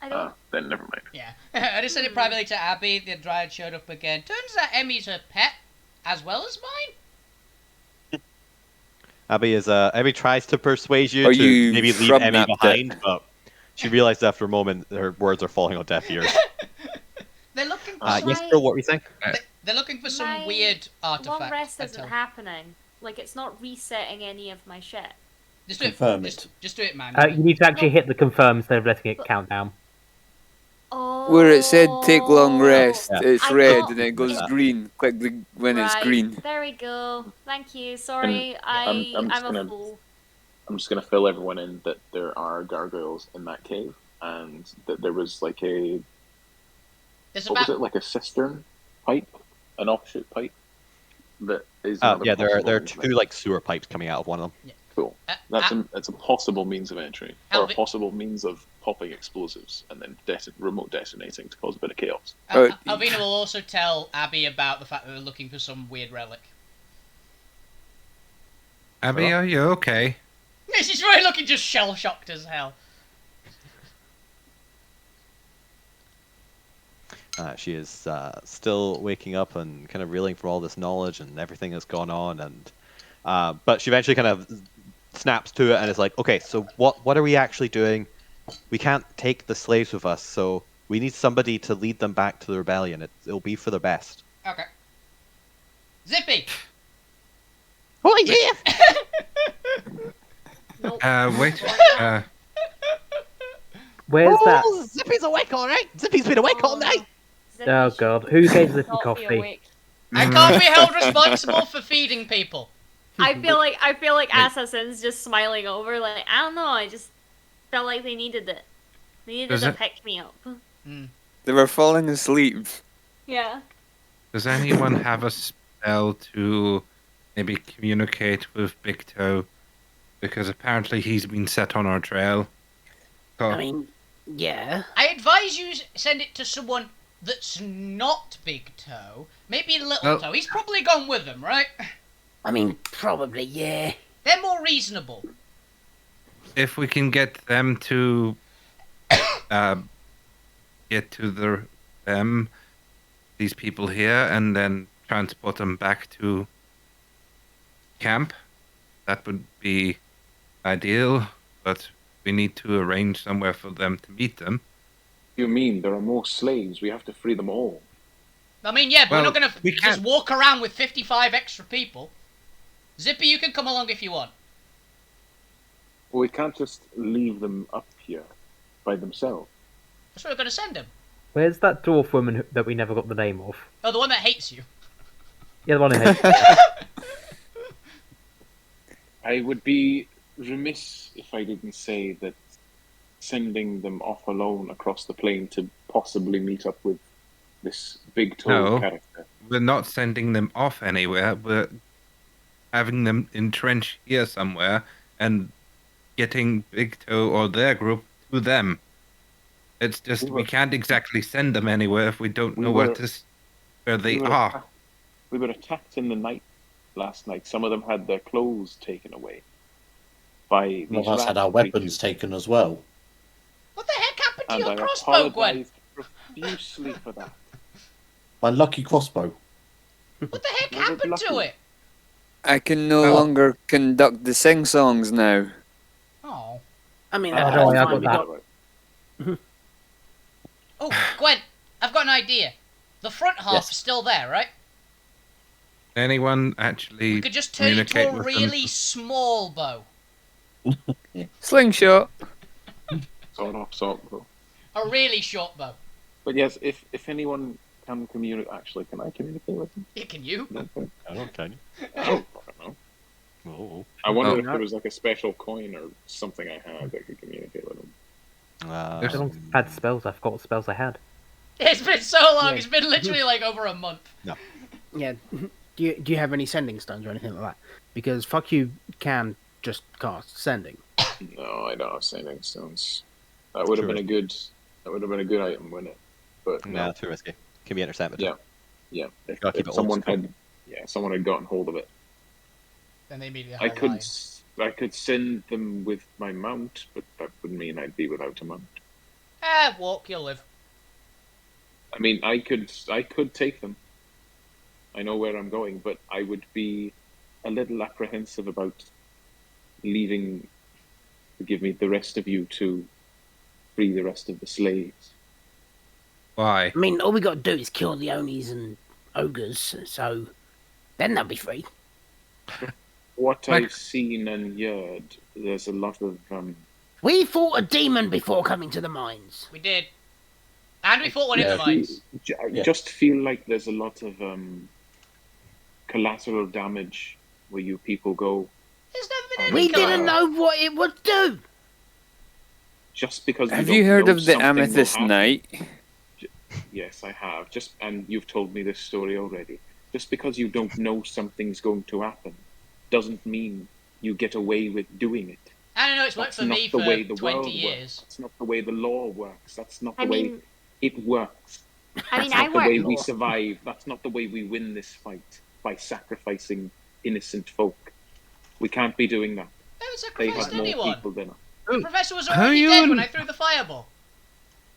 I don't. Then never mind. Yeah, I just said it privately to Abby. The Dryad showed up again. Turns out Emmy's her pet, as well as mine. Abby tries to persuade you Or to you maybe leave shrub Emmy napped it. behind, but she realizes after a moment her words are falling on deaf ears. They're looking for Yes, Right. Phil, what were you saying? they're looking for some My weird artifact. Long rest I isn't tell- happening. Like, it's not resetting any of my shit. Just do it. Confirm Just do it, man. You need to actually hit the confirm instead of letting it count down. Oh. Where it said take long rest, Yeah. it's I red thought- and it goes Yeah. green. Click when it's Right, green. There we go. Thank you. Sorry, I'm I'm just a gonna- fool. I'm just going to fill everyone in that there are gargoyles in that cave, and that there was like a There's what was about it, like a cistern pipe, an offshoot pipe that is. Yeah, another there possible are means of 2 like sewer pipes coming out of one of them. Cool. That's a possible means of entry, or a possible means of popping explosives and then remote detonating to cause a bit of chaos. Alvina will also tell Abby about the fact that they're looking for some weird relic. Abby, are you okay? Yeah, she's really looking just shell shocked as hell. She is still waking up and kind of reeling from all this knowledge and everything that's gone on, and but she eventually kind of snaps to it and is like, "Okay, so what are we actually doing? We can't take the slaves with us, so we need somebody to lead them back to the rebellion. It'll be for the best." Okay. Zippy. Oh yeah. Nope. Wait. Where's that? Zippy's awake all right. Zippy's been awake all night. Oh god, who gave Zippy Not be coffee? awake. I can't be held responsible for feeding people. I feel like Assassin's just smiling over, like, I don't know, I just felt like they needed it. They needed Does to it- pick me up. They were falling asleep. Yeah. Does anyone have a spell to maybe communicate with Big Toe? Because apparently he's been set on our trail. So, I mean, yeah. I advise you send it to someone that's not Big Toe. Maybe Little Well- Toe. He's probably gone with them, right? I mean, probably, yeah. They're more reasonable. if we can get them to get to these people here, and then transport them back to camp, that would be ideal. But we need to arrange somewhere for them to meet them. You mean there are more slaves? We have to free them all. I mean, yeah, but Well, we're not gonna we just can't- walk around with 55 extra people. Zippy, you can come along if you want. Well, we can't just leave them up here by themselves. That's where we're gonna send them. Where's that dwarf woman that we never got the name of? Oh, the one that hates you. Yeah, the one who hates. I would be remiss if I didn't say that sending them off alone across the plain to possibly meet up with this big tall No. character. We're not sending them off anywhere. We're having them entrenched here somewhere and getting Big Toe or their group to them. It's just we can't exactly send them anywhere if we don't know where they we were are. attacked- We were attacked in the night last night. Some of them had their clothes taken away by these One of us had rat our weapons creatures, taken as well. What the heck happened to and your I crossbow, Gwen? apologized profusely for that. My lucky crossbow. What the heck Was it happened to lucky? it? I can no Well- longer conduct the sing-songs now. Oh. I mean, Oh, that's don't worry, I fine. got We that. Oh, Gwen, I've got an idea. The front half Yes. is still there, right? Anyone actually We could just turn it into communicate a with really them? small bow. Slingshot. Sort of. A really short bow. But yes, if anyone can communicate, actually, can I communicate with them? Yeah, can you? No, okay. I don't can you? I don't fucking know. Oh. I wonder Oh. if there was like a special coin or something I had that could communicate with them. How long have I had spells? I forgot what spells I had. It's been so long. Yeah. It's been literally like over a month. Yeah. Do you have any sending stones or anything like that? Because fuck you can just cast sending. No, I don't have sending stones. That would have been a good. That would have been a good item, wouldn't it? But no. Nah, too risky. Can be intercepted. Yeah. Yeah. If, Gotta keep if it someone old had, someone had gotten hold of it, Then they immediately I had a could. line. I could send them with my mount, but that would mean I'd be without a mount. Walk, you'll live. I mean, I could take them. I know where I'm going, but I would be a little apprehensive about leaving, forgive me, the rest of you to free the rest of the slaves. Why? I mean, all we got to do is kill the Onis and ogres, so then they'll be free. What Like- I've seen and heard, there's a lot of We fought a demon before coming to the mines. We did. And we fought one in the Yeah. mines. I Yeah. just feel like there's a lot of collateral damage where you people go. There's never been any We collateral. didn't know what it would do. Just because Have don't you heard know of the something will Amethyst happen. Knight? Yes, I have. And you've told me this story already. Just because you don't know something's going to happen doesn't mean you get away with doing it. I don't know, it's worked That's for not me the for way the 20 world years. works. That's not the way the law works. That's not the I way mean, it works. I mean, That's I not the way work. we survive. That's not the way we win this fight, by sacrificing innocent folk. We can't be doing that. I haven't They sacrificed have more anyone. people than us. The professor was How already you dead and- when I threw the fireball.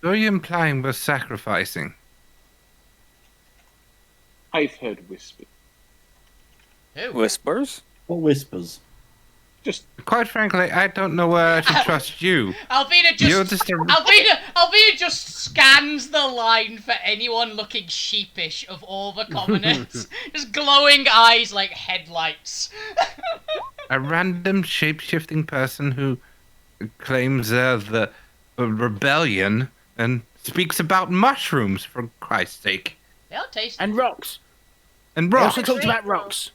Are you implying we're sacrificing? I've heard whispers. Who? Whispers? What whispers? Just Quite frankly, I don't know where I should trust you. Alvina You're just... just a... Alvina just scans the line for anyone looking sheepish of all the commoners. Just glowing eyes like headlights. a random shape-shifting person who claims they're the rebellion and speaks about mushrooms, for Christ's sake. They are tasty. And rocks. And They rocks. also talked about Great. rocks.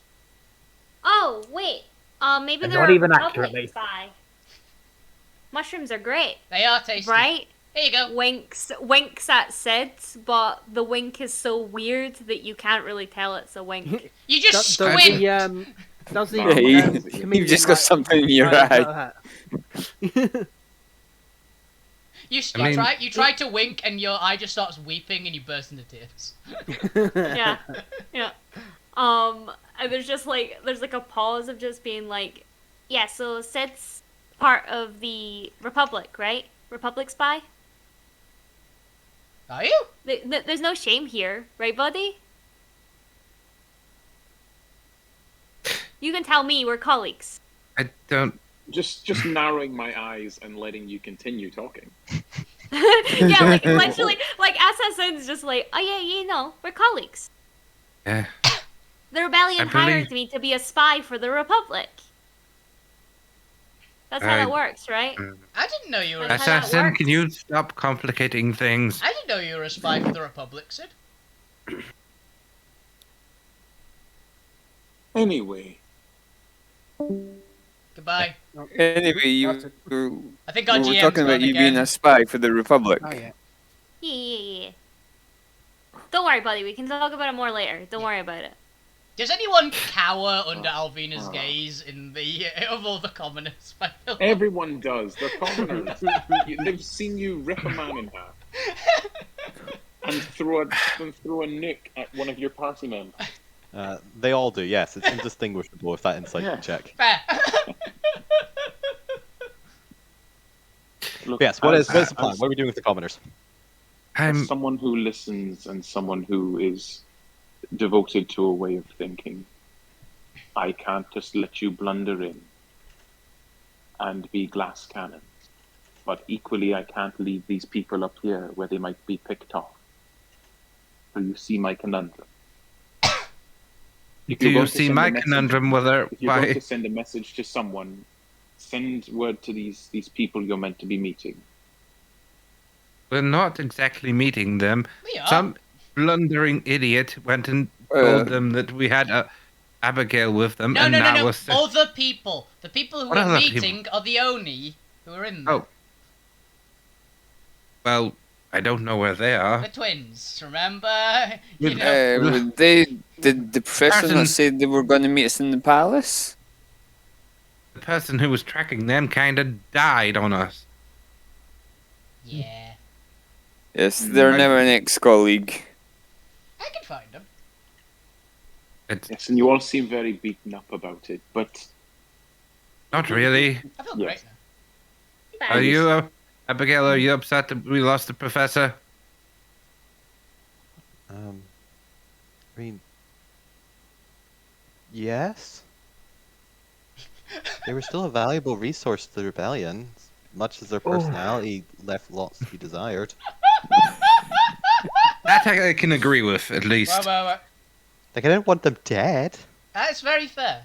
Oh, wait. Maybe And they're not a even Republic accurately. spy. Mushrooms are great, They are tasty. right? Here you go. Winks at Sid, but the wink is so weird that you can't really tell it's a wink. You just Does squint. does the Yeah, comedian, you've just got like, something in your like, eye. You try to wink and your eye just starts weeping and you burst into tears. Yeah, yeah. And there's like a pause of just being like, yeah. So Sid's part of the Republic, right? Republic spy. Are you? There's no shame here, right, buddy? You can tell me we're colleagues. I don't. Just narrowing my eyes and letting you continue talking. Yeah, like literally, like Assassin's just like, oh yeah, you know, we're colleagues. Yeah. The rebellion I hired believe- me to be a spy for the Republic. That's how that works, right? I didn't know you were. That's how that Assassin, works. can you stop complicating things? I didn't know you were a spy for the Republic, Sid. Anyway, Goodbye. Anyway, you That's were, I think our we were GM's talking about gone you again. being a spy for the Republic. Oh yeah. Yeah. Don't worry, buddy. We can talk about it more later. Don't worry about it. Does anyone cower under Alvina's gaze in the of all the commoners? by the way? everyone does. They're commoners. They've seen you rip a man in half and throw a nuke at one of your party members. They all do, yes. It's indistinguishable with that insight Yeah. check. Fair. Look, Yes, what is as- the plan? as- What are we doing with the commoners? As someone who listens and someone who is devoted to a way of thinking, I can't just let you blunder in and be glass cannons. But equally, I can't leave these people up here where they might be picked off. So you see my conundrum. If Do you're you going to see send my a message- conundrum whether If you're going by to send a message to someone, send word to these people you're meant to be meeting. we're not exactly meeting them? We are. Some blundering idiot went and Uh, told them that we had Abigail with them, No, and no, now no, no. we're Other people. The people who What we're other meeting are the Oni who are in there. Oh. Well, I don't know where they are. The twins, remember? You With- know, Did the professor Carson- not say they were going to meet us in the palace? The person who was tracking them kind of died on us. yeah. Yes, they're I- now an ex-colleague. I can find them. It's Yes, and you all seem very beaten up about it, but not really. I feel Yes. great now. Are you, Abigail, are you upset that we lost the professor? I mean, yes. They were still a valuable resource to the rebellion, much as their personality left lots to be desired. That I can agree with, at least. Well. Like, I didn't want them dead. That's very fair.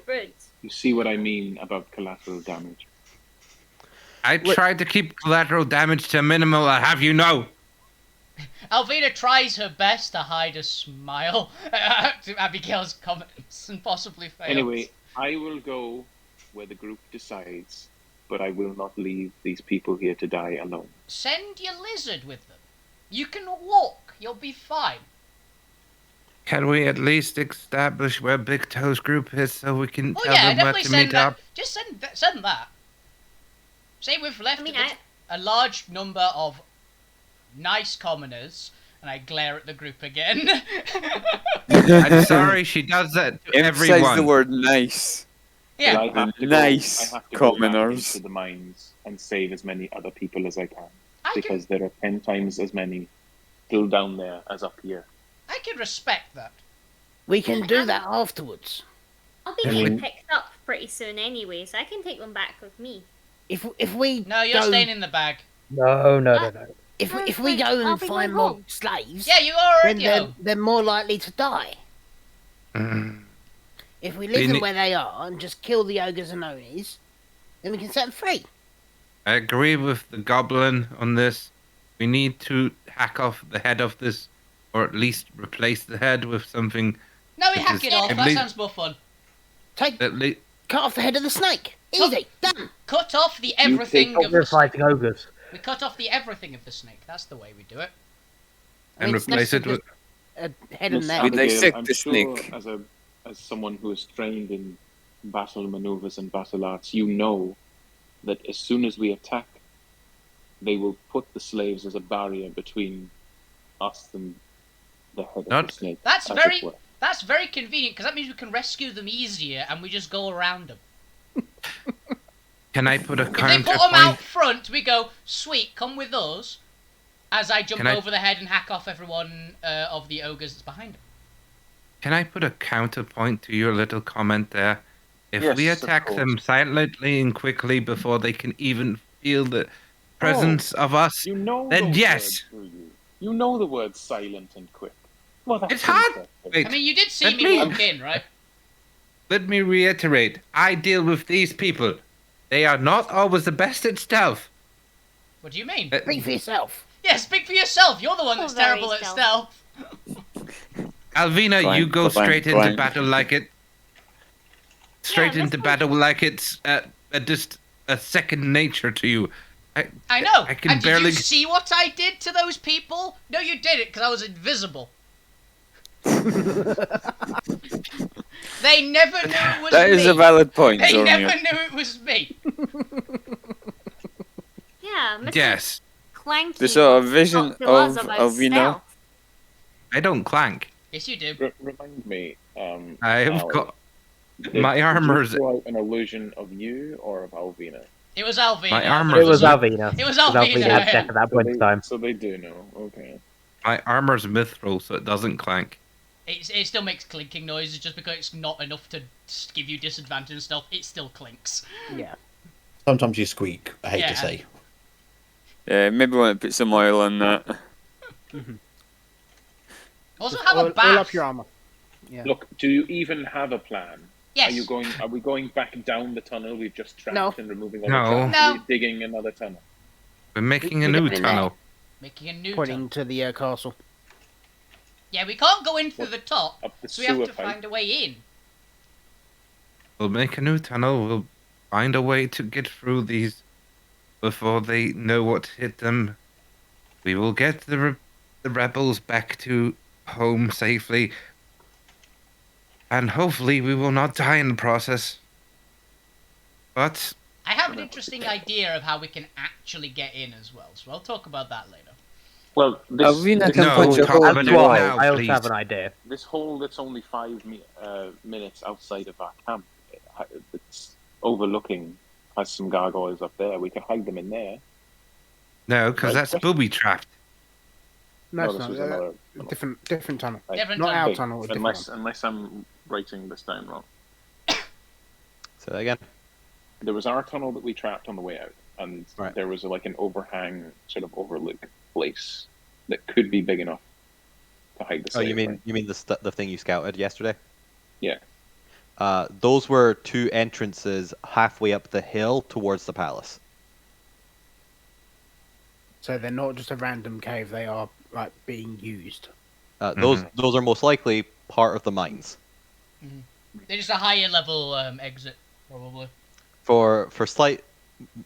Rude. you see what I mean about collateral damage. I tried to keep collateral damage to a minimal, I'll have you know. Alvina tries her best to hide a smile to Abigail's comments and possibly fails. Anyway, I will go where the group decides, but I will not leave these people here to die alone. Send your lizard with them. You can walk. You'll be fine. Can we at least establish where Big Toe's group is so we can Oh tell yeah, them where definitely to send meet that. up? Just send that. Say we've left I mean, a large number of nice commoners, and I glare at the group again. I'm sorry, she does that to Emphasize everyone. the word nice. Yeah. But I have to Nice go, I have to go back commoners. into the mines and save as many other people as I can, I because there are 10 times as many still down there as up here. can respect that. We can do that afterwards. I'll be getting picked up pretty soon anyway, so I can take them back with me. If we No, you're go, staying in the bag. No. if we go I'll and be find going more home. slaves, Yeah, you are then already home. they're more likely to die. Mm. If we We leave them ne- where they are and just kill the ogres and onis, then we can set them free. I agree with the goblin on this. We need to hack off the head of this, or at least replace the head with something. No, we That hack is it off. at That least- sounds more fun. Take At least, cut off the head of the snake. Easy, done. Cut off the take everything off of We're the snake. fighting ogres. We cut off the everything of the snake. That's the way we do it. I mean, and replace it with. a head and Miss neck. We Abigail, dissect I'm the sure snake. as someone who is trained in battle maneuvers and battle arts, you know that as soon as we attack, they will put the slaves as a barrier between us and the head of Not- the snake. That's as very it were. that's very convenient because that means we can rescue them easier and we just go around them. Can I put a If they put them out counterpoint? front, we go, sweet, come with us. As I jump Can I- over the head and hack off everyone of the ogres that's behind them. Can I put a counterpoint to your little comment there? If Yes, we of attack them course. silently and quickly before they can even feel the presence of us, You know then those yes. words, do you? You know the words silent and quick. Well, that's It's hard. interesting. Wait, I mean, you did see Let me me- walk in, right? let me reiterate. I deal with these people. They are not always the best at stealth. What do you mean? Speak for yourself. Yeah, speak for yourself. You're the one that's Very terrible at stealthy. stealth. Alvina, Clank, you go clank, straight into clank. battle like it. Straight Yeah, into that's battle like it's just a second nature to you. I know. I can and barely. did you see what I did to those people? No, you didn't, because I was invisible. They never knew it was That me. is a valid point, They Zormir. never knew it was me. Yeah, Mr. Yes, Clanky. The sort of vision talked to us of about Alvina. stealth. I don't clank. Yes, you do. Remind me. I've Al, got did- my did you armor's. throw out an illusion of you or of Alvina? It was Alvina. My armor- It was Yeah. Alvina. It was 'cause Alvina, Alvina yeah. had death at that point in time. So they do know. Okay. My armor's mithril, so it doesn't clank. It still makes clinking noises just because it's not enough to give you disadvantage and stuff. It still clinks. Yeah. Sometimes you squeak. I hate Yeah. to say. Yeah, maybe want to put some oil on that. Also, Just have a oil bath. up your armor. Yeah. Look, do you even have a plan? Yes. Are we going back down the tunnel we've just trapped No. and removing all No. the traps? Are we No. digging another tunnel? We're making a We new get in there. tunnel. Making a new Pointing tunnel. to the castle. Yeah, we can't go in through the top, Up the so we have sewer to pipe? find a way in. We'll make a new tunnel. We'll find a way to get through these before they know what hit them. We will get the rebels back to home safely. And hopefully we will not die in the process. But I have an interesting idea of how we can actually get in as well, so I'll talk about that later. Well, this, Alvina can No, punch a talk hole about in it the wall. now. I also please. have an idea. this hole that's only 5 minutes outside of our camp, it's overlooking, has some gargoyles up there. We can hide them in there. no, because Right, that's just- booby trapped. No, this it's was not. another. Different tunnel. Right. Different Not tunnel. our Okay, tunnel. A different unless one. unless I'm writing this down wrong. Say that again. There was our tunnel that we trapped on the way out, and Right. there was like an overhang, sort of overlook place that could be big enough to hide the Oh, slave. you mean right? the thing you scouted yesterday? Yeah. Those were two entrances halfway up the hill towards the palace. So they're not just a random cave. They are like being used. Those are most likely part of the mines. They're just a higher level exit, probably. For slight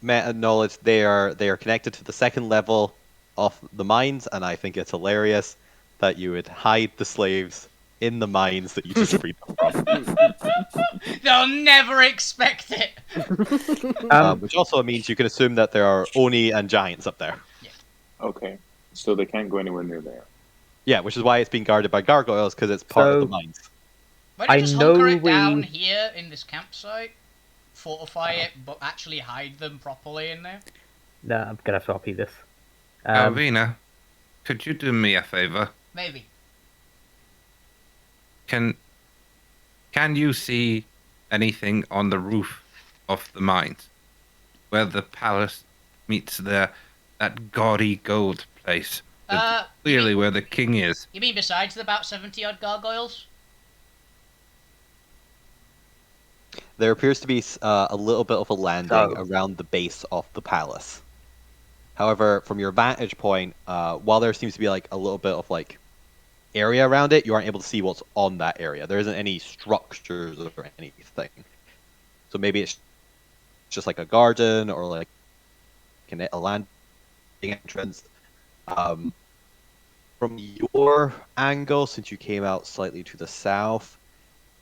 meta knowledge, they are connected to the second level of the mines, and I think it's hilarious that you would hide the slaves in the mines that you just freed them from. They'll never expect it. Which also means you can assume that there are Oni and giants up there. Okay, so they can't go anywhere near there. Yeah, which is why it's being guarded by gargoyles, because it's part of the So- mines. Why don't I you just know hunker it down we- here in this campsite, fortify it, but actually hide them properly in there? No, I'm gonna have to copy this. Alvina, could you do me a favor? Maybe. Can you see anything on the roof of the mines where the palace meets that gaudy gold place? Clearly where the king is. You mean besides the about 70 odd gargoyles? There appears to be a little bit of a landing So- around the base of the palace. However, from your vantage point, while there seems to be like a little bit of like area around it, you aren't able to see what's on that area. There isn't any structures or anything. So maybe it's just like a garden or like a landing entrance. From your angle, since you came out slightly to the south,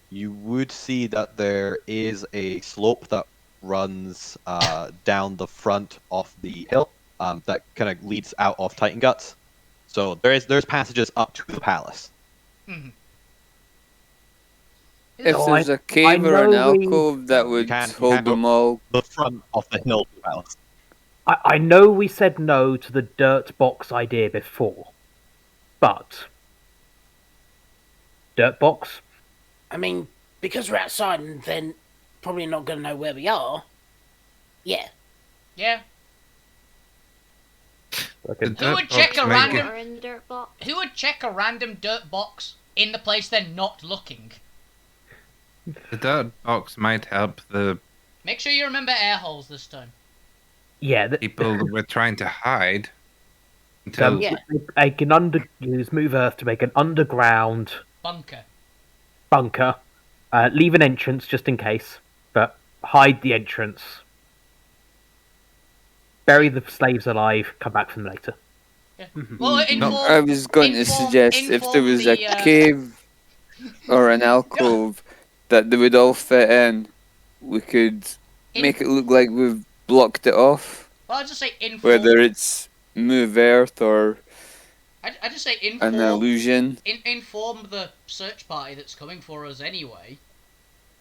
you would see that there is a slope that runs down the front of the hill that kind of leads out of Titan Guts. So there's passages up to the palace. Mhm. If So there's I a cave or an know we- alcove that You would can't hold go them all, the front of the hill to the palace. I know we said no to the dirt box idea before, but dirt box. I mean, because we're outside and then probably not going to know where we are. Yeah. Yeah. The Who dirt would check box a make random- it- Or in the dirt box. Who would check a random dirt box in the place they're not looking? The dirt box might help the Make sure you remember air holes this time. Yeah, people that we're trying to hide until Yeah. I can use Move Earth to make an underground Bunker. bunker. Leave an entrance just in case, but hide the entrance. Bury the slaves alive. Come back from them later. Yeah. Well, inform, I was going to inform- suggest if there inform was the, a cave or an alcove that they would all fit in, we could make it look like we've blocked it off. Well, I'll just say inform. Whether it's move earth or I just say an inform. illusion. Inform the search party that's coming for us anyway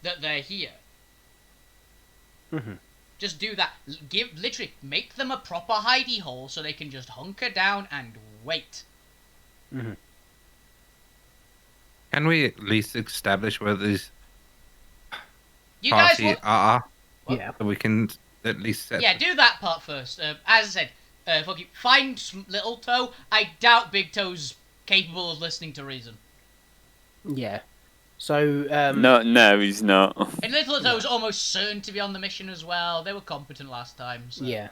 that they're here. Mhm. Just do that. Literally make them a proper hidey hole so they can just hunker down and wait. can we at least establish where these You guys party want? are What? Yeah. so we can at least set Yeah, do that part first. As I said, fuck you. Find Little Toe. I doubt Big Toe's capable of listening to reason. Yeah. So, No, he's not. And Little Toe's almost certain to be on the mission as well. They were competent last time. So. yeah.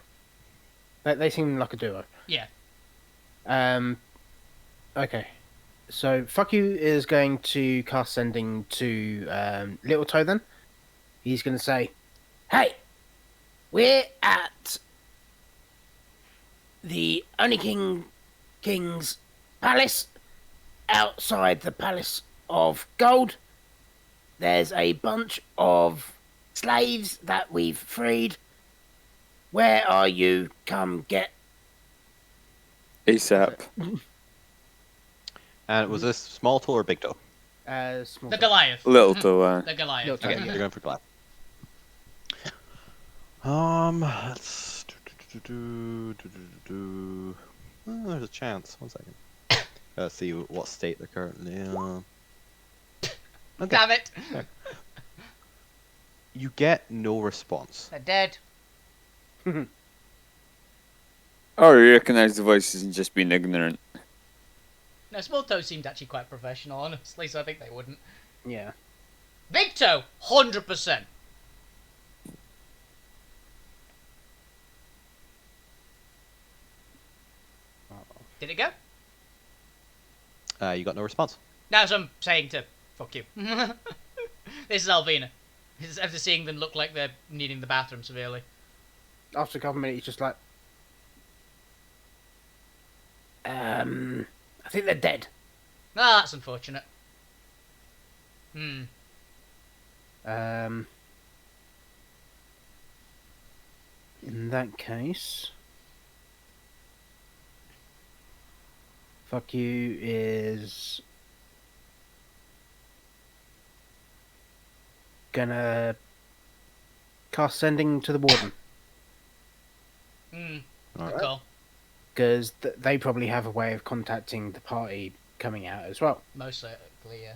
They seem like a duo. Yeah. Okay. So, Fuck You is going to cast Sending to Little Toe then. He's going to say, "Hey, we're at the Only King's Palace, outside the Palace of Gold. There's a bunch of slaves that we've freed. Where are you? Come get." ASAP. And was this small toe or big toe? Small The Goliath. Little toe, The Goliath. Little Okay, toe. you're going for glass. Let's Oh, there's a chance. 1 second. Let's see what state they're currently in. Okay. Damn it. You get no response. They're dead. Or you recognise the voices and just being ignorant. No, Small Toe seemed actually quite professional, honestly, so I think they wouldn't. Yeah. Big Toe, 100%. Did it go? You got no response. That's what I'm saying to fuck you. This is Alvina. After seeing them look like they're needing the bathroom severely. After a couple of minutes, he's just like, I think they're dead. Ah, that's unfortunate. In that case, Fuck You is gonna cast Sending to the Warden. Good Alright. call. Because they probably have a way of contacting the party coming out as well. Most likely, yeah.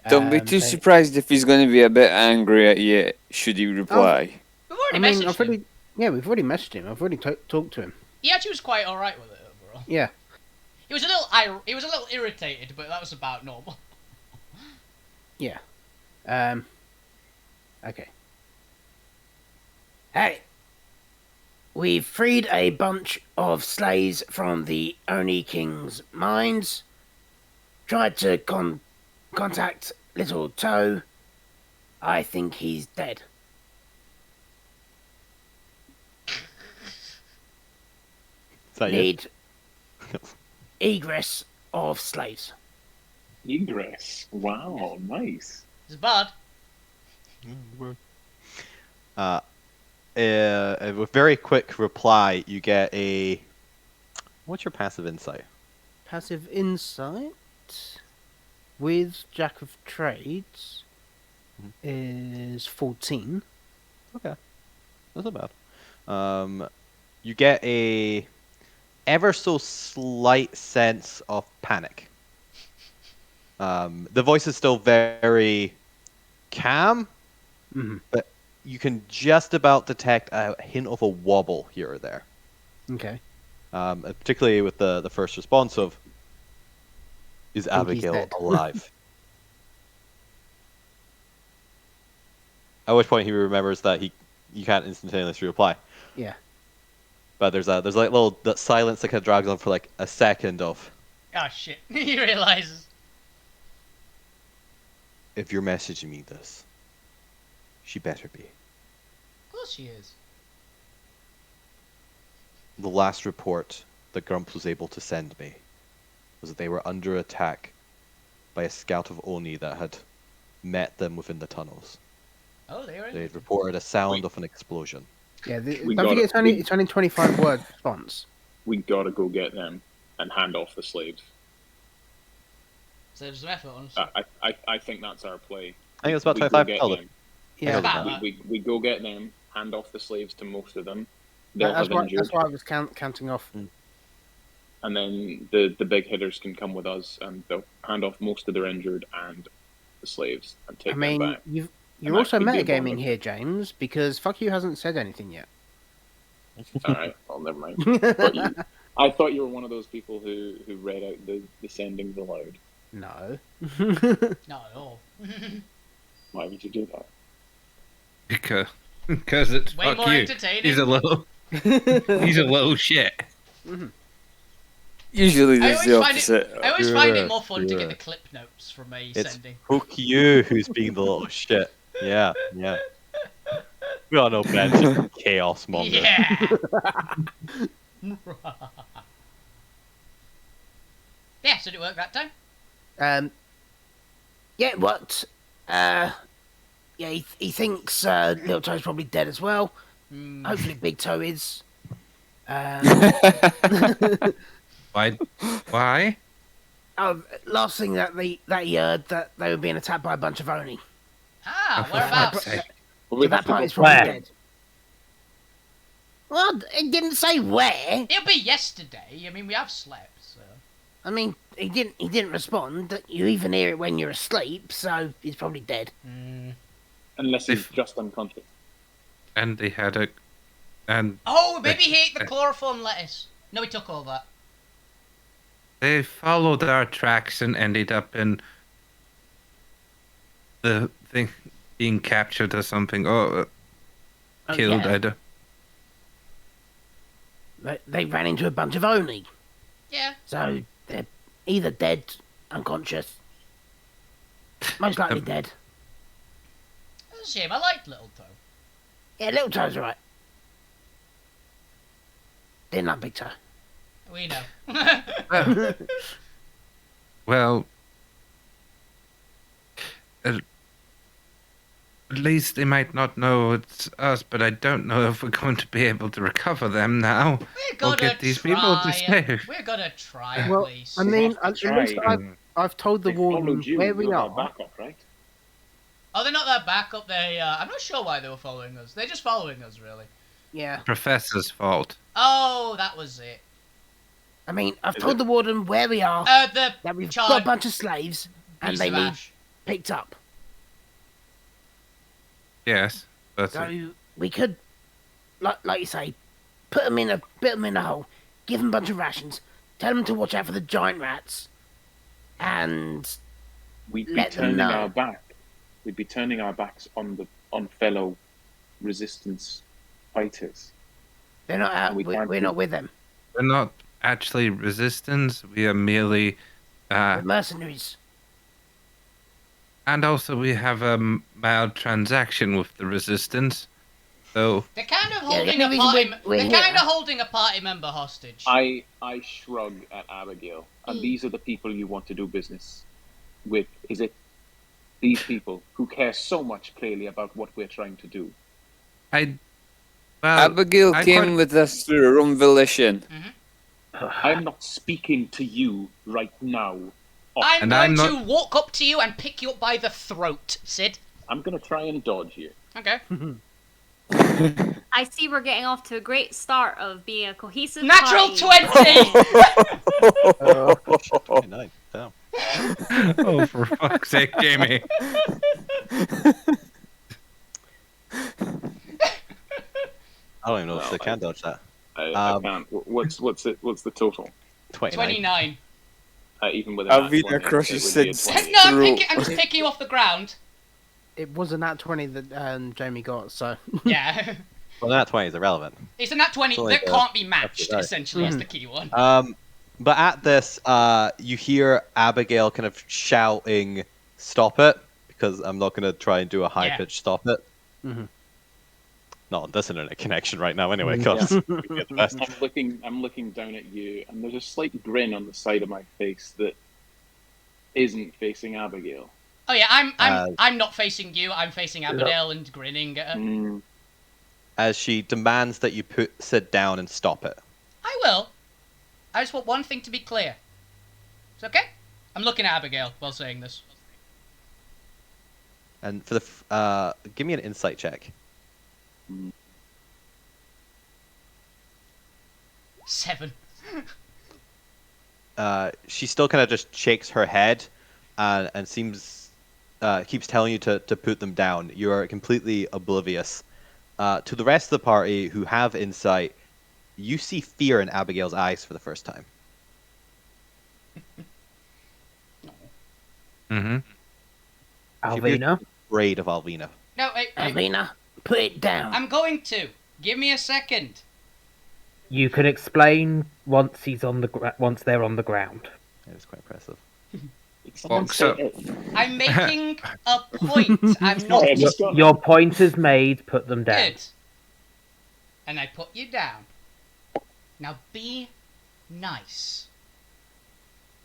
Don't be too they- surprised if he's going to be a bit angry at you should he reply. We've I already mean, messaged him. we've already messaged him. I've already talked to him. He actually was quite alright with it overall. Yeah. He was a little irritated, but that was about normal. Yeah. Okay. Hey, We've freed a bunch of slaves from the Oni King's mines. Tried to contact Little Toe. I think he's dead. Is that you? Need egress of slaves. Egress. Wow, nice. It's bad. With very quick reply, you get a. What's your passive insight? Passive insight with Jack of Trades is 14. Okay, that's not bad. You get a ever so slight sense of panic. The voice is still very calm, but you can just about detect a hint of a wobble here or there. Okay. Particularly with the first response of, "Is Think he's Abigail dead." alive?" At which point he remembers that you can't instantaneously reply. Yeah. But there's like little that silence that kind of drags on for like a second of, Oh shit. He realizes. "If you're messaging me this, she better be." Of course she is. The last report that Grumps was able to send me was that they were under attack by a scout of Oni that had met them within the tunnels. Oh, they were. They had reported a sound of an explosion. Yeah, We don't forget gotta- it's only 25 word response. We gotta go get them and hand off the slaves. Saves some effort, honestly. I think that's our play. I think it's about We go 25. get Tell them. them. Yeah, About We, that. we go get them, hand off the slaves to most of them. They'll that's have why, injured, that's why I was counting off. and then the big hitters can come with us, and they'll hand off most of their injured and the slaves and take I mean, them back. you're that also could be a metagaming bonding. here, James, because Fuck You hasn't said anything yet. All right, well, never mind. I thought you were one of those people who read out the sendings aloud. No. Not at all. Why would you do that? Because it's Way fuck more you. entertaining. He's a little shit. Usually I there's the always find opposite. I always find it Yeah, more fun to yeah. get the clip notes from a It's sending. Fuck you who's being the little shit. Yeah, yeah. We all know Ben's just a chaos monger. Yeah. Yeah, so did it work that time? Yeah, what? Yeah, he thinks Little Toe's probably dead as well. Hopefully Big Toe is. Why? Why? Oh, last thing that he heard that they were being attacked by a bunch of Oni. Ah, For whereabouts? fuck's sake. So that part is probably Where? dead. Well, it didn't say where. It'll be yesterday. I mean, we have slept, so. I mean, he didn't respond. You even hear it when you're asleep, so he's probably dead. Unless he's If- just unconscious. And they had a. And Oh, maybe he ate the chloroform lettuce. No, he took all that. they followed our tracks and ended up in the thing being captured or something. Or Oh, killed. yeah. I don't. They ran into a bunch of Oni, Yeah. so they're either dead, unconscious, most likely dead. That's a shame. I liked Little Toe. Yeah, Little Toe's right. Didn't like Big Toe. We know. Well, well, at least they might not know it's us, but I don't know if we're going to be able to recover them now. We're Or gonna get these try. people to stay. We're gonna try, Well, please. I mean, have to at least try. I've told the They warden followed you. where we You're are. their backup, right? Oh, they're not that backup. I'm not sure why they were following us. They're just following us, really. Yeah, Professor's fault. Oh, that was it. I mean, I've Is told it? the warden where we are, The that we've child got a bunch of slaves, and piece they of need ash. picked up. Yes, but So we could, like you say, put them in a hole, give them a bunch of rations, tell them to watch out for the giant rats, and We'd be Let them turning know. our back. We'd be turning our backs on fellow resistance fighters. They're not out. We can't We're do- not with them. We're not actually resistance. We are merely, We're mercenaries. and also we have a mild transaction with the resistance. So They're kind of Yeah, holding the a only party. reason we're They're here- kind of holding a party member hostage. I shrug at Abigail, and these are the people you want to do business with. Is it these people who care so much clearly about what we're trying to do? well, Abigail I came quite- with us through her own volition. I'm not speaking to you right now. I'm And going I'm not- to walk up to you and pick you up by the throat, Sid. I'm going to try and dodge you. Okay. I see we're getting off to a great start of being a cohesive Natural party. 20! 29. Damn. oh, for fuck's sake, Jamie. I don't even know if Well, they can dodge that. I Um, can't. What's the total? 29. 29. Even with Alvina nat 20, crushes it would be a Sid's 20. No, I'm Throat. just picking you off the ground. It was a nat 20 that Jamie got, so. Yeah. Well, that 20 is irrelevant. It's a nat 20 So, that like, can't be matched, right. essentially, that's the key one. But at this, you hear Abigail kind of shouting, "Stop it!" Because I'm not going to try and do a high pitched stop it. Mhm. Not on this internet connection right now, anyway. Mm, Because we get the best. I'm looking down at you, and there's a slight grin on the side of my face that isn't facing Abigail. Oh yeah, I'm not facing you, I'm facing Abigail and grinning at her. As she demands that you put Sid down and stop it. I will. I just want one thing to be clear. It's okay? I'm looking at Abigail while saying this. And for the give me an insight check. 7. She still kind of just shakes her head and seems keeps telling you to put them down. You are completely oblivious. To the rest of the party who have insight, you see fear in Abigail's eyes for the first time. Mm-hmm. Alvina? Afraid of Alvina. No, wait, Alvina, put it down. I'm going to. Give me a second. You can explain once he's on once they're on the ground. It was quite impressive. Box up. I'm making a point. I'm not Your point is made. Put them down. good. And I put you down. Now be nice.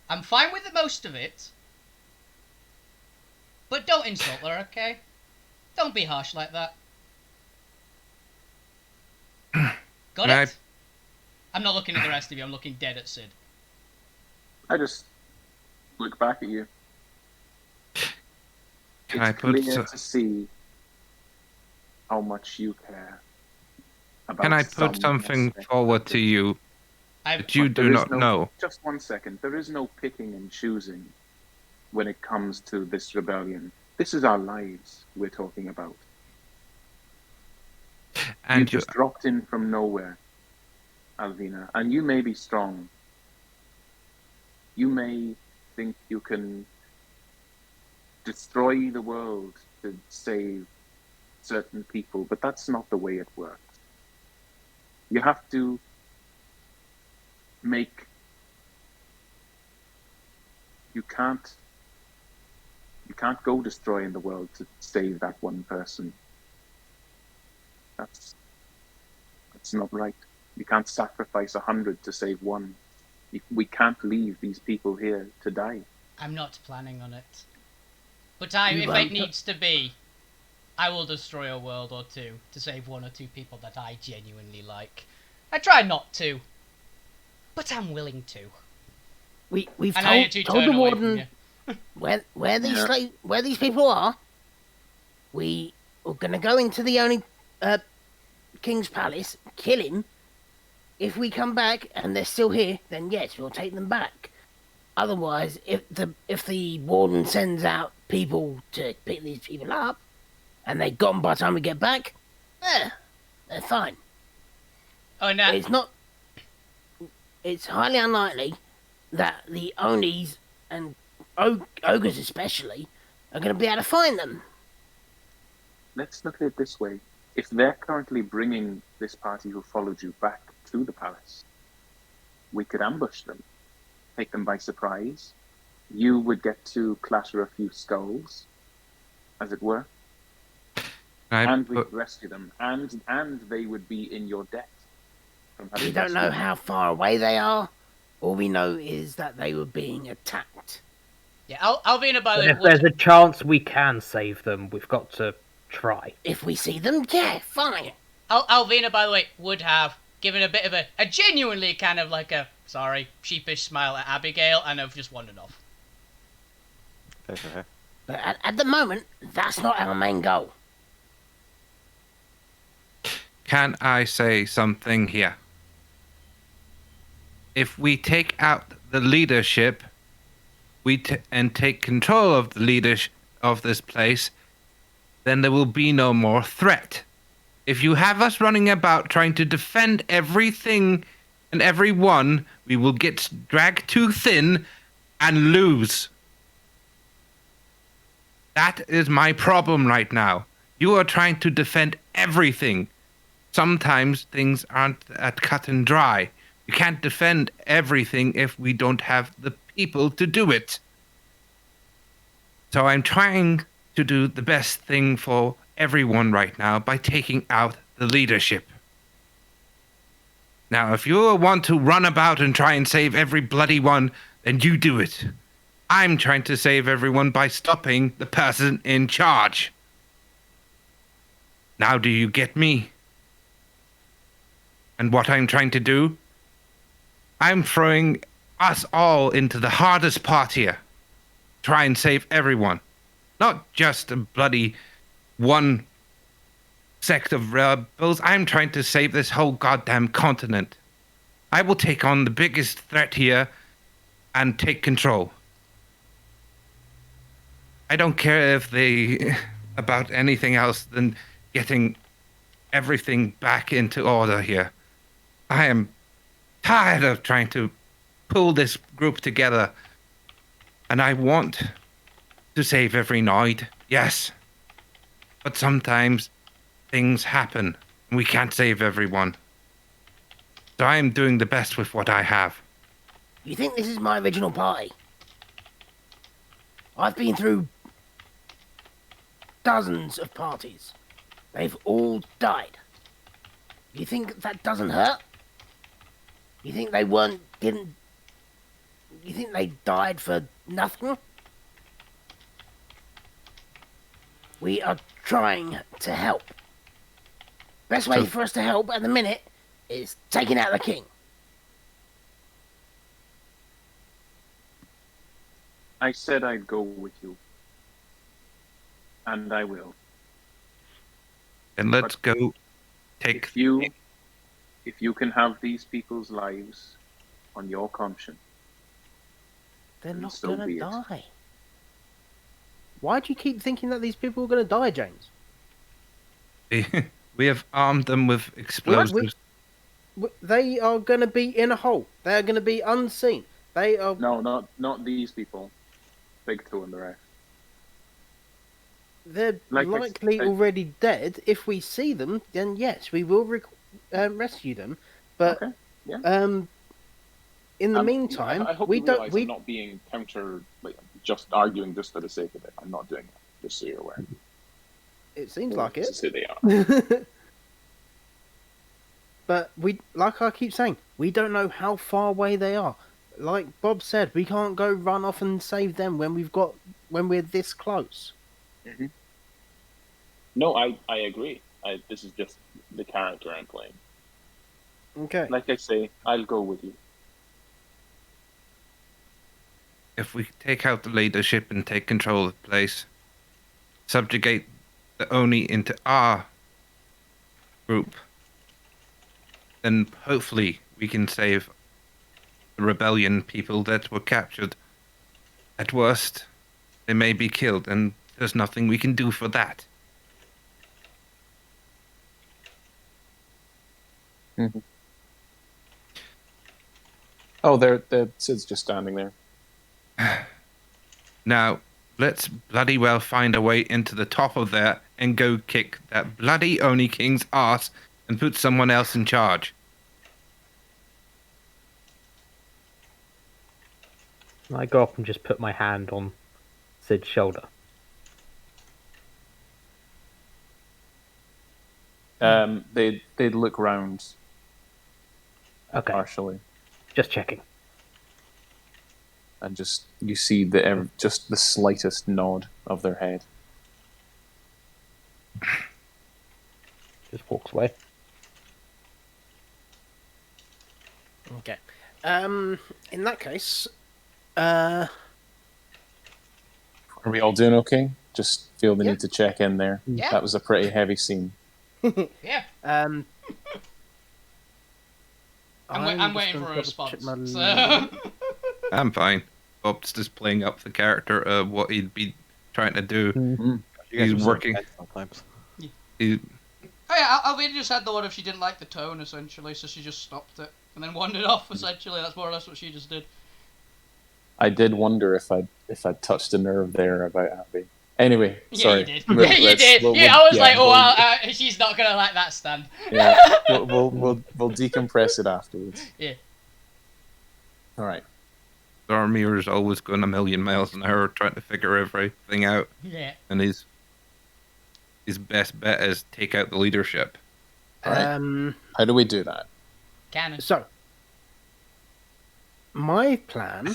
I'm fine with the most of it. But don't insult her, okay? Don't be harsh like that. Got Right. it? I'm not looking at the rest of you, I'm looking dead at Sid. I just look back at you. Can It's I put clear to see how much you care. About Can I put some something aspect forward of to it. you I that you But there do is not know? Just 1 second. There is no picking and choosing when it comes to this rebellion. This is our lives we're talking about. And You just dropped in from nowhere, Alvina, and you may be strong. You may think you can destroy the world to save certain people, but that's not the way it works. You have to make... You can't go destroying the world to save that one person. That's not right. You can't sacrifice 100 to save one. We can't leave these people here to die. I'm not planning on it. But You if won't. it needs to be, I will destroy a world or two to save 1 or 2 people that I genuinely like. I try not to, but I'm willing to. We've And I need to told turn the away from warden you. where these people are. We are gonna go into the only king's palace, kill him. If we come back and they're still here, then yes, we'll take them back. Otherwise, if the warden sends out people to pick these people up, and they're gone by the time we get back, they're fine. Oh, no. It's highly unlikely that the Onis and ogres especially are going to be able to find them. Let's look at it this way. If they're currently bringing this party who followed you back to the palace, we could ambush them, take them by surprise. You would get to clatter a few skulls, as it were, and we could rescue them, and they would be in your debt. We don't know how far away they are. All we know is that they were being attacked. Yeah, Alvina, by the way, If there's a chance we can save them, we've got to try. If we see them, yeah, fine. Alvina, by the way, would have given a bit of a genuinely kind of like a, sorry, sheepish smile at Abigail and have just wandered off. Okay. But at the moment, that's not our main goal. Can I say something here? If we take out the leadership, and take control of the leadership of this place, then there will be no more threat. If you have us running about trying to defend everything and everyone, we will get dragged too thin and lose. That is my problem right now. You are trying to defend everything. Sometimes things aren't that cut and dry. You can't defend everything if we don't have the people to do it. So I'm trying to do the best thing for everyone right now by taking out the leadership. Now, if you want to run about and try and save every bloody one, then you do it. I'm trying to save everyone by stopping the person in charge. Now do you get me? And what I'm trying to do? I'm throwing us all into the hardest part here. Try and save everyone. Not just a bloody one sect of rebels. I'm trying to save this whole goddamn continent. I will take on the biggest threat here and take control. I don't care if they about anything else than getting everything back into order here. I am tired of trying to pull this group together, and I want to save every Noid, yes. But sometimes things happen, and we can't save everyone. So I am doing the best with what I have. You think this is my original party? I've been through dozens of parties. They've all died. You think that doesn't hurt? You think they You think they died for nothing? We are trying to help. Best way for us to help at the minute is taking out the king. I said I'd go with you. And I will. Then let's go take... If you can have these people's lives on your conscience, they're not so gonna be it. die. Why do you keep thinking that these people are gonna die, James? We have armed them with explosives. They are gonna be in a hole. They are gonna be unseen. They are... No, not these people. Big Two and the rest. They're Like likely already dead. If we see them, then yes, we will rescue them. But okay. Yeah. in the meantime, I hope we you don't. realize I'm not being just arguing just for the sake of it. I'm not doing that. Just so you're aware. It seems like it. This is who they are. But like I keep saying, we don't know how far away they are. Like Bob said, we can't go run off and save them when we're this close. Mm-hmm. No, I agree. This is just the character I'm playing. Okay. Like I say, I'll go with you. If we take out the leadership and take control of the place, subjugate the Oni into our group, then hopefully we can save the rebellion people that were captured. At worst, they may be killed, and there's nothing we can do for that. Mm-hmm. Oh, the Sid's just standing there. Now, let's bloody well find a way into the top of there and go kick that bloody Oni King's ass and put someone else in charge. I go up and just put my hand on Sid's shoulder. They'd look round Okay, partially, just checking. and just you see just the slightest nod of their head. Just walks away. Okay. In that case, uh, Are we all doing okay? Just feel the Yeah. need to check in there. Yeah. That was a pretty heavy scene. Yeah. I'm I'm just waiting gonna for a double response. check my- So... I'm fine. Bob's just playing up the character of what he'd be trying to do. You guys He's are so working. intense sometimes. He, Oh yeah, Alvina just had the one if she didn't like the tone, essentially, so she just stopped it and then wandered off. Essentially, that's more or less what she just did. I did wonder if I'd touched a nerve there about Abby. Anyway, Yeah, sorry. you did. We'll- Yeah, you let's- did. we'll- Yeah, we'll- I was like, oh, we'll- she's not gonna like that stand. yeah, we'll decompress it afterwards. Yeah. All right. Darmir is always going a million miles an hour trying to figure everything out, Yeah. and his best bet is take out the leadership. Right. How do we do that? Cannon. So, my plan.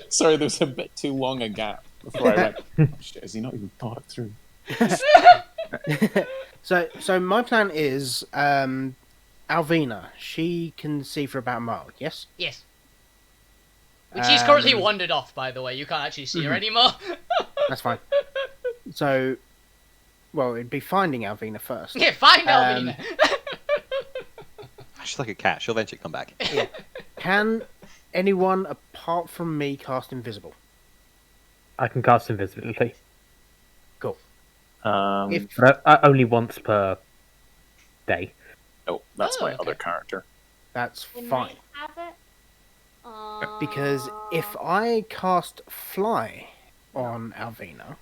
Sorry, there's a bit too long a gap before I went. Oh, shit, has he not even thought it through? So my plan is Alvina. She can see for about a mile. Yes. Yes. Which she's currently Um, wandered off, by the way. You can't actually see her Mhm. anymore. That's fine. So, well, it'd be finding Alvina first. Yeah, find Alvina. She's like a cat. She'll eventually come back. Can anyone apart from me cast invisible? I can cast invisibility, Cool. If but only once per day. no, that's Oh, my okay. other character. That's Can fine. I have it? Because if I cast fly on Alvina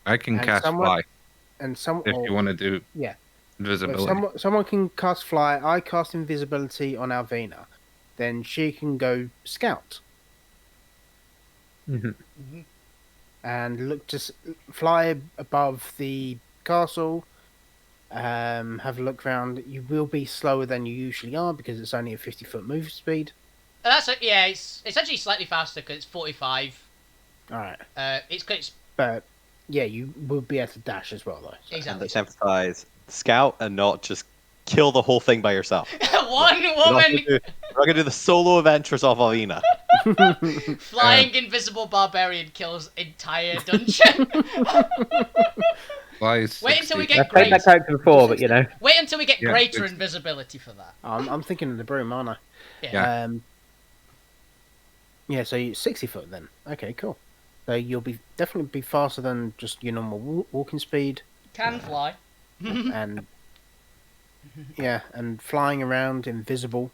I can And cast someone- fly and some if you want to do yeah. invisibility. Someone can cast fly, I cast invisibility on Alvina, then she can go scout Hmm. and look to fly above the castle. Have a look around. You will be slower than you usually are because it's only a 50-foot move speed. That's it. Yeah, it's actually slightly faster because it's 45. All right, It's but yeah, you will be able to dash as well though. So. And exactly. let's emphasize, scout and not just kill the whole thing by yourself. One We're not woman gonna do the solo adventures of Alvina. flying invisible barbarian kills entire dungeon. Fly is Wait until we 60. get I've played that character before, but you know. Wait until we get Yeah, greater it's- invisibility for that. I'm thinking of the broom, aren't I? Yeah. Yeah, so you're 60 foot then. Okay, cool. So you'll be definitely be faster than just your normal walking speed, Can fly. and yeah, and flying around invisible.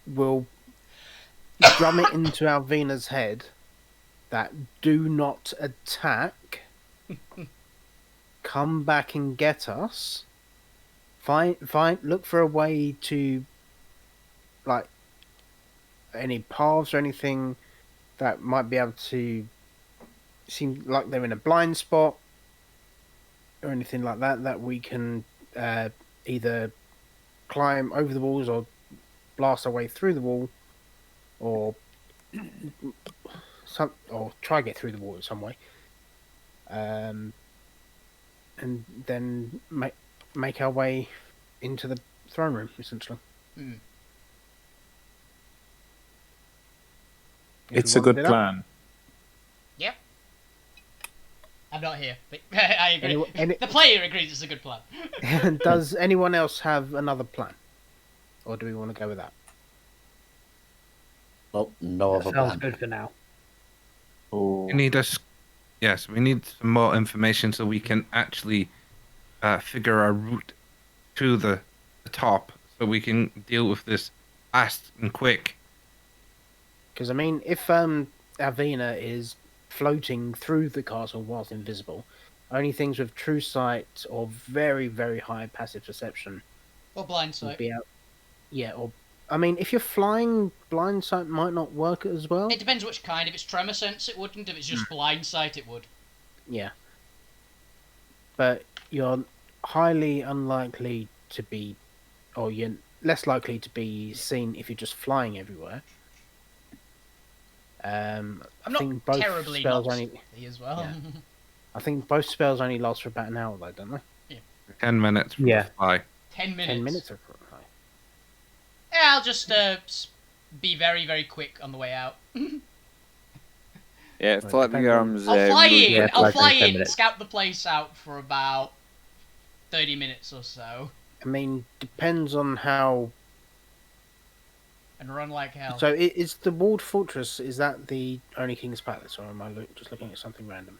Will drum it into Alvina's head that do not attack. Come back and get us. Look for a way to, like, any paths or anything that might be able to seem like they're in a blind spot or anything like that we can either climb over the walls or blast our way through the wall or try to get through the wall in some way, and then make our way into the throne room essentially. If It's we a want to good do that. plan. I'm not here, but I agree. The player agrees it's a good plan. Does anyone else have another plan, or do we want to go with that? Well, no That other sounds plan. good for now. Oh, We need yes, we need some more information so we can actually figure our route to the top, so we can deal with this fast and quick. Because I mean, if Alvina is floating through the castle whilst invisible. Only things with true sight or very, very high passive perception Or blind will sight. be out. Yeah, or I mean, if you're flying, blind sight might not work as well. It depends which kind. If it's tremor sense, it wouldn't. If it's just blind sight, it would. Yeah. But you're highly unlikely to be, or you're less likely to be seen if you're just flying everywhere. I'm I not think both terribly spells not only. stealthy as well. Yeah. I think both spells only last for about an hour, though, don't they? 10 minutes from Yeah. the fly. 10 minutes. 10 minutes or so. Yeah, I'll just be very, very quick on the way out. Yeah, flap your arms. I'll fly really in. Yeah, I'll like fly 10 in, minutes. scout the place out for about 30 minutes or so, I mean, depends on how. and run like hell. So, is the walled fortress? Is that the only King's Palace, or am I just looking at something random?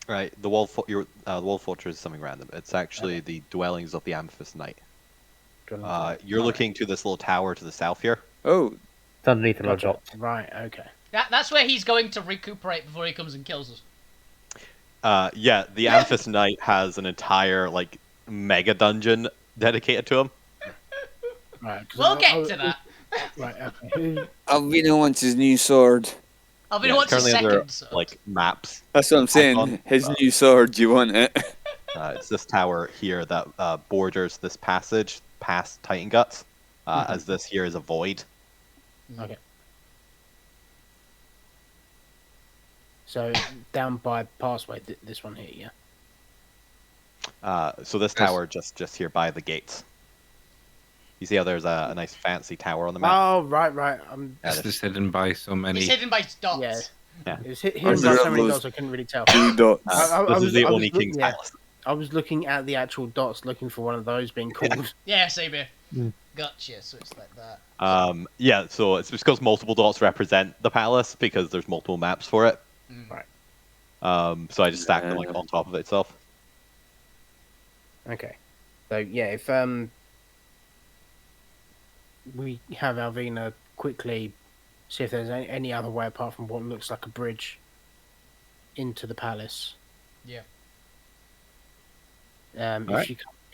Right, the wall fortress is something random. It's actually Okay. the dwellings of the Amethyst Knight. Dwellings of- You're Alright. looking to this little tower to the south here. Oh, It's underneath the Gotcha. dots. Right. Okay. That's where he's going to recuperate before he comes and kills us. Yeah, the Amethyst Knight has an entire like mega dungeon dedicated to him. Right. 'cause We'll I- get I- to that. Right. Okay. Who? Alvino wants his new sword. Alvina Yeah, wants a currently under second sword. like maps. That's what I'm saying. on- His new sword. You want it? It's this tower here that borders this passage past Titan Guts, as this here is a void. Okay. So down by Passway, this one here, yeah. So this Yes. tower just here by the gates. You see how there's a nice fancy tower on the map? Oh, right. Yeah, This is hidden by so many. It's hidden by dots. Yeah. Yeah. It was hidden Are by there so many those- dots I couldn't really tell. Two dots. this is the only look- King's yeah. Palace. I was looking at the actual dots, looking for one of those being called. Yeah, same here. Mm. Gotcha, so it's like that. Yeah, so it's because multiple dots represent the palace because there's multiple maps for it. Right. So I just stacked them like on top of itself. Okay. So yeah, if we have Alvina quickly see if there's any other way apart from what looks like a bridge into the palace. Yeah.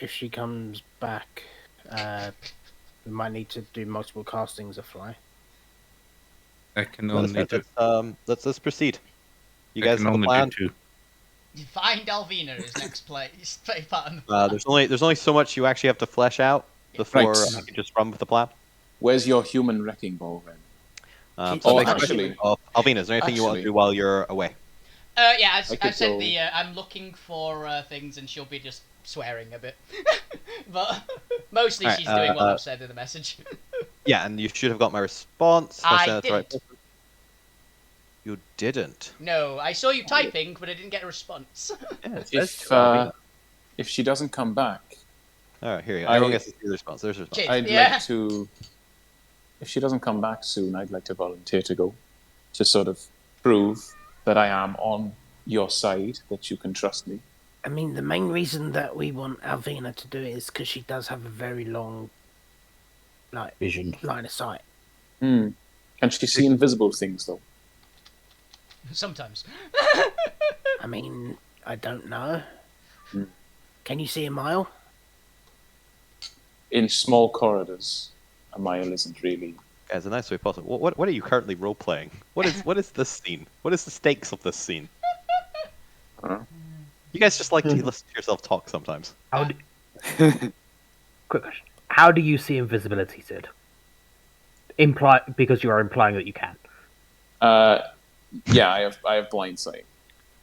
If she comes back, we might need to do multiple castings of fly. I can only do. Let's proceed. You I guys can have a only plan? do 2. Find Alvina is next play part of the There's only so much you actually have to flesh out before Right. I can just run with the plan. Where's your human wrecking ball then? So Oh, next actually- question. Alvina, is there anything you want to actually- do while you're away? Yeah, I I could said go- the I'm looking for things, and she'll be just swearing a bit, but mostly Alright, she's doing what I've said in the message. Yeah, and you should have got my response. I said that's right. didn't. You didn't. No, I saw you typing, but I didn't get a response. Yeah, it says If to Alvina. if she doesn't come back, All right, here you go. I- Everyone gets to see the response. There's a response. Cheers. I'd Yeah. like to. If she doesn't come back soon, I'd like to volunteer to go, to sort of prove that I am on your side, that you can trust me. I mean, the main reason that we want Alvina to do it is because she does have a very long, Vision. line of sight. Can she see invisible things though? Sometimes. I mean, I don't know. Hmm. Can you see a mile? In small corridors, a mile isn't really. As a nice way possible. What are you currently role playing? What is this scene? What is the stakes of this scene? Huh? You guys just like to listen to yourself talk sometimes. How do... Quick question. How do you see invisibility, Sid? Because you are implying that you can. Yeah, I have blind sight.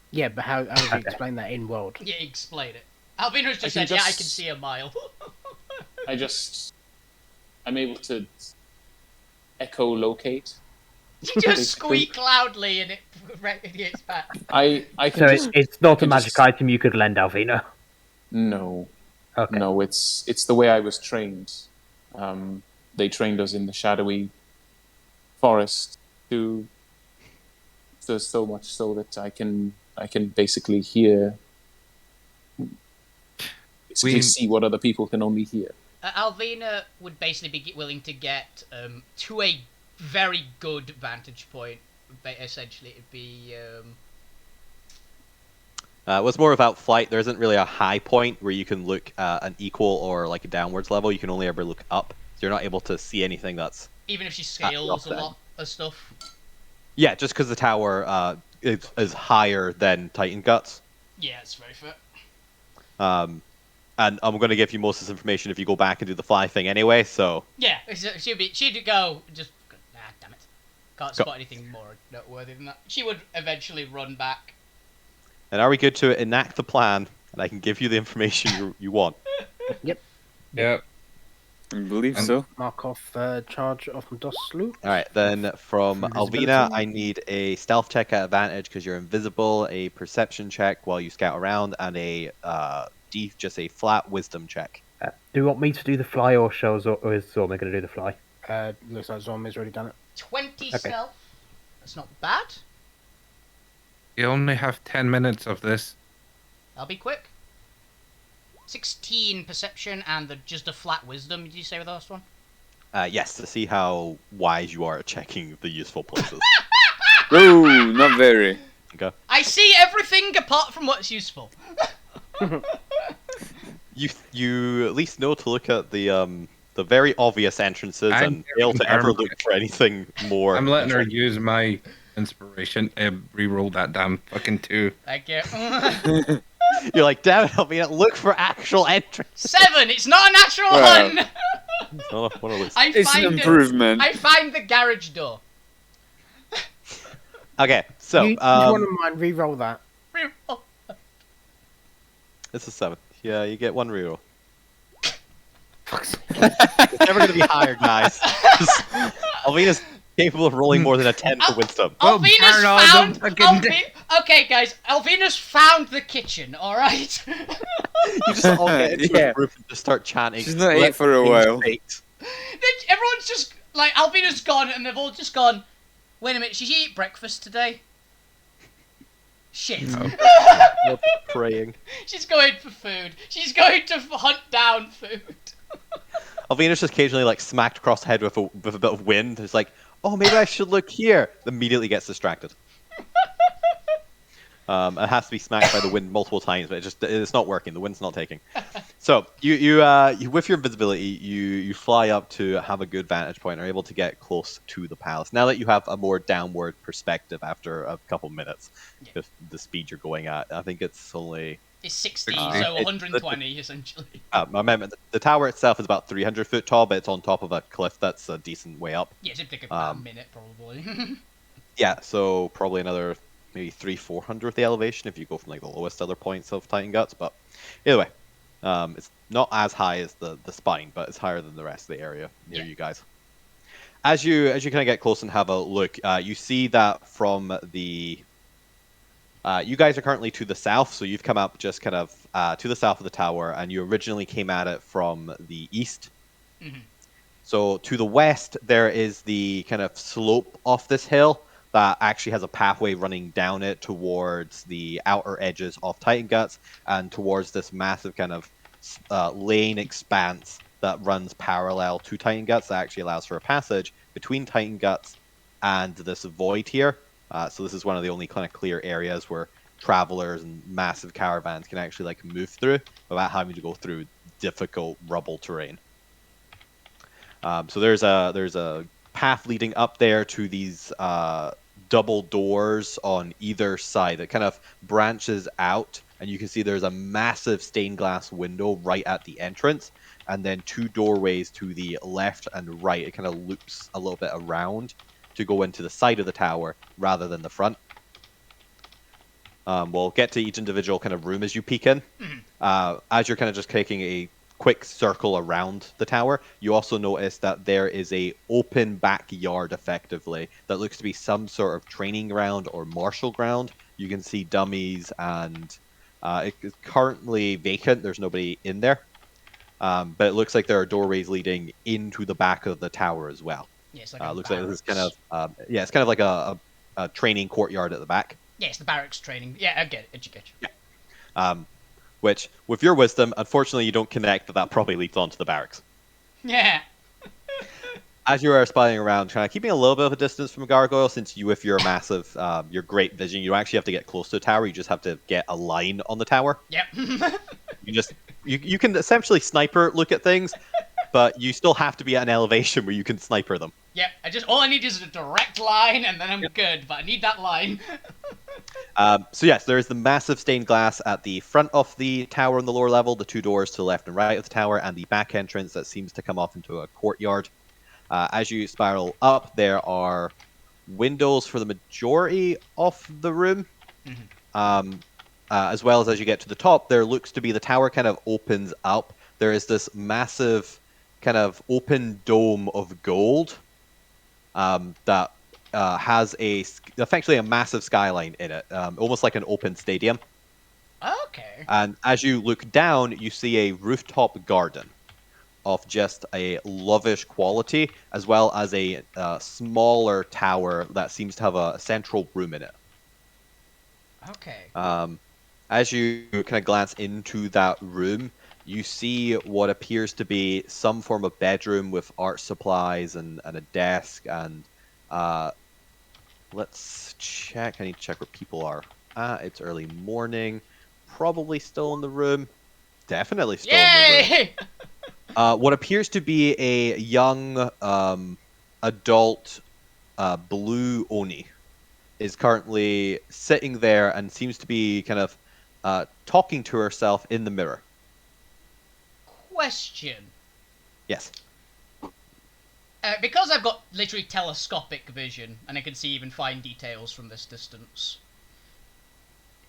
Yeah, but how do you Okay. explain that in world? Yeah, explain it. Alvina's just I said, can "Yeah, I just- can see a mile." I'm able to echolocate. You just squeak loudly, and it radiates back. I can So just it's not a can magic just- item you could lend Alvina. no. Okay. No, it's the way I was trained. They trained us in the shadowy forest to so much so that I can basically hear, basically We- see what other people can only hear. Alvina would basically be willing to get to a very good vantage point essentially it'd be. It was more about flight. There isn't really a high point where you can look at an equal or like a downwards level. You can only ever look up, so you're not able to see anything that's. Even if she scales a upside. lot of stuff. Yeah, just because the tower is higher than Titan Guts. Yeah, it's very fair. And I'm going to give you most of this information if you go back and do the fly thing anyway. So. Yeah, she'd go just. Nah, damn it. Can't spot anything more noteworthy than that. She would eventually run back. And are we good to enact the plan? And I can give you the information you want. Yep. Yep. I believe so. Mark off charge of DOS loop. All right, then from Invisibility. Alvina, I need a stealth check at advantage because you're invisible, a perception check while you scout around, and a just a flat wisdom check. Do you want me to do the fly, or is Zorma going to do the fly? Looks like Zorma's already done it. 20 Okay. stealth. That's not bad. You only have 10 minutes of this. I'll be quick. 16 perception and just a flat wisdom. Did you say with the last one? Yes, to see how wise you are at checking the useful places. Ooh, not very. Okay. I see everything apart from what's useful. You at least know to look at the very obvious entrances I'm and fail to ever look for anything more. I'm letting her use my inspiration and re-roll that damn fucking 2. Thank you. You're like, damn it, Alvina, look for actual entrance. 7. It's not a natural Wow. one. Oh, one of those. It's an improvement. I find the garage door. Okay, so you want to mind re-roll that? Oh. This is 7. Yeah, you get 1 reroll. It's never going to be higher, guys. Alvina's capable of rolling more than a 10 for wisdom. Alvina's found. Okay, guys. Alvina's found the kitchen. All right. You just all get into a group and just start chanting. She's not ate for a while. Everyone's just like Alvina's gone, and they've all just gone. Wait a minute. Did she eat breakfast today? Shit. You're praying. She's going for food. She's going to hunt down food. Alvina's just occasionally like smacked across the head with a bit of wind. It's like, oh, maybe I should look here. Immediately gets distracted. It has to be smacked by the wind multiple times, but it's not working. The wind's not taking. So you with your invisibility, you fly up to have a good vantage point, are able to get close to the palace. Now that you have a more downward perspective after a couple minutes, with the speed you're going at, I think it's only. It's 60, so 120 essentially. I remember the tower itself is about 300 foot tall, but it's on top of a cliff that's a decent way up. Yeah, it'd take about a minute probably. Yeah, so probably another maybe 300-400 with the elevation if you go from like the lowest other points of Titan Guts. But either way, it's not as high as the spine, but it's higher than the rest of the area near you guys. As you kind of get close and have a look, you see that from the you guys are currently to the south, so you've come up just kind of to the south of the tower, and you originally came at it from the east. Mm-hmm. So to the west, there is the kind of slope off this hill that actually has a pathway running down it towards the outer edges of Titan Guts and towards this massive kind of lane expanse that runs parallel to Titan Guts that actually allows for a passage between Titan Guts and this void here. So this is one of the only kind of clear areas where travelers and massive caravans can actually like move through without having to go through difficult rubble terrain. So there's a path leading up there to these double doors on either side that kind of branches out, and you can see there's a massive stained glass window right at the entrance, and then 2 doorways to the left and right. It kind of loops a little bit around to go into the side of the tower rather than the front. We'll get to each individual kind of room as you peek in. As you're kind of just taking a quick circle around the tower, you also notice that there is a open backyard effectively that looks to be some sort of training ground or martial ground. You can see dummies and it is currently vacant. There's nobody in there. But it looks like there are doorways leading into the back of the tower as well. Yeah, it's like looks like this is kind of it's kind of like a training courtyard at the back. Yeah, it's the barracks training. Yeah, I get it. Education. Yeah. Which, with your wisdom, unfortunately, you don't connect that probably leads on to the barracks. Yeah. As you are spying around, kind of keeping a little bit of a distance from a gargoyle, since you, if you're massive, your great vision, you don't actually have to get close to the tower. You just have to get a line on the tower. Yep. You can essentially sniper look at things, but you still have to be at an elevation where you can sniper them. Yep. All I need is a direct line, and then I'm good. But I need that line. So yes, there is the massive stained glass at the front of the tower on the lower level, the 2 doors to the left and right of the tower, and the back entrance that seems to come off into a courtyard. As you spiral up, there are windows for the majority of the room. As well as you get to the top, there looks to be the tower kind of opens up. There is this massive kind of open dome of gold that has effectively a massive skyline in it, almost like an open stadium. Okay. And as you look down, you see a rooftop garden of just a lavish quality, as well as a smaller tower that seems to have a central room in it. Okay. As you kind of glance into that room, you see what appears to be some form of bedroom with art supplies and a desk. And let's check. I need to check where people are. It's early morning. Probably still in the room. Definitely still in the room. What appears to be a young adult blue Oni is currently sitting there and seems to be kind of talking to herself in the mirror. Question. Yes. Because I've got literally telescopic vision, and I can see even fine details from this distance,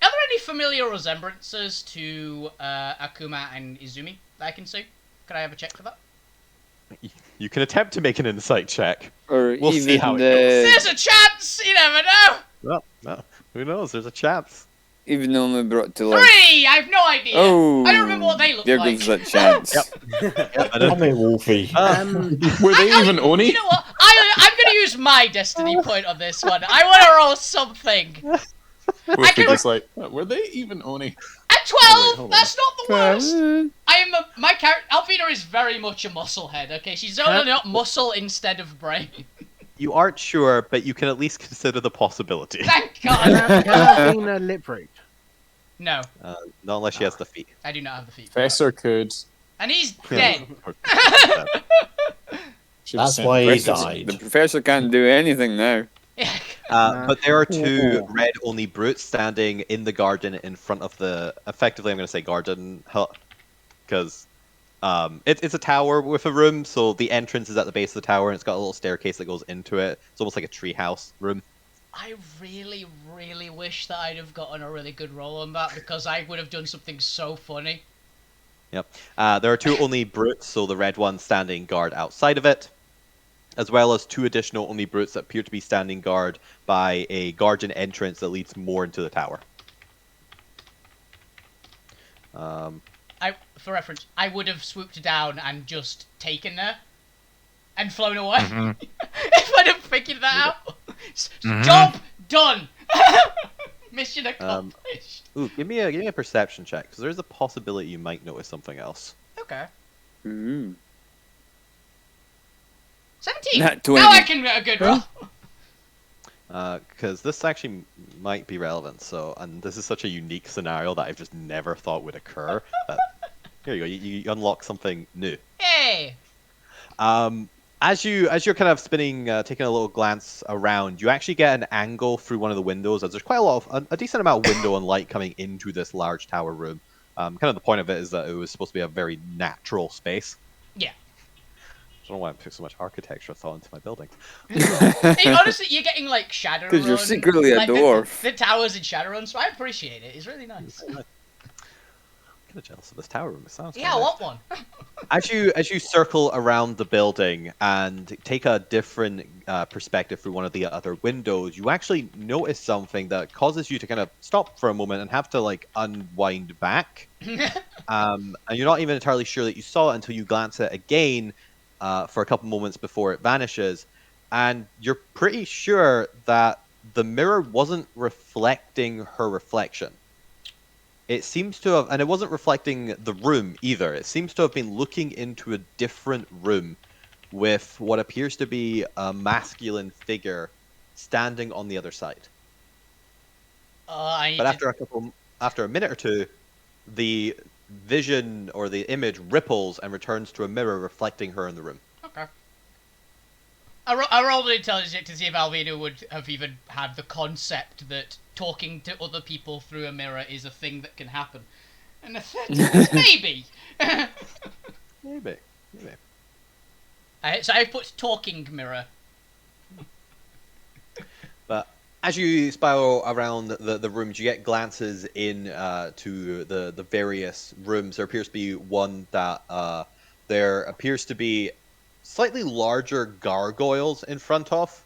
are there any familiar resemblances to Akuma and Izumi that I can see? Can I have a check for that? You can attempt to make an insight check. Or We'll even see how it goes. There's a chance! You never know! Well, who knows? There's a chance. even only brought to life. 3! I have no idea! Oh, I don't remember what they look there like. goes that chance. Damn it, Wolfie. Were they even Oni? You know what? I'm going to use my destiny point on this one. I want to roll something. Wolfie was like, were they even Oni? At 12, hold on. that's not the worst. My character, Alvina is very much a muscle head, okay? She's only not muscle instead of brain. You aren't sure, but you can at least consider the possibility. Thank God! Can Alvina lip read? No, Not unless she has the feet. I do not have the feet. Professor could. And he's dead. That's why he died. The professor can't do anything now. But there are two red-only brutes standing in the garden in front of the, effectively I'm going to say garden hut, because it's a tower with a room, so the entrance is at the base of the tower, and it's got a little staircase that goes into it. It's almost like a treehouse room. I really, really wish that I'd have gotten a really good roll on that, because I would have done something so funny. Yep. There are two only brutes, so the red one standing guard outside of it, as well as two additional only brutes that appear to be standing guard by a garden entrance that leads more into the tower. For reference, I would have swooped down and just taken her and flown away if I'd have figured that out. Job done. Mission accomplished. Give me a perception check, because there's a possibility you might notice something else. Okay. 17. Now Not 20. I can get a good roll. Because this actually might be relevant. And this is such a unique scenario that I've just never thought would occur. That, here you go. You unlock something new. Hey. As you're kind of spinning, taking a little glance around, you actually get an angle through one of the windows, as there's quite a decent amount of window and light coming into this large tower room. Kind of the point of it is that it was supposed to be a very natural space. Yeah. I don't know why I put so much architecture thought into my buildings. Hey, honestly, you're getting like Shadowrun. Because you're secretly a dwarf. The towers in Shadowrun, so I appreciate it. It's really nice. I'm kind of jealous of this tower room. It sounds Yeah, I want one. As you circle around the building and take a different perspective through one of the other windows, you actually notice something that causes you to kind of stop for a moment and have to like unwind back. And you're not even entirely sure that you saw it until you glance at it again for a couple moments before it vanishes, and you're pretty sure that the mirror wasn't reflecting her reflection. It seems to have, and it wasn't reflecting the room either. It seems to have been looking into a different room with what appears to be a masculine figure standing on the other side. But after a minute or two, the vision or the image ripples and returns to a mirror reflecting her in the room. Okay. I rolled an intelligence to see if Alvina would have even had the concept that talking to other people through a mirror is a thing that can happen. And I said, maybe. Maybe. So I put talking mirror. But as you spiral around the rooms, you get glances in to the various rooms. There appears to be one that there appears to be slightly larger gargoyles in front of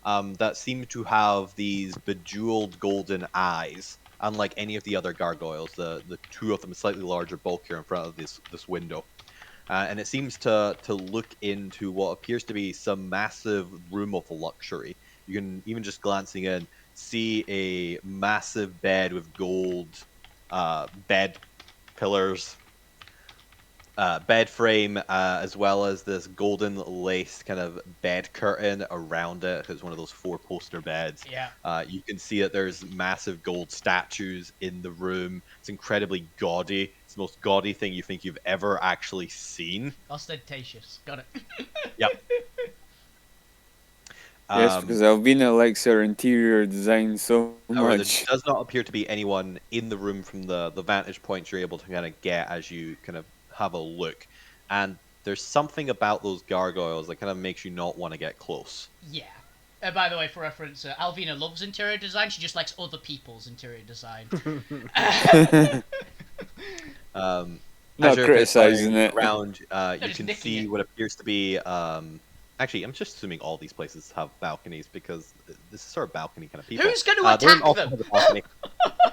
that seem to have these bejeweled golden eyes. Unlike any of the other gargoyles, the two of them slightly larger, bulkier in front of this window. And it seems to look into what appears to be some massive room of luxury. You can, even just glancing in, see a massive bed with gold bed pillars, bed frame, as well as this golden lace kind of bed curtain around it. It's one of those 4-poster beds. Yeah. You can see that there's massive gold statues in the room. It's incredibly gaudy. It's the most gaudy thing you think you've ever actually seen. Ostentatious. Got it. Yep. Yes, because Alvina likes her interior design so However, much. there does not appear to be anyone in the room from the vantage points you're able to kind of get as you kind of have a look. And there's something about those gargoyles that kind of makes you not want to get close. Yeah. By the way, for reference, Alvina loves interior design. She just likes other people's interior design. Not criticizing it. Around, you just can nicking see it. what appears to be. Actually, I'm just assuming all these places have balconies because this is sort of balcony kind of people. Who's going to The room attack also them? has a balcony.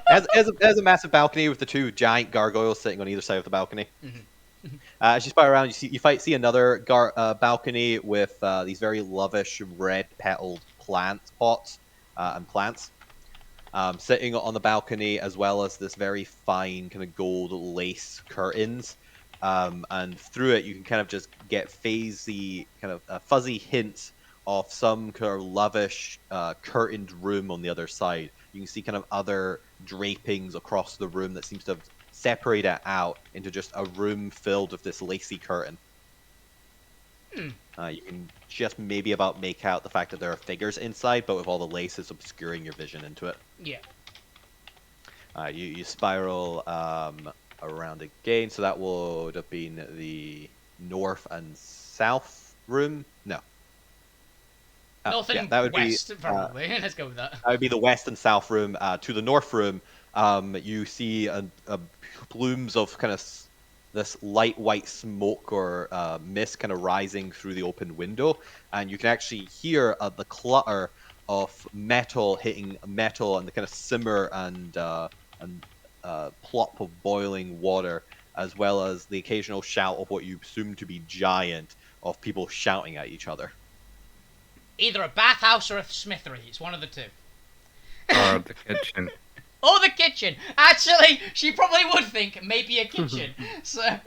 It has a massive balcony with the two giant gargoyles sitting on either side of the balcony. As you spy around, you see another balcony with these very lavish red-petaled plant pots and plants sitting on the balcony, as well as this very fine kind of gold lace curtains. And through it, you can kind of just get fuzzy hints of some kind of lavish curtained room on the other side. You can see kind of other drapings across the room that seems to have separated it out into just a room filled with this lacy curtain. You can just maybe about make out the fact that there are figures inside, but with all the laces obscuring your vision into it. Yeah. You spiral around again, so that would have been the north and south room. No. North and that would west, be, probably. Let's go with that. That would be the west and south room. To the north room, you see plumes of kind of this light white smoke or mist kind of rising through the open window, and you can actually hear the clutter of metal hitting metal and the kind of simmer and plop of boiling water, as well as the occasional shout of what you assume to be giant of people shouting at each other. Either a bathhouse or a smithery. It's one of the two. Or the kitchen. Or the kitchen. Actually, she probably would think maybe a kitchen. So.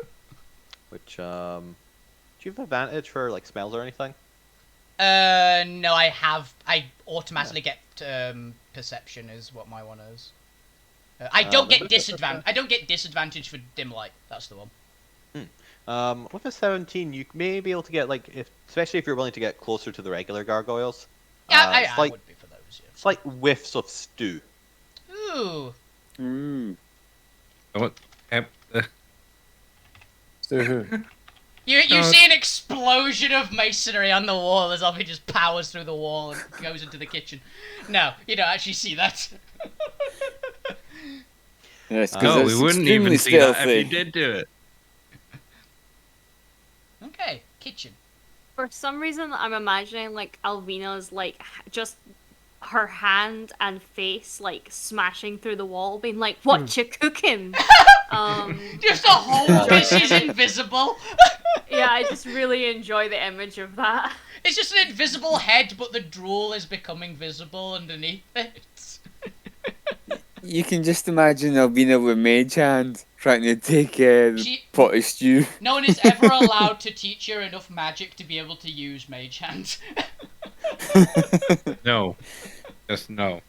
Which do you have advantage for like smells or anything? No, I have. I automatically get perception is what my one is. I don't get disadvantage. I don't get disadvantage for dim light. That's the one. With a 17, you may be able to get especially if you're willing to get closer to the regular gargoyles. Yeah, I would be for those. Yeah. Slight whiffs of stew. Ooh. What? You see an explosion of masonry on the wall as Alfie just powers through the wall and goes into the kitchen. No, you don't actually see that. Yes, no, we wouldn't even see that if you did do it. Okay, kitchen. For some reason, I'm imagining like Alvina's like just her hand and face like smashing through the wall, being like, "What you cooking?" Just a whole dish is invisible. Yeah, I just really enjoy the image of that. It's just an invisible head, but the drool is becoming visible underneath it. You can just imagine Albina with mage hand. trying to take She- pot of stew. No one is ever allowed to teach her enough magic to be able to use Mage Hand. No. Just no.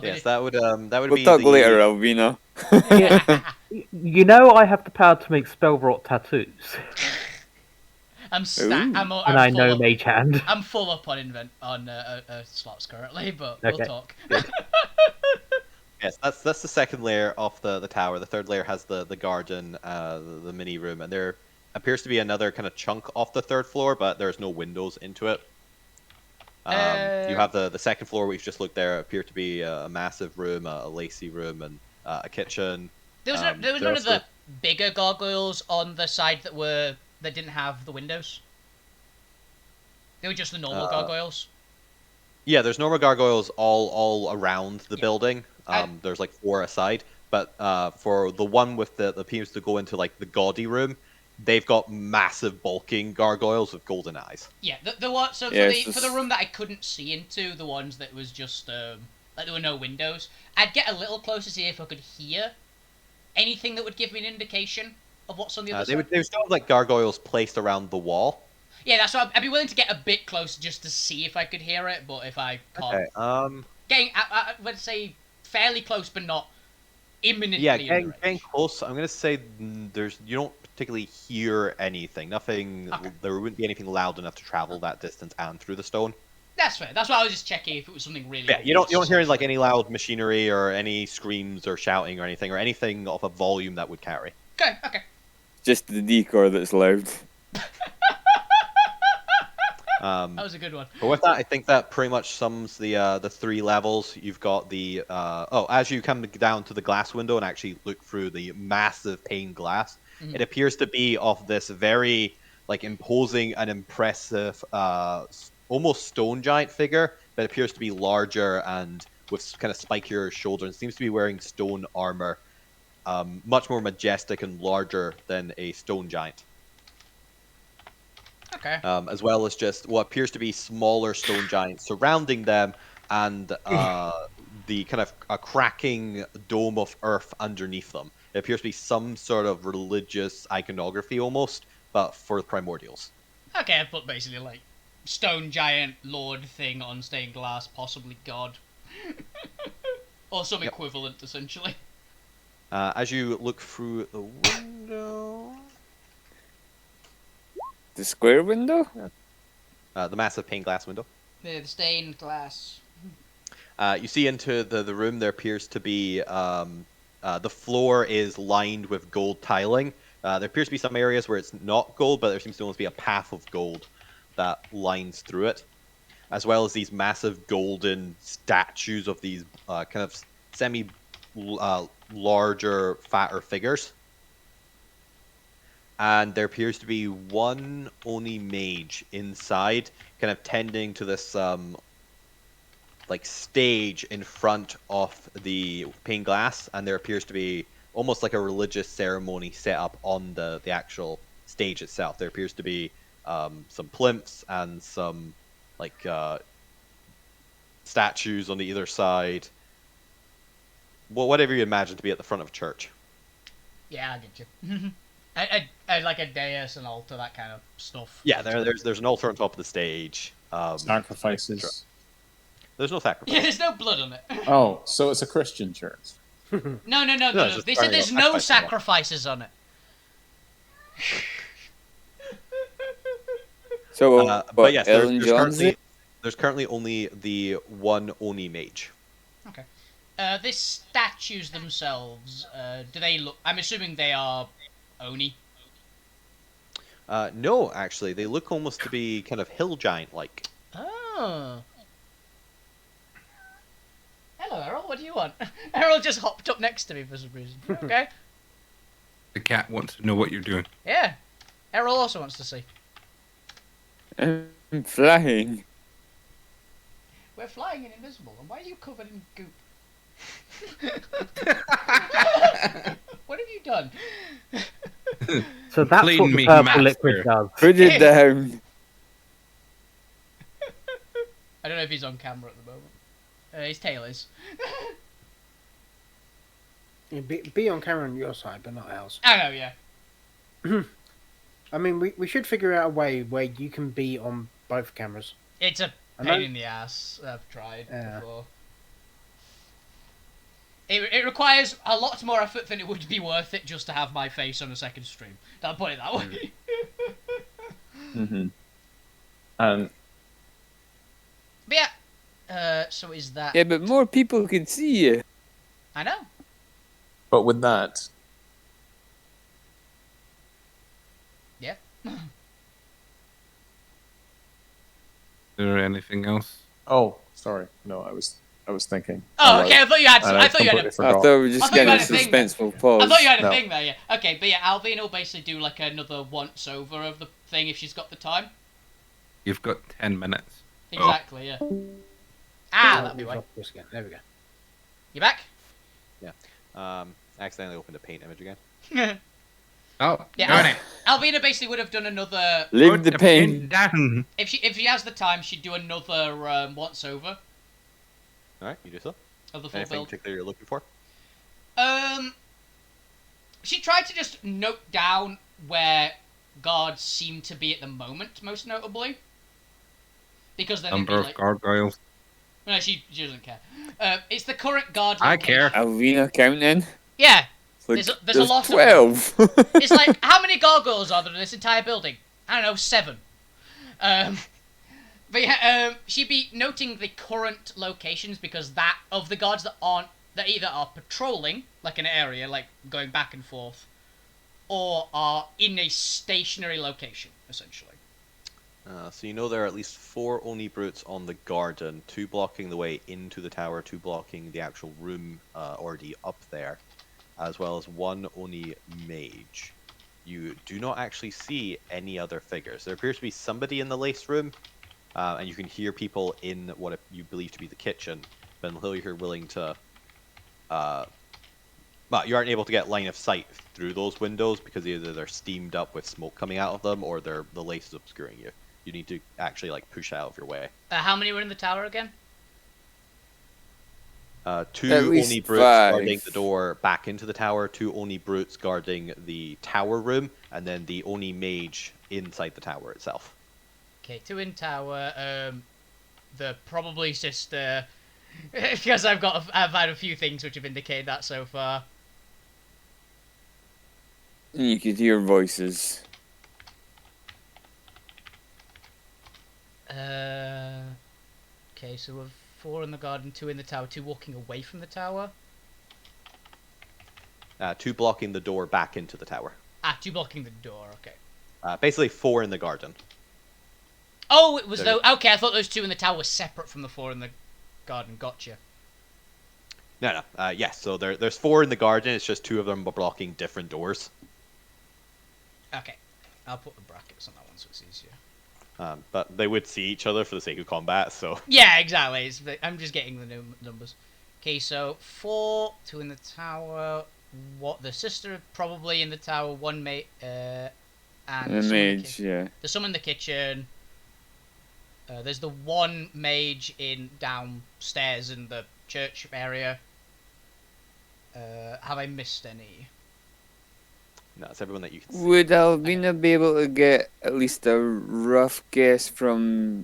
Yes, that would We'll be talk the later, Alvina. You know, I have the power to make spell rot tattoos, I'm and I full know up, Mage Hand. I'm full up on slots currently, but we'll Okay. talk. Yes, that's the second layer of the tower. The third layer has the garden, the mini room, and there appears to be another kind of chunk off the third floor, but there's no windows into it. You have the second floor, we've just looked there, appear to be a massive room, a lacy room, and a kitchen. There was none of the bigger gargoyles on the side that didn't have the windows. They were just the normal gargoyles. Yeah, there's normal gargoyles all around the building. There's like 4 aside, but for the one with the appears to go into like the gaudy room, they've got massive bulking gargoyles with golden eyes. Yeah, the one. So for the room that I couldn't see into, the ones that was just like there were no windows, I'd get a little closer to see if I could hear anything that would give me an indication of what's on the other side. They would still have like gargoyles placed around the wall. Yeah, that's what I'd be willing to get a bit closer just to see if I could hear it, but if I can't, I would say fairly close, but not imminently. Yeah, getting close. I'm gonna say you don't particularly hear anything. Nothing. Okay. There wouldn't be anything loud enough to travel that distance and through the stone. That's fair. That's why I was just checking if it was something really. Yeah, you don't hear like any loud machinery or any screams or shouting or anything of a volume that would carry. Okay. Just the decor that's loud. That was a good one. But with that, I think that pretty much sums the 3 levels. You've got the as you come down to the glass window and actually look through the massive pane glass, it appears to be of this very like imposing and impressive, almost stone giant figure, but appears to be larger and with kind of spikier shoulders. And seems to be wearing stone armor, much more majestic and larger than a stone giant. Okay. As well as just what appears to be smaller stone giants surrounding them, and the kind of a cracking dome of earth underneath them. It appears to be some sort of religious iconography almost, but for primordials. Okay, I put basically like stone giant lord thing on stained glass, possibly god, or some equivalent essentially. As you look through the window. The square window? The massive pane glass window. The stained glass. You see into the room. There appears to be the floor is lined with gold tiling. There appears to be some areas where it's not gold, but there seems to almost be a path of gold that lines through it, as well as these massive golden statues of these kind of semi larger, fatter figures. And there appears to be one Oni mage inside, kind of tending to this like stage in front of the pane glass, and there appears to be almost like a religious ceremony set up on the actual stage itself. There appears to be some plinths and some like statues on the either side. Well, whatever you imagine to be at the front of a church. Yeah, I get you. I like a dais, an altar, that kind of stuff. Yeah, there's an altar on top of the stage. Sacrifices. There's no sacrifice. Yeah, there's no blood on it. Oh, so it's a Christian church. No. just They said there's no sacrifices on it. So, but yes, Ellen there's currently only the one Oni mage. Okay. The statues themselves, do they look... I'm assuming they are Oni? No, actually, they look almost to be kind of hill giant-like. Oh. Hello, Errol, what do you want? Errol just hopped up next to me for some reason. Okay. The cat wants to know what you're doing. Yeah. Errol also wants to see. I'm flying. We're flying and invisible, and why are you covered in goop? What have you done? So that's Clean what the me, purple master. liquid does. Put it down. I don't know if he's on camera at the moment. His tail is. Yeah, be on camera on your side, but not ours. I know, yeah. I mean, we should figure out a way where you can be on both cameras. It's a I know- pain in the ass. I've tried Yeah. before. It requires a lot more effort than it would be worth it just to have my face on a second stream. I'll put it that way. Mm-hmm. And But yeah, so is that... Yeah, but more people can see you. I know. But with that, Yeah. Is there anything else? oh, sorry, no, I was thinking. Oh, okay. I thought you had. And I thought you had. completely A, forgot. I thought we were just I thought you getting a had a thing. suspenseful pause. I thought you had a No. thing there. Yeah. Okay, but yeah, Alvina will basically do like another once over of the thing if she's got the time. You've got 10 minutes. Exactly. Yeah. Ah, that'd be right. Again. There we go. You back? Accidentally opened a paint image again. Oh, Yeah. got it. Alvina basically would have done another. Leave Put the pain. down. If she has the time, she'd do another once over Alright, you do so. of the full Anything build. particular you're looking for? She tried to just note down where guards seem to be at the moment, most notably. Because then Number it'd of be like... gargoyles. No, she doesn't care. It's the current guard I location. care. Alvina counting. Yeah. Like, There's a lot of them. 12. It's like, how many gargoyles are there in this entire building? I don't know, 7. But yeah, she'd be noting the current locations because that of the guards that either are patrolling, like an area, like going back and forth, or are in a stationary location, essentially. So you know there are at least 4 Oni brutes on the garden, 2 blocking the way into the tower, 2 blocking the actual room already up there, as well as 1 Oni mage. You do not actually see any other figures. There appears to be somebody in the lace room, and you can hear people in what you believe to be the kitchen, but until you're willing to... well, you aren't able to get line of sight through those windows because either they're steamed up with smoke coming out of them or the lace is obscuring you. You need to actually like push out of your way. How many were in the tower again? 2 At least Oni brutes 5. guarding the door back into the tower, 2 Oni brutes guarding the tower room, and then the Oni mage inside the tower itself. Okay, 2 in tower. The probably sister, because I've had a few things which have indicated that so far. You could hear voices. Okay, so we've 4 in the garden, 2 in the tower, 2 walking away from the tower. 2 blocking the door back into the tower. 2 blocking the door. Okay. Basically 4 in the garden. Oh, it was There though. Okay, I thought those 2 in the tower were separate from the 4 in the garden. Gotcha. No. Yes, so there's 4 in the garden, it's just 2 of them are blocking different doors. Okay, I'll put the brackets on that one so it's easier. But they would see each other for the sake of combat, so... Yeah, exactly. I'm just getting the new numbers. Okay, so 4, 2 in the tower. What the sister probably in the tower. 1 mate. And The mage, yeah. There's some in the kitchen. There's the 1 mage in downstairs in the church area. Have I missed any? No, it's everyone that you can see. Would Alvina be able to get at least a rough guess from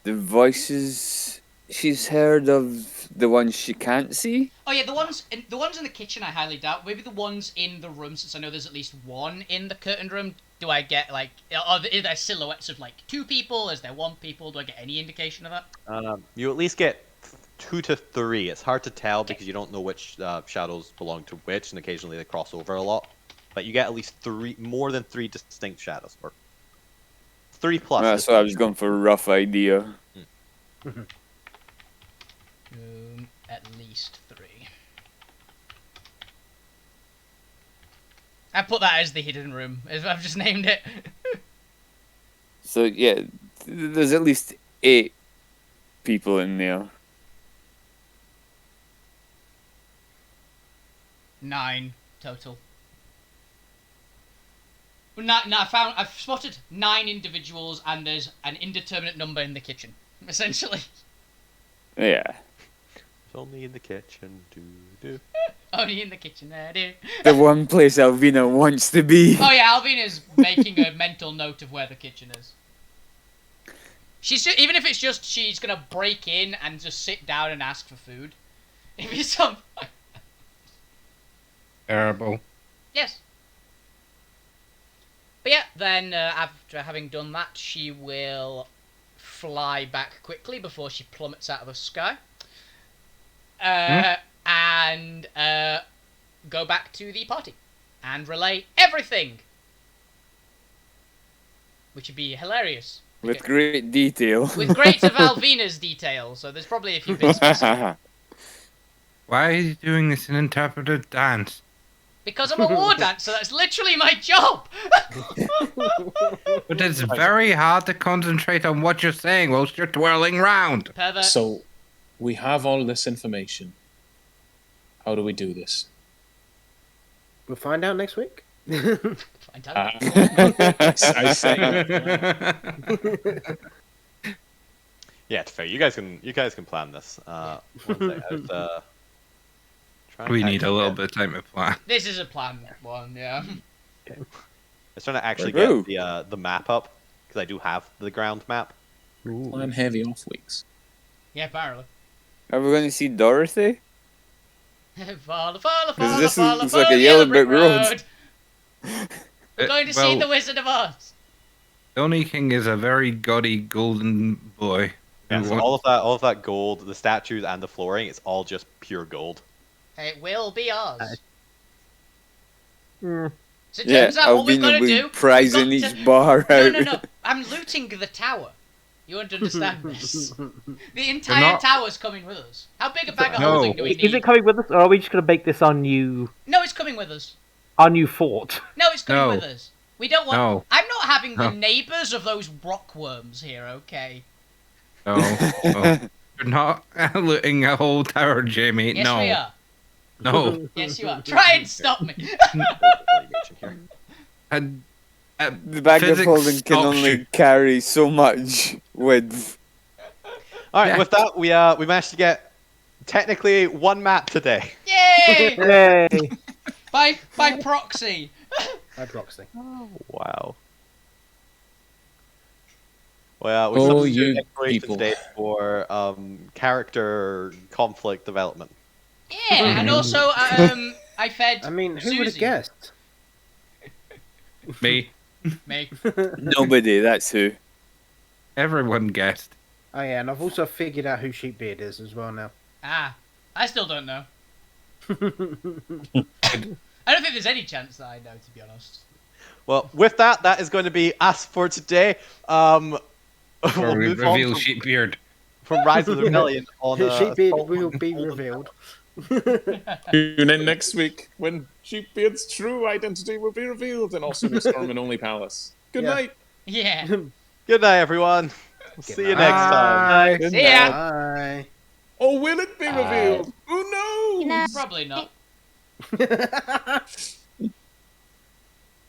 the voices she's heard of the ones she can't see? Oh yeah, the ones in the kitchen I highly doubt. Maybe the ones in the room, since I know there's at least 1 in the curtained room. Do I get like, are there silhouettes of like 2 people? Is there 1 people? Do I get any indication of that? You at least get 2 to 3. It's hard to tell because you don't know which shadows belong to which, and occasionally they cross over a lot. But you get at least 3, more than 3 distinct shadows, or 3 plus. That's why I was going for a rough idea. At least 3. I put that as the hidden room. I've just named it. So yeah, there's at least 8 people in there. 9 total. No, I've spotted 9 individuals, and there's an indeterminate number in the kitchen, essentially. Yeah. It's only in the kitchen. Only in the kitchen there, dude. The one place Alvina wants to be. Oh yeah, Alvina's making a mental note of where the kitchen is. Even if it's just she's gonna break in and just sit down and ask for food. If it's some. Terrible. Yes. But yeah, then after having done that, she will fly back quickly before she plummets out of the sky. And go back to the party and relay everything, which would be hilarious. With great detail. With great of Alvina's detail, so there's probably a few bits missing. Why are you doing this in interpreted dance? Because I'm a war dancer, that's literally my job! But it's very hard to concentrate on what you're saying whilst you're twirling round. Pervert. So, we have all this information. How do we do this? We'll find out next week. Find out. I say. Yeah, it's fair. You guys can plan this. One sec, We need a little bit of time to plan. This is a planned one, yeah. Okay. I was trying to actually get the map up, because I do have the ground map. Plan heavy off weeks. Yeah, apparently. Are we going to see Dorothy? Follow, this looks like a yellow brick road. We're going to see the Wizard of Oz. The only king is a very gaudy golden boy. Yeah, so all of that gold, the statues and the flooring, it's all just pure gold. It will be Oz. Yeah, So it turns out what we've got Alvina to will do... be prizing each bar out. No. I'm looting the tower. You want to understand this? The entire tower's coming with us. How big a bag of holding do we need? Is it coming with us, or are we just going to make this our new... No, it's coming with us. Our new fort? No, it's coming with us. We don't want... No. I'm not having the neighbours of those rockworms here, okay? No. You're not looting a whole tower, Jamie. Yes, no. we are. No. Yes, you are. Try and stop me. The bag of holding can only carry so much width. All right, with that, we managed to get technically one map today. Yay! Yay! By proxy. By proxy. Oh, wow. Well, we should you decoration people. today for character conflict development. Yeah, and also I fed. I mean, who would have Susie. guessed? Me. Me. Nobody, that's who. Everyone guessed. Oh yeah, and I've also figured out who Sheepbeard is as well now. Ah, I still don't know. I don't think there's any chance that I know, to be honest. Well, with that, that is going to be us for today. We'll we move on reveal Sheepbeard. from Rise of the Rebellion on Sheepbeard will be revealed. Tune in next week when Sheepbeard's true identity will be revealed, and also the Storm and Only Palace. Good night. Yeah. Good night, everyone. See you next time. Good See ya. Bye. Oh, will it be revealed? Who knows? Probably not.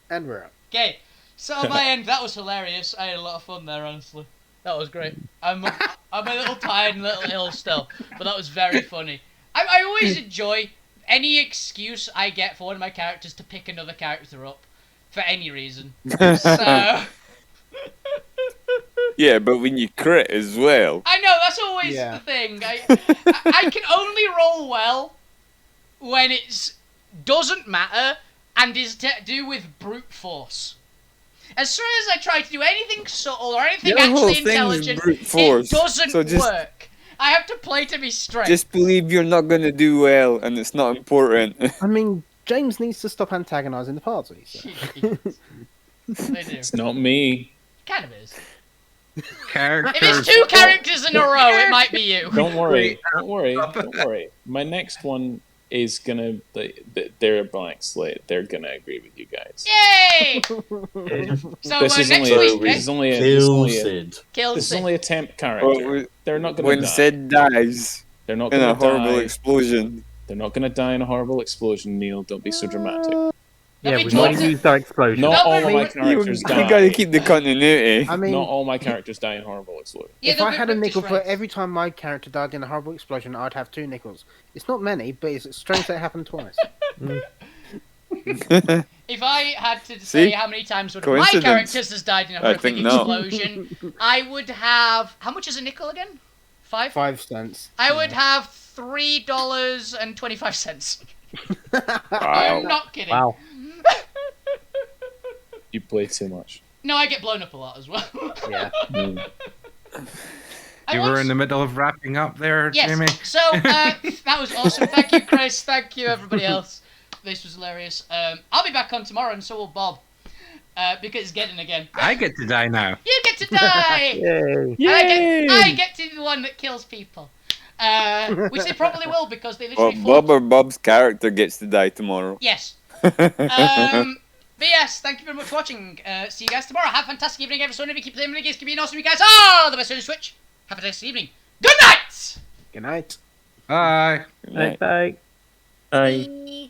And we're out. Okay, so on my end, that was hilarious. I had a lot of fun there, honestly. That was great. I'm a little tired and a little ill still, but that was very funny. I always enjoy any excuse I get for one of my characters to pick another character up for any reason. So Yeah, but when you crit as well. I know that's always the thing. I can only roll well when it doesn't matter and is to do with brute force. As soon as I try to do anything subtle or anything Your whole actually thing's intelligent, brute force, it doesn't so just- work. I have to play to my strength. Just believe you're not going to do well and it's not important. I mean, James needs to stop antagonising the party. So. They do. It's not me. Kind of is. Characters. If it's two characters in a row, it might be you. Don't worry. Don't worry. Don't worry. My next one is gonna. They're a blank slate. They're gonna agree with you guys. Yay! So This is next only. week, This is only. Kill Sid. kill This is Sid. only a temp character. Well, They're not gonna when die. Sid dies They're not in gonna a horrible die. explosion. They're not gonna die in a horrible explosion. Neil, don't be so dramatic. Yeah, we we've tried already to- used our explosion. Not No, all but of my we- You characters die. gotta keep the continuity. I mean, Not all my characters die in horrible explosion. Yeah, if no, I but had a Rick nickel just for right. every time my character died in a horrible explosion, I'd have 2 nickels. It's not many, but it's strange that it happened twice. If I had to say See? how many times one of my Coincidence? characters has died in a I horrific think not. explosion, I would have. How much is a nickel again? 5? 5 cents. I would have $3.25. I'm Wow. not kidding. Wow. You play too much. No, I get blown up a lot as well. Yeah. I You were once- in the middle of wrapping up there, Yes. Jimmy. So that was awesome. Thank you, Chris. Thank you, everybody else. This was hilarious. I'll be back on tomorrow, and so will Bob, because it's getting again. I get to die now. You get to die. Yay! And I get to be the one that kills people, which they probably will because they Well, literally fought. Bob or Bob's character gets to die tomorrow. Yes. But yes, thank you very much for watching. See you guys tomorrow. Have a fantastic evening, everyone. If you keep playing video games, keep being awesome. You guys are the best on the Switch. Have a fantastic evening. Good night. Good night. Bye. Good night. Bye. Bye. Bye.